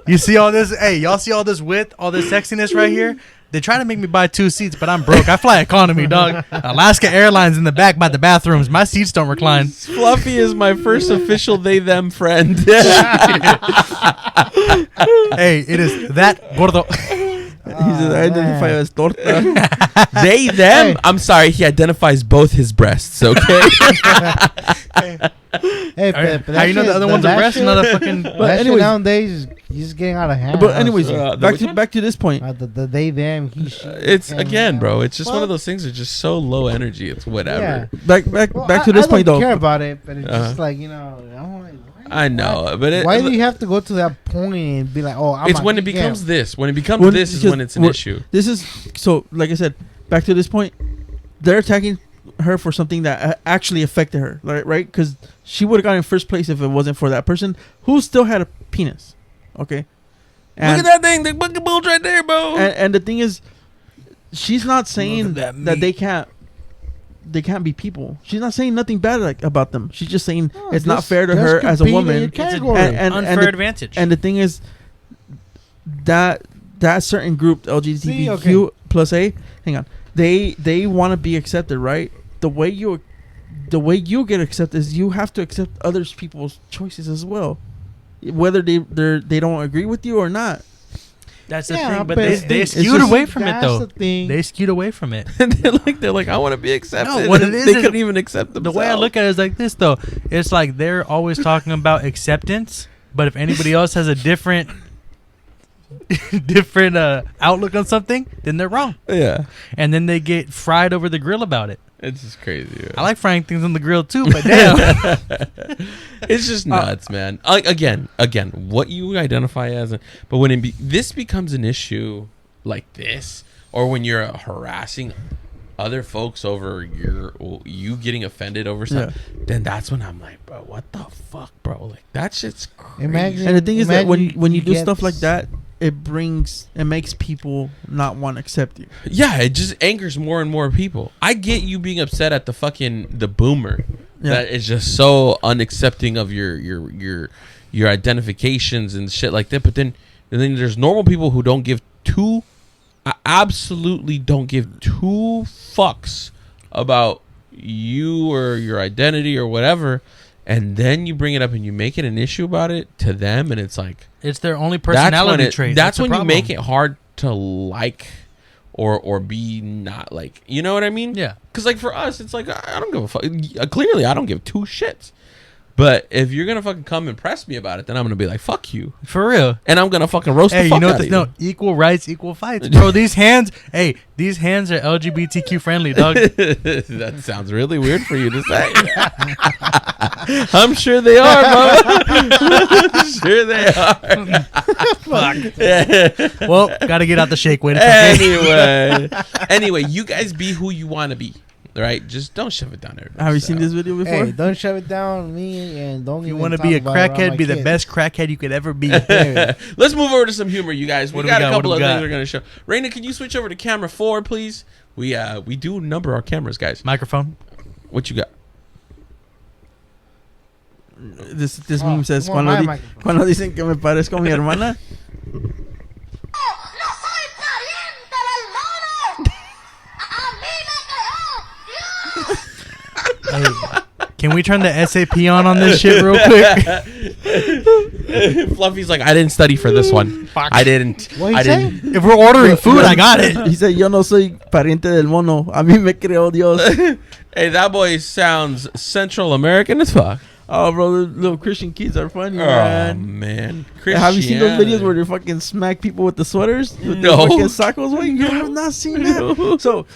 Speaker 5: You see all this? Hey, y'all see all this width, all this sexiness right here? They try to make me buy 2 seats, but I'm broke. I fly economy, dog. Alaska Airlines in the back by the bathrooms. My seats don't recline.
Speaker 3: Fluffy is my first official they them friend.
Speaker 5: Hey, it is that gordo.
Speaker 2: He says, I identify
Speaker 4: man.
Speaker 2: as torta.
Speaker 3: They them.
Speaker 4: Hey.
Speaker 3: I'm sorry. He identifies both his breasts. Okay.
Speaker 4: Hey, but
Speaker 5: How you know the other one's a breast and not a fucking?
Speaker 2: But
Speaker 4: That shit
Speaker 2: anyways-
Speaker 4: nowadays is just getting out of hand.
Speaker 2: But anyways,
Speaker 4: honestly.
Speaker 2: back to this point.
Speaker 4: The they them he she.
Speaker 3: It's
Speaker 4: and,
Speaker 3: again, bro. It's just one
Speaker 4: well,
Speaker 3: of those things that's just so low energy. It's whatever.
Speaker 4: Yeah.
Speaker 2: Back
Speaker 4: Well,
Speaker 2: to this
Speaker 4: I
Speaker 2: point
Speaker 4: don't
Speaker 2: though.
Speaker 4: care about it, but it's
Speaker 3: Uh-huh.
Speaker 4: just like, you know, I'm like,
Speaker 3: I know, but it,
Speaker 4: why do you have to go to that point and be like, oh, I'm
Speaker 3: it's
Speaker 4: a
Speaker 3: when it
Speaker 4: geek?
Speaker 3: becomes this. When it becomes
Speaker 2: When-
Speaker 3: this is
Speaker 2: because
Speaker 3: when it's an
Speaker 2: what-
Speaker 3: issue.
Speaker 2: This is so. Like I said, back to this point, they're attacking her for something that actually affected her, right? Because she would have gotten in first place if it wasn't for that person who still had a penis. Okay. And,
Speaker 3: Look at that thing, the fucking bulge right there, bro.
Speaker 2: And the thing is, she's not saying
Speaker 3: that
Speaker 2: that
Speaker 3: meat.
Speaker 2: they can't be people. She's not saying nothing bad about them. She's just saying
Speaker 4: No,
Speaker 2: it's not
Speaker 4: just-
Speaker 2: fair to
Speaker 4: just
Speaker 2: her as a
Speaker 4: compete in
Speaker 2: woman.
Speaker 4: your
Speaker 5: It's a
Speaker 4: category.
Speaker 2: and
Speaker 5: unfair
Speaker 2: the-
Speaker 5: advantage.
Speaker 2: And the thing is, that certain group, LGBTQ
Speaker 4: See, okay.
Speaker 2: plus A, hang on, they want to be accepted, right? The way you the way you get accepted is you have to accept other people's choices as well, whether they don't agree with you or not.
Speaker 5: That's the
Speaker 4: Yeah,
Speaker 5: thing, but
Speaker 4: but
Speaker 5: they
Speaker 2: it's
Speaker 5: skewed
Speaker 2: just-
Speaker 5: away from it
Speaker 4: that's
Speaker 5: though.
Speaker 4: the thing.
Speaker 5: They skewed away from it.
Speaker 3: And they're like, I want to be accepted.
Speaker 5: No, what it
Speaker 3: And
Speaker 5: is
Speaker 3: they
Speaker 5: is-
Speaker 3: couldn't even accept
Speaker 5: The
Speaker 3: themselves.
Speaker 5: way I look at it is like this though. It's like they're always talking about acceptance, but if anybody else has a different outlook on something, then they're wrong.
Speaker 3: Yeah,
Speaker 5: And then they get fried over the grill about it.
Speaker 3: it's just crazy. Man.
Speaker 5: I like frying things on the grill too, but damn.
Speaker 3: It's just nuts, man. Again, what you identify as, but when this becomes an issue like this, or when you're harassing other folks over you getting offended over stuff, then that's when I'm like, bro, what the fuck, bro? Like that shit's crazy.
Speaker 4: Imagine-
Speaker 2: And the thing is that when
Speaker 4: Imagine
Speaker 2: you do
Speaker 4: get
Speaker 2: stuff like
Speaker 4: s-
Speaker 2: that, it makes people not want to accept you.
Speaker 3: Yeah, it just angers more and more people. I get you being upset at the boomer that is just so unaccepting of your identifications and shit like that. But then there's normal people who don't give two. I absolutely don't give two fucks about you or your identity or whatever. And then you bring it up and you make it an issue about it to them, and it's like
Speaker 5: It's their only personality trait.
Speaker 3: That's
Speaker 5: the
Speaker 3: when you
Speaker 5: problem.
Speaker 3: make it hard to like or be not like. You know what I mean?
Speaker 5: Yeah.
Speaker 3: Because like for us, it's like I don't give a fuck. Clearly, I don't give two shits. But if you're gonna fucking come and press me about it, then I'm gonna be like, fuck you,
Speaker 5: For real.
Speaker 3: and I'm gonna fucking roast
Speaker 5: Hey,
Speaker 3: the fuck
Speaker 5: you know
Speaker 3: out
Speaker 5: what?
Speaker 3: of you.
Speaker 5: No, equal rights, equal fights, bro. These hands are LGBTQ friendly, dog.
Speaker 3: That sounds really weird for you to say. I'm sure they are, mama. I'm sure they are.
Speaker 5: Well, gotta get out the shake weight.
Speaker 3: Anyway, you guys be who you want to be, right? Just don't shove it down everybody.
Speaker 2: Have you seen this video before?
Speaker 4: Hey, don't shove it down me, and don't.
Speaker 5: If you
Speaker 4: want to
Speaker 5: be a crackhead, be the best crackhead you could ever be.
Speaker 3: Let's move over to some humor, you guys. We
Speaker 5: What do
Speaker 3: got
Speaker 5: we
Speaker 3: a
Speaker 5: got?
Speaker 3: couple
Speaker 5: What
Speaker 3: of
Speaker 5: do we
Speaker 3: things
Speaker 5: got?
Speaker 3: we're gonna show. Raina, can you switch over to camera 4, please? We do number our cameras, guys.
Speaker 5: Microphone.
Speaker 3: What you got?
Speaker 2: This meme says
Speaker 4: come on,
Speaker 2: cuando,
Speaker 4: my
Speaker 2: di-
Speaker 4: microphone.
Speaker 2: cuando dicen que me parezco a mi hermana.
Speaker 5: Hey, can we turn the SAP on this shit real quick?
Speaker 3: Fluffy's like, I didn't study for this one. I didn't.
Speaker 4: What
Speaker 3: I
Speaker 4: you say?
Speaker 3: didn't.
Speaker 5: If we're ordering food, I got it.
Speaker 2: He said, yo no soy pariente del mono. A mí me creó Dios.
Speaker 3: Hey, that boy sounds Central American as fuck.
Speaker 2: Oh, bro, the little Christian kids are funny,
Speaker 3: Oh
Speaker 2: man.
Speaker 3: man,
Speaker 2: Have you seen those videos
Speaker 3: Christianity.
Speaker 2: where they fucking smack people with the sweaters? With
Speaker 3: No.
Speaker 2: the fucking sacos? Wait, you have not seen that?
Speaker 3: No.
Speaker 2: So,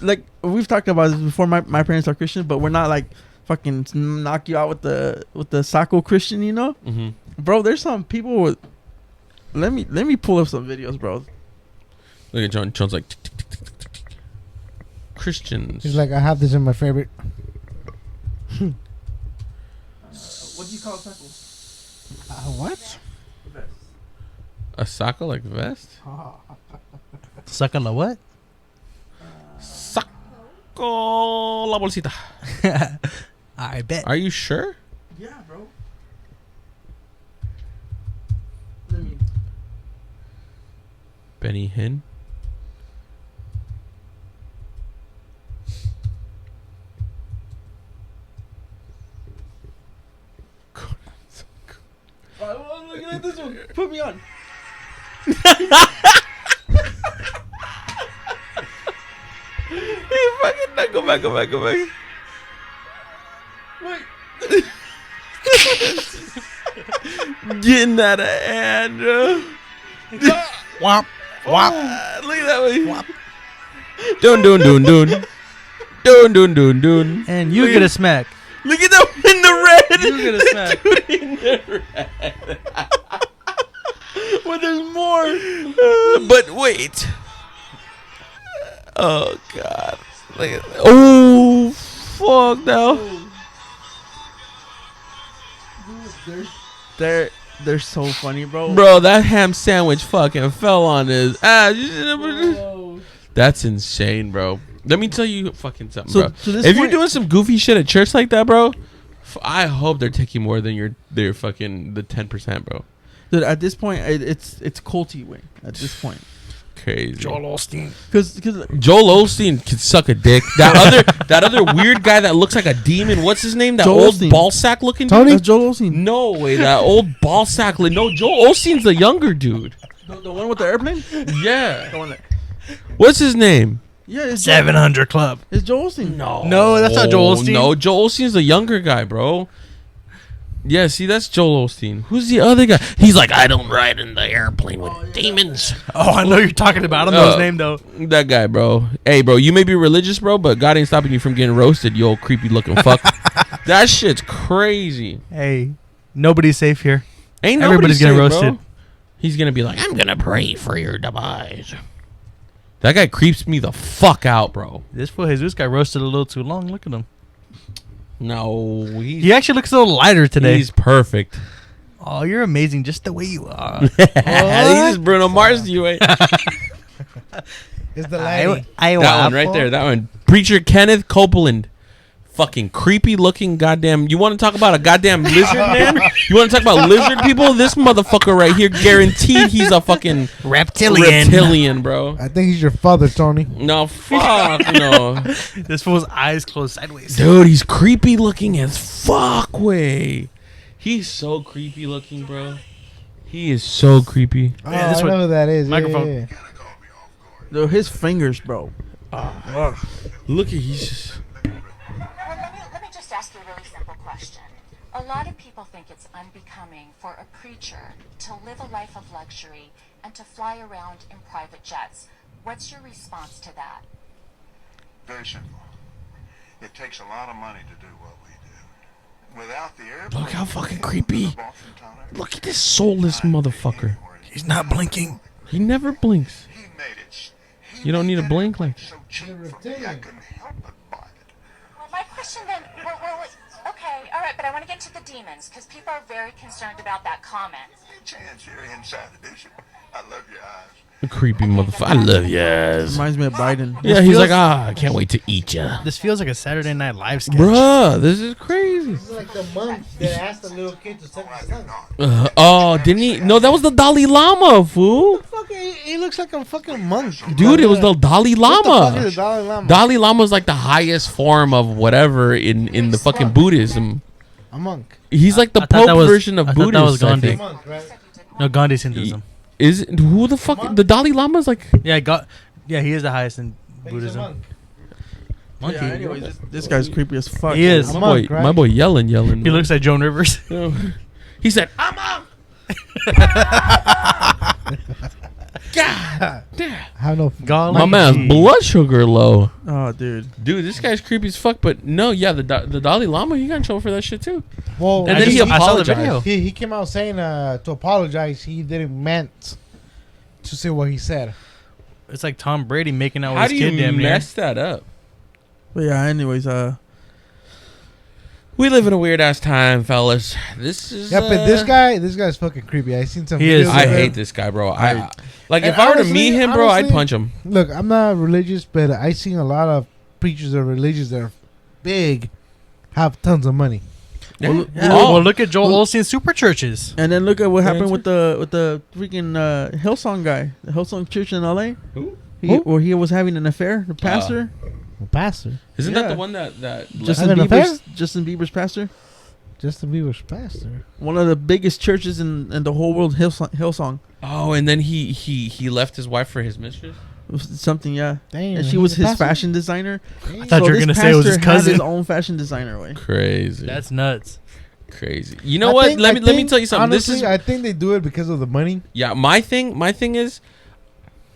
Speaker 2: like, we've talked about this before. My parents are Christian, but we're not like fucking knock you out with the saco Christian, you know?
Speaker 3: Mhm.
Speaker 2: Bro, there's some people with. Let me pull up some videos, bro.
Speaker 3: Look at John. John's like tick, tick, tick, tick, tick, tick, tick. Christians.
Speaker 4: He's like, I have this in my favorite.
Speaker 2: What do you call a saco?
Speaker 4: What?
Speaker 3: a saco like vest.
Speaker 5: Suck on the what?
Speaker 3: Saco la bolsita.
Speaker 5: I bet.
Speaker 3: Are you sure?
Speaker 2: Yeah, bro. Let me.
Speaker 3: Benny Hinn.
Speaker 2: Oh, look at this one. Put me on.
Speaker 3: Hey, fucking no, go back.
Speaker 2: Wait.
Speaker 3: Getting out of hand, bro.
Speaker 5: Womp. Womp.
Speaker 3: Look at that way. Dun.
Speaker 5: And you get a smack.
Speaker 3: Look at that one in the red.
Speaker 5: You get a smack.
Speaker 3: Dude in the red.
Speaker 2: But there's more.
Speaker 3: But wait. Oh God. Look at that. Oh fuck now.
Speaker 2: They're so funny, bro.
Speaker 3: Bro, that ham sandwich fucking fell on his ass.
Speaker 2: Bro.
Speaker 3: That's insane, bro. Let me tell you fucking something,
Speaker 2: So,
Speaker 3: bro.
Speaker 2: to this
Speaker 3: If you're
Speaker 2: point-
Speaker 3: doing some goofy shit at church like that, bro, I hope they're taking more than their fucking the 10%, bro.
Speaker 2: Dude, at this point, it's culty way. At this point,
Speaker 3: Crazy.
Speaker 5: Joel Osteen.
Speaker 2: Because
Speaker 3: Joel Osteen could suck a dick. That other weird guy that looks like a demon. What's his name? That
Speaker 2: Joel
Speaker 3: old
Speaker 2: Osteen.
Speaker 3: ball sack looking
Speaker 4: Tony?
Speaker 2: that's Joel Osteen.
Speaker 3: No way. That old ball sack. No, Joel Osteen's the younger dude.
Speaker 2: The one with the airplane?
Speaker 3: Yeah.
Speaker 2: The one that,
Speaker 3: What's his name?
Speaker 2: yeah, it's
Speaker 5: 700 Club.
Speaker 2: It's Joel Osteen.
Speaker 5: No, that's not Joel Osteen.
Speaker 3: No, Joel Osteen's the younger guy, bro. Yeah, see, that's Joel Osteen. Who's the other guy? He's like, I don't ride in the airplane with demons.
Speaker 5: Oh, I know you're talking about. I don't know his name though.
Speaker 3: That guy, bro. Hey, bro, you may be religious, bro, but God ain't stopping you from getting roasted, you old creepy looking fuck. That shit's crazy.
Speaker 5: Hey, nobody's safe here.
Speaker 3: Ain't nobody
Speaker 5: Everybody's getting
Speaker 3: safe,
Speaker 5: roasted.
Speaker 3: bro. He's gonna be like, I'm gonna pray for your demise. That guy creeps me the fuck out, bro.
Speaker 5: This fool Jesus got roasted a little too long. Look at him.
Speaker 3: No,
Speaker 5: He actually looks a little lighter today.
Speaker 3: He's perfect.
Speaker 5: Oh, you're amazing just the way you are.
Speaker 3: He's just Bruno Mars to you, eh?
Speaker 4: It's the lady.
Speaker 3: That one right there. That one. Preacher Kenneth Copeland. Fucking creepy looking goddamn. You want to talk about a goddamn lizard, man? You want to talk about lizard people? This motherfucker right here, guaranteed he's a fucking reptilian, bro.
Speaker 4: I think he's your father, Tony.
Speaker 3: No, fuck no.
Speaker 5: This fool's eyes closed sideways.
Speaker 3: Dude, he's creepy looking as fuck, way. He's so creepy looking, bro. He is so creepy.
Speaker 4: Oh,
Speaker 5: Yeah, this
Speaker 4: I
Speaker 5: one-
Speaker 4: know who that is.
Speaker 5: Microphone.
Speaker 4: Yeah.
Speaker 2: Dude, his fingers, bro.
Speaker 3: Look at he's just.
Speaker 9: Let me just ask you a really simple question. A lot of people think it's unbecoming for a preacher to live a life of luxury and to fly around in private jets. What's your response to that?
Speaker 10: Very simple. It takes a lot of money to do what we do. Without the airplane,
Speaker 3: Look how fucking creepy.
Speaker 10: Boston Tunnel,
Speaker 3: Look at this soulless motherfucker.
Speaker 5: He's not blinking.
Speaker 3: He never blinks.
Speaker 10: he made it. He
Speaker 3: You don't
Speaker 10: made
Speaker 3: need a
Speaker 10: that
Speaker 3: blink
Speaker 10: airplane
Speaker 3: like.
Speaker 10: so cheap for me, I couldn't help but buy it.
Speaker 9: Well, my question then, okay, all right, but I want to get to the demons because people are very concerned about that comment.
Speaker 10: Chance, you're inside the bishop. I love your eyes.
Speaker 3: Creepy motherfucker. I love yes.
Speaker 2: Reminds me of Biden.
Speaker 3: Yeah, he's like, I can't wait to eat ya.
Speaker 5: This feels like a Saturday Night Live sketch.
Speaker 3: Bruh, this is crazy.
Speaker 4: This is like the monk that asked the little kid to suck his tongue.
Speaker 3: Oh, didn't he? No, that was the Dalai Lama, fool.
Speaker 4: Fucking, he looks like a fucking monk.
Speaker 3: Dude, it was the Dalai
Speaker 4: What the fuck is
Speaker 3: Lama.
Speaker 4: the Dalai Lama?
Speaker 3: Dalai Lama is like the highest form of whatever in the fucking Buddhism.
Speaker 4: A monk.
Speaker 3: He's like the
Speaker 5: I thought that
Speaker 3: Pope
Speaker 5: was-
Speaker 3: version of
Speaker 5: I thought that was
Speaker 3: Buddhism. I
Speaker 5: Gandhi.
Speaker 3: think.
Speaker 4: Monk, right?
Speaker 5: No, Gandhi's Hinduism.
Speaker 3: Is it, who the fuck? The Dalai Lama is like.
Speaker 5: Yeah, yeah, he is the highest in
Speaker 4: He's a
Speaker 5: Buddhism.
Speaker 4: monk.
Speaker 5: Monkey.
Speaker 2: Yeah, anyways, this guy's creepy as fuck.
Speaker 5: He is.
Speaker 4: A
Speaker 3: My
Speaker 4: monk,
Speaker 3: boy,
Speaker 4: right?
Speaker 3: my boy yelling.
Speaker 5: He
Speaker 3: man.
Speaker 5: looks like Joan Rivers.
Speaker 3: He said, "I'm up." God damn.
Speaker 4: I don't know.
Speaker 5: God,
Speaker 3: My man's blood sugar low.
Speaker 2: Oh, dude.
Speaker 3: Dude, this guy's creepy as fuck. But no, yeah, the Dalai Lama, he got in trouble for that shit too.
Speaker 4: Well,
Speaker 3: And then he
Speaker 5: I saw the
Speaker 3: apologized.
Speaker 5: video.
Speaker 4: he came out saying to apologize. He didn't meant to say what he said.
Speaker 5: It's like Tom Brady making out
Speaker 3: How
Speaker 5: with
Speaker 3: do
Speaker 5: his
Speaker 3: you
Speaker 5: kid damn near.
Speaker 3: mess that up?
Speaker 2: But yeah, anyways,
Speaker 3: We live in a weird ass time, fellas. This is
Speaker 4: Yeah, but this guy's fucking creepy. I seen some.
Speaker 5: He is.
Speaker 4: videos
Speaker 3: I
Speaker 4: of him.
Speaker 3: hate this guy, bro. I like
Speaker 4: And
Speaker 3: if I were to
Speaker 4: honestly-
Speaker 3: meet him, bro, I'd
Speaker 4: honestly-
Speaker 3: punch him.
Speaker 4: Look, I'm not religious, but I seen a lot of preachers of religions that are big, have tons of money.
Speaker 3: Yeah.
Speaker 5: Well, look at Joel Osteen's super churches.
Speaker 2: and then look at what
Speaker 3: Yeah,
Speaker 2: happened
Speaker 3: it's-
Speaker 2: with the freaking Hillsong guy, the Hillsong Church in L.A.
Speaker 3: Who?
Speaker 2: Where he was having an affair, the pastor,
Speaker 4: Pastor
Speaker 3: Isn't that
Speaker 2: Yeah.
Speaker 3: the one that
Speaker 2: Justin
Speaker 4: Having an affair?
Speaker 2: Bieber's pastor,
Speaker 4: Justin Bieber's pastor.
Speaker 2: one of the biggest churches in the whole world, Hillsong.
Speaker 3: Oh, and then he left his wife for his mistress.
Speaker 2: Something, yeah.
Speaker 4: Damn,
Speaker 2: And she
Speaker 4: he's
Speaker 2: was
Speaker 4: a
Speaker 2: his
Speaker 4: pastor?
Speaker 2: fashion designer.
Speaker 5: I thought you were
Speaker 2: this
Speaker 5: gonna say it was his
Speaker 2: pastor had
Speaker 5: cousin.
Speaker 2: his own fashion designer way.
Speaker 3: Crazy.
Speaker 5: That's nuts.
Speaker 3: crazy. You know what? Let me tell you something.
Speaker 4: Honestly,
Speaker 3: This is
Speaker 4: I think they do it because of the money.
Speaker 3: yeah. My thing is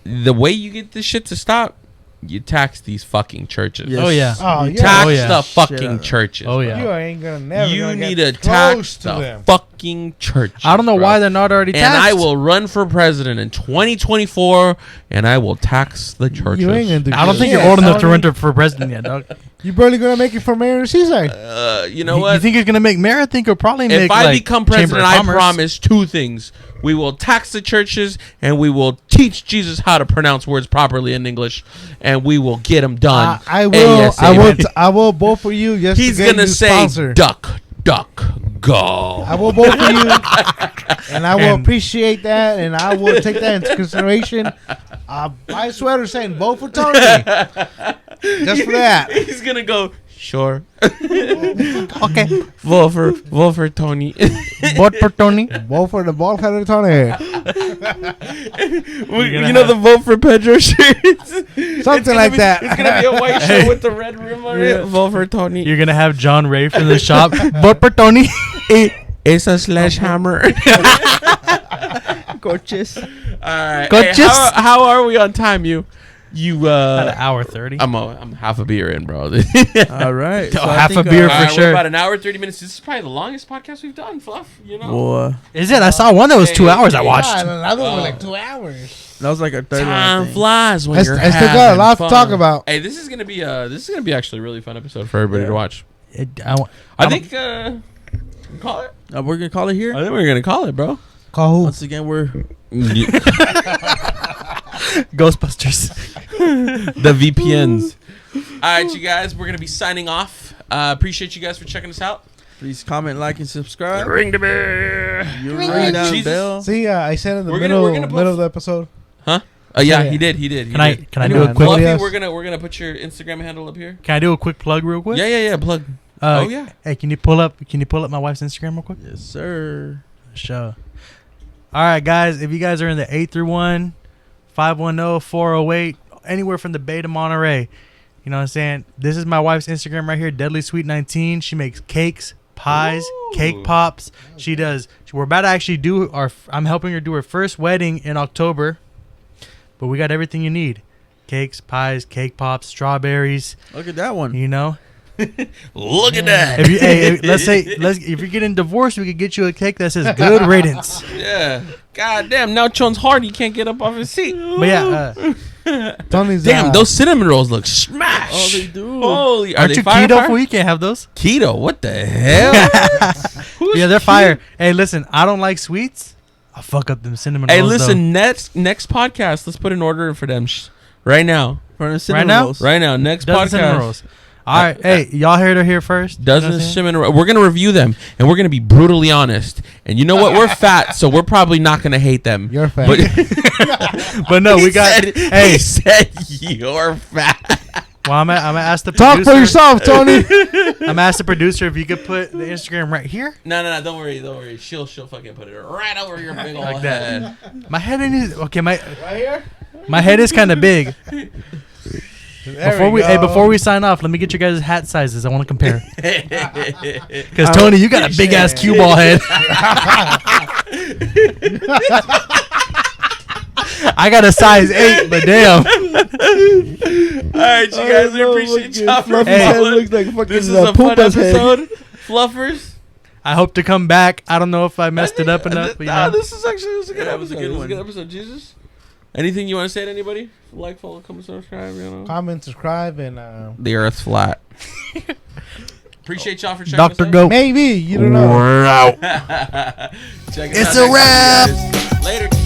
Speaker 3: the way you get this shit to stop. You tax these fucking churches.
Speaker 2: Yes.
Speaker 5: Oh, yeah.
Speaker 4: Oh,
Speaker 3: You
Speaker 4: yeah.
Speaker 3: tax
Speaker 5: Oh, yeah.
Speaker 3: the
Speaker 2: Shit out
Speaker 3: fucking
Speaker 2: of it.
Speaker 3: churches.
Speaker 5: Oh,
Speaker 3: bro.
Speaker 5: yeah.
Speaker 4: You ain't gonna never.
Speaker 3: You
Speaker 4: gonna
Speaker 3: need
Speaker 4: get
Speaker 3: to tax
Speaker 4: close to
Speaker 3: the
Speaker 4: them.
Speaker 3: fucking church.
Speaker 5: I don't know why they're not already taxed.
Speaker 3: And I will run for president in 2024, and I will tax the churches.
Speaker 4: You ain't gonna do.
Speaker 5: I don't think
Speaker 4: shit,
Speaker 5: you're old enough to
Speaker 4: Tony.
Speaker 5: run for president yet, dog.
Speaker 4: You barely gonna make it for mayor of Seaside.
Speaker 3: You know what?
Speaker 5: You think he's gonna make mayor? I think he'll probably make.
Speaker 3: If I
Speaker 5: like,
Speaker 3: become
Speaker 5: Chamber
Speaker 3: president,
Speaker 5: of
Speaker 3: I
Speaker 5: Commerce.
Speaker 3: promise two things. We will tax the churches, and we will teach Jesus how to pronounce words properly in English, and we will get him done.
Speaker 4: I will.
Speaker 3: ASAP.
Speaker 4: I will vote for you. Yes,
Speaker 3: He's
Speaker 4: to get
Speaker 3: gonna
Speaker 4: you
Speaker 3: say,
Speaker 4: sponsor.
Speaker 3: "Duck, duck, go."
Speaker 4: I will vote for you, and I will appreciate that, and I will take that into consideration buy a sweater saying vote for Tony. Just for that.
Speaker 3: He's gonna go. Sure.
Speaker 5: Okay.
Speaker 3: Vote for Tony.
Speaker 5: Vote for Tony.
Speaker 4: Vote for the ball headed Tony.
Speaker 3: You know the vote for Pedro shirts?
Speaker 4: Something like that.
Speaker 3: It's gonna be a white shirt with the red rim on it. Vote for Tony.
Speaker 5: You're gonna have John Ray from the shop. Vote for Tony.
Speaker 3: It's a sledgehammer.
Speaker 2: Gorgeous.
Speaker 3: All right.
Speaker 5: Gorgeous.
Speaker 3: Hey, how are we on time? You
Speaker 5: About an hour 30.
Speaker 3: I'm half a beer in, bro.
Speaker 2: All right.
Speaker 5: Half a beer for
Speaker 3: We're
Speaker 5: sure.
Speaker 3: about an hour 30 minutes. This is probably the longest podcast we've done, Fluff. You know.
Speaker 2: Boy,
Speaker 5: Is it? I saw one that was 2 hours. I watched.
Speaker 4: Another one like 2 hours.
Speaker 2: that was like a third
Speaker 3: Time
Speaker 2: thing.
Speaker 3: flies when
Speaker 4: I
Speaker 3: you're
Speaker 4: still got a
Speaker 3: having
Speaker 4: lot
Speaker 3: fun.
Speaker 4: to talk about.
Speaker 3: Hey, this is gonna be actually a really fun episode for everybody to watch. I think call it.
Speaker 2: We're gonna call it here.
Speaker 3: I think we're gonna call it, bro.
Speaker 4: Call who?
Speaker 2: Once again, we're
Speaker 5: Ghostbusters.
Speaker 3: The VPNs. All right, you guys, we're gonna be signing off. Appreciate you guys for checking us out.
Speaker 2: please comment, like, and subscribe.
Speaker 3: Ring the bell.
Speaker 2: You ring down the
Speaker 3: Jesus.
Speaker 2: bell.
Speaker 4: See, I said in the
Speaker 3: We're
Speaker 4: middle
Speaker 3: gonna put-
Speaker 4: middle of the episode.
Speaker 3: Huh? Oh yeah,
Speaker 4: Yeah.
Speaker 3: he did.
Speaker 5: Can I do a quick?
Speaker 3: Fluffy,
Speaker 4: Yes.
Speaker 3: we're gonna put your Instagram handle up here.
Speaker 5: Can I do a quick plug real quick?
Speaker 3: Yeah. Plug. Oh yeah.
Speaker 5: Hey, can you pull up my wife's Instagram real quick?
Speaker 2: Yes, sir.
Speaker 5: Sure. All right, guys. If you guys are in the 831, 510, 408, anywhere from the Bay to Monterey, you know what I'm saying? This is my wife's Instagram right here, Deadly Sweet 19. She makes cakes, pies, cake pops. She does. We're about to actually do I'm helping her do her first wedding in October, but we got everything you need: cakes, pies, cake pops, strawberries.
Speaker 2: Look at that one.
Speaker 5: You know.
Speaker 3: Look at that.
Speaker 5: If you, if you're getting divorced, we could get you a cake that says "Good Riddance."
Speaker 3: Yeah. God damn. Now Chon's hard. He can't get up off his seat.
Speaker 5: But yeah,
Speaker 4: Tony's
Speaker 3: Damn, those cinnamon rolls look smash.
Speaker 2: Oh, they do.
Speaker 3: Holy, are
Speaker 5: aren't
Speaker 3: they
Speaker 5: you
Speaker 3: fire?
Speaker 5: keto? Fool? You can't have those.
Speaker 3: Keto? What the hell?
Speaker 5: Yeah, they're fire. Hey, listen, I don't like sweets. I'll fuck up them cinnamon
Speaker 3: Hey,
Speaker 5: rolls.
Speaker 3: listen, next podcast, let's put an order in for them right now.
Speaker 2: For the cinnamon
Speaker 5: now?
Speaker 2: rolls.
Speaker 3: Right now, next
Speaker 5: Dozen cinnamon
Speaker 3: podcast.
Speaker 5: rolls. All right, hey, y'all heard it here first.
Speaker 3: Dozen cinnamon rolls. We're going to review them, and we're going to be brutally honest. And you know what? We're fat, so we're probably not going to hate them.
Speaker 4: You're fat.
Speaker 5: But no, we got.
Speaker 3: He said you're fat.
Speaker 5: Well, I'm gonna ask the
Speaker 4: Talk
Speaker 5: producer.
Speaker 4: for yourself, Tony.
Speaker 5: I'm gonna ask the producer if you could put the Instagram right here.
Speaker 3: No, don't worry. She'll fucking put it right over your big old
Speaker 5: Like
Speaker 3: head.
Speaker 5: that. My head is okay.
Speaker 4: Right here.
Speaker 5: My head is kind of big.
Speaker 4: There
Speaker 5: Before we sign off, let me get your guys' hat sizes. I want to compare. Because
Speaker 3: Oh,
Speaker 5: Tony, you got a big ass cue ball head. I got a size 8, but damn.
Speaker 3: All right, you guys, we appreciate y'all for
Speaker 2: Fluffy's head
Speaker 3: following.
Speaker 2: looks like fucking
Speaker 3: This is a fun
Speaker 2: Poopa's head.
Speaker 3: episode. Fluffers.
Speaker 5: I hope to come back. I don't know if I messed it up enough, but you know.
Speaker 3: This is actually a good
Speaker 2: That
Speaker 3: episode.
Speaker 2: was a good
Speaker 3: This is
Speaker 2: one.
Speaker 3: a good episode. Jesus. Anything you want to say to anybody? Like, follow, comment, subscribe. You know.
Speaker 4: Comment, subscribe, and
Speaker 3: The Earth's flat. Appreciate y'all for checking
Speaker 5: Dr.
Speaker 3: us out.
Speaker 5: Goat.
Speaker 4: maybe you don't know.
Speaker 3: Check us
Speaker 5: It's
Speaker 3: out
Speaker 5: a
Speaker 3: next time,
Speaker 5: wrap.
Speaker 3: you guys. Later.